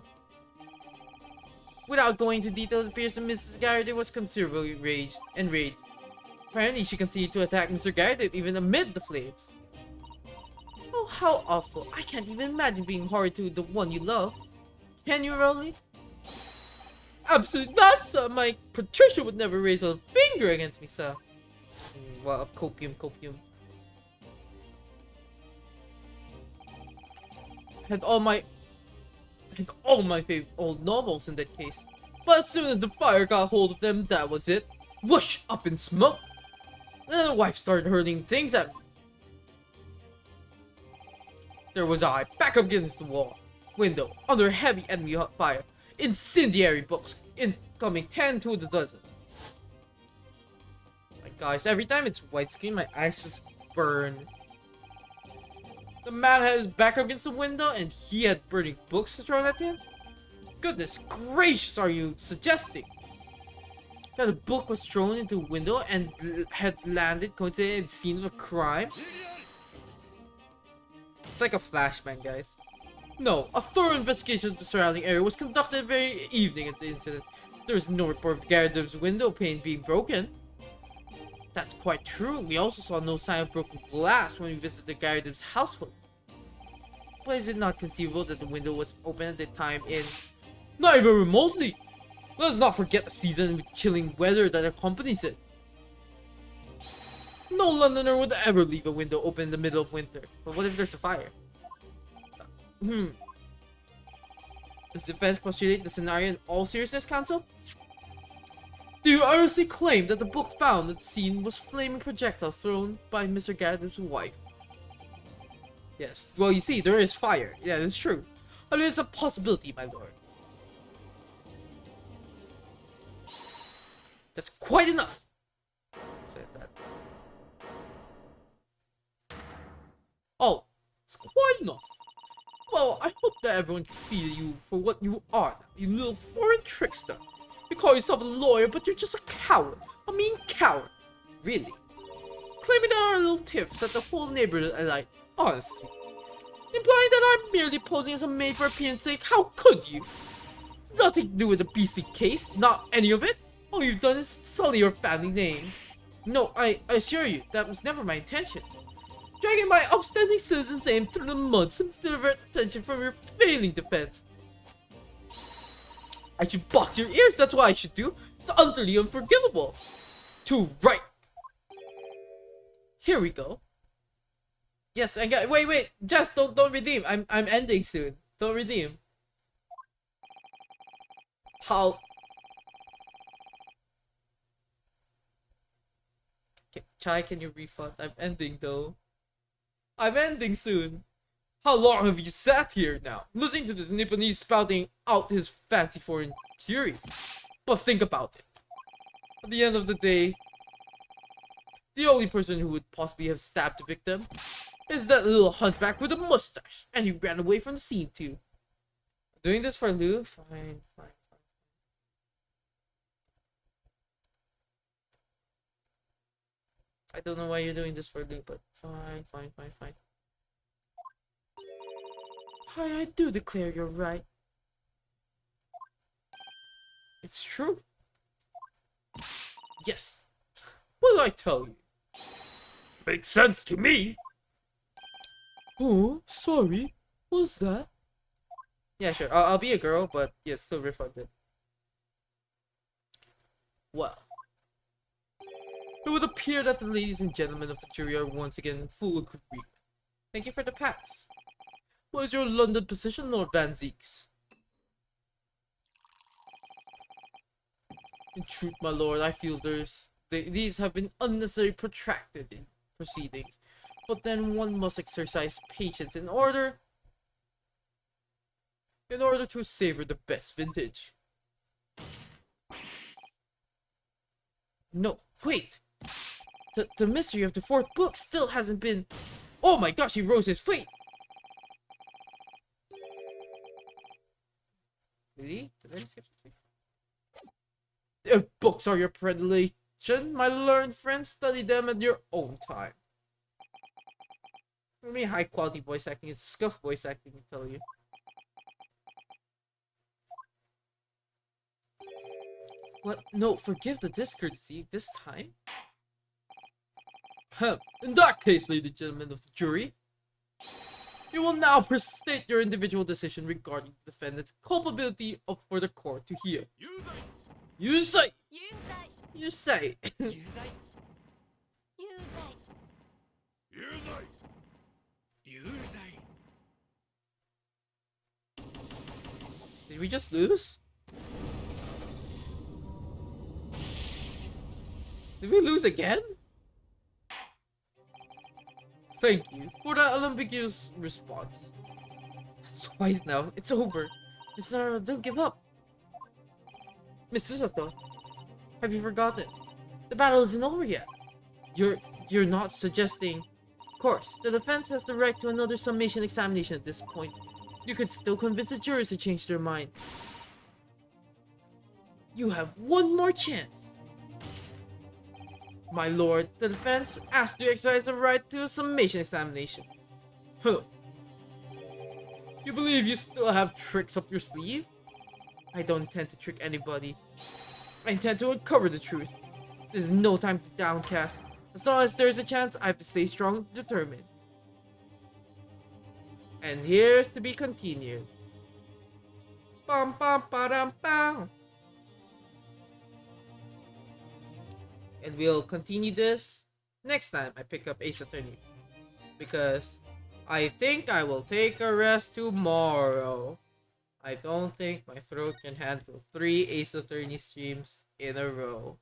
Without going into detail, it appears that Mrs. Garrideb was considerably enraged. Apparently, she continued to attack Mr. Garrideb even amid the flames. Oh, how awful. I can't even imagine being horrid to the one you love. Can you, Rolly? Absolutely not, sir. My Patricia would never raise a finger against me, sir. Well, copium. Had all my favorite old novels in that case. But as soon as the fire got hold of them, that was it. Whoosh! Up in smoke! Then the wife started hurling things at me. There was I, back up against the wall. Window, under heavy enemy fire. Incendiary books, incoming 10 to the dozen. My Guys, every time it's widescreen, my eyes just burn. The man had his back against the window and he had burning books thrown at him? Goodness gracious, are you suggesting that a book was thrown into a window and had landed coincidentally in the scene of a crime? It's like a flashbang, guys. No, a thorough investigation of the surrounding area was conducted the very evening of the incident. There was no report of Garrett's window pane being broken. That's quite true. We also saw no sign of broken glass when we visited Garrett's household. But is it not conceivable that the window was open at the time in... Not even remotely! Let us not forget the season with chilling weather that accompanies it. No Londoner would ever leave a window open in the middle of winter. But what if there's a fire? Does defense postulate the scenario in all seriousness, counsel? Do you earnestly claim that the book found at the scene was flaming projectile thrown by Mr. Garrett's wife? Yes. Well, you see, there is fire. Yeah, that's true. But it is a possibility, my lord. That's quite enough. Said that. Oh, it's quite enough. Well, I hope that everyone can see you for what you are now, you little foreign trickster. You call yourself a lawyer, but you're just a coward. A mean coward. Really. Claiming that our little tiff set the whole neighborhood alight, honestly. Implying that I'm merely posing as a maid for appearance sake, how could you? It's nothing to do with the beastly case, not any of it. All you've done is sully your family name. No, I assure you, that was never my intention. Dragging my outstanding citizen's name through the mud simply to divert attention from your failing defense. I should box your ears, that's what I should do. It's utterly unforgivable. Too right. Here we go. Yes, I got. Wait, Jess, don't redeem. I'm ending soon. Don't redeem. How? Chai, can you refund? I'm ending though. I'm ending soon. How long have you sat here now, listening to this Nipponese spouting out his fancy foreign theories? But think about it. At the end of the day, the only person who would possibly have stabbed the victim is that little hunchback with a mustache, and he ran away from the scene too. Doing this for Lou? Fine. I don't know why you're doing this for Lou, but fine. I do declare you're right. It's true. Yes. What did I tell you? Makes sense to me. Oh, sorry. What's that? Yeah, sure. I'll be a girl, but yeah, still refunded. Well. It would appear that the ladies and gentlemen of the jury are once again in full agreement. Thank you for the pats. What is your London position, Lord Van Zeeks? In truth, my lord, I feel these have been unnecessarily protracted in proceedings. But then one must exercise patience in order to savor the best vintage. No, wait! The mystery of the fourth book still hasn't been... Oh my gosh, he rose his fate! Really? Did I skip something? If books are your predilection, my learned friends, study them at your own time. For me, high quality voice acting is scuff voice acting, I tell you. What? No, forgive the discourtesy this time. In that case, ladies and gentlemen of the jury, you will now state your individual decision regarding the defendant's culpability for the court to hear. You say. Did we just lose? Did we lose again? Thank you for that unambiguous response. That's twice now. It's over. Miss Nara, don't give up. Mr. Sato, have you forgotten? The battle isn't over yet. You're not suggesting. Of course, the defense has the right to another summation examination at this point. You could still convince the jurors to change their mind. You have one more chance. My lord, the defense asks you to exercise the right to a summation examination. Huh. You believe you still have tricks up your sleeve? I don't intend to trick anybody. I intend to uncover the truth. There's no time to downcast. As long as there's a chance, I have to stay strong and determined. And here's to be continued. Bum bum ba bum. And we'll continue this next time I pick up Ace Attorney. Because I think I will take a rest tomorrow. I don't think my throat can handle 3 Ace Attorney streams in a row.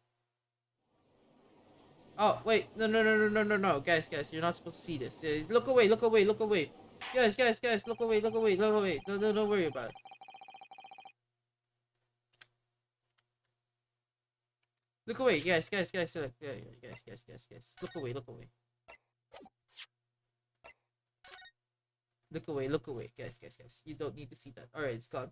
Oh, wait. No. Guys, you're not supposed to see this. Look away. Guys, look away. Look away. Don't worry about it. Look away, guys. Guys. Look away. Look away. Guys. You don't need to see that. Alright, it's gone.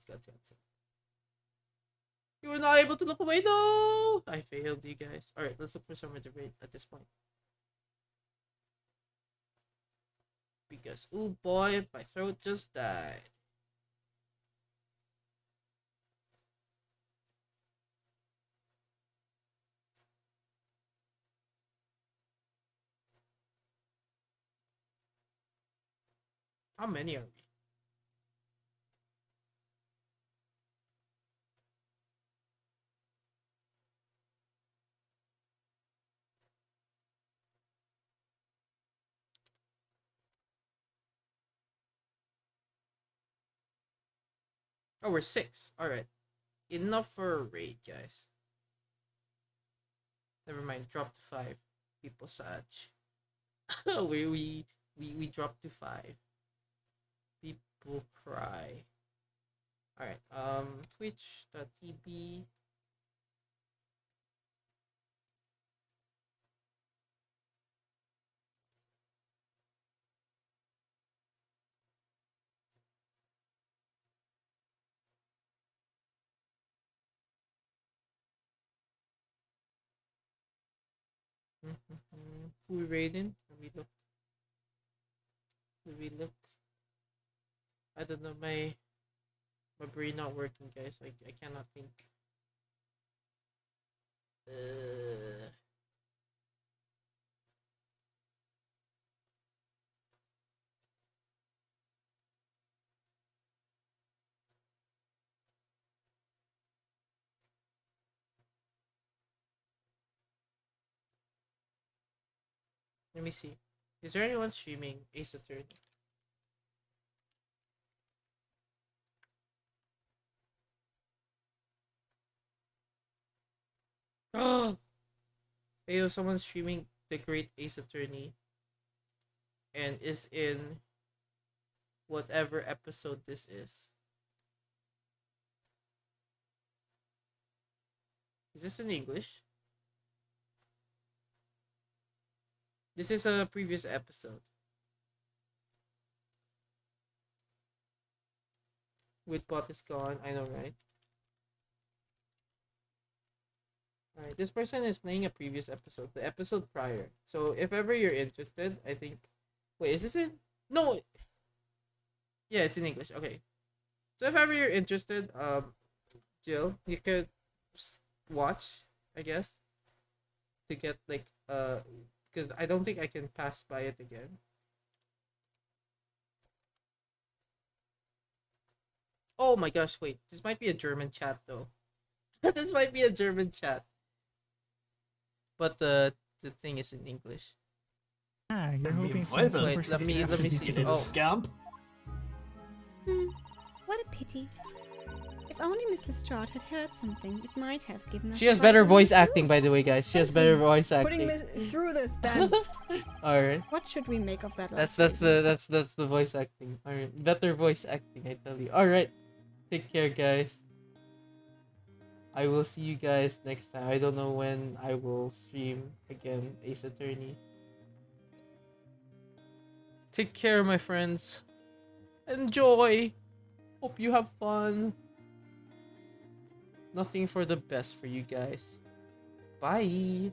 You were not able to look away, no! I failed you guys. Alright, let's look for somewhere to raid at this point. Because, oh boy, my throat just died. How many are we? Oh, we're 6. Alright. Enough for a raid, guys. Never mind, drop to 5. People Saj. we dropped to 5. People cry. Alright, twitch.tv. Who we raiding? Let me look. I don't know, my brain not working, guys. I cannot think. Let me see. Is there anyone streaming Ace Attorney? Oh, hey, someone's streaming the Great Ace Attorney and is in whatever episode this is. Is this in English? This is a previous episode. With bot is gone, I know, right? Alright, this person is playing a previous episode, the episode prior. So if ever you're interested, I think... Wait, is this in... No! Yeah, it's in English, okay. So if ever you're interested, Jill, you could watch, I guess. To get, like, because I don't think I can pass by it again. Oh my gosh, wait. This might be a German chat, though. This might be a German chat. But the thing is in English. Ah, you're hoping Wait, some wait, let me see. Oh. Scamp. What a pity. If only Miss Lestrade had heard something, it might have given us. She has quite better a voice clue. acting, by the way, guys. She has better voice Putting acting. through this, then. All right. What should we make of that? That's last statement? that's the voice acting. All right, better voice acting, I tell you. All right, take care, guys. I will see you guys next time. I don't know when I will stream again, Ace Attorney. Take care, my friends. Enjoy. Hope you have fun. Nothing for the best for you guys. Bye.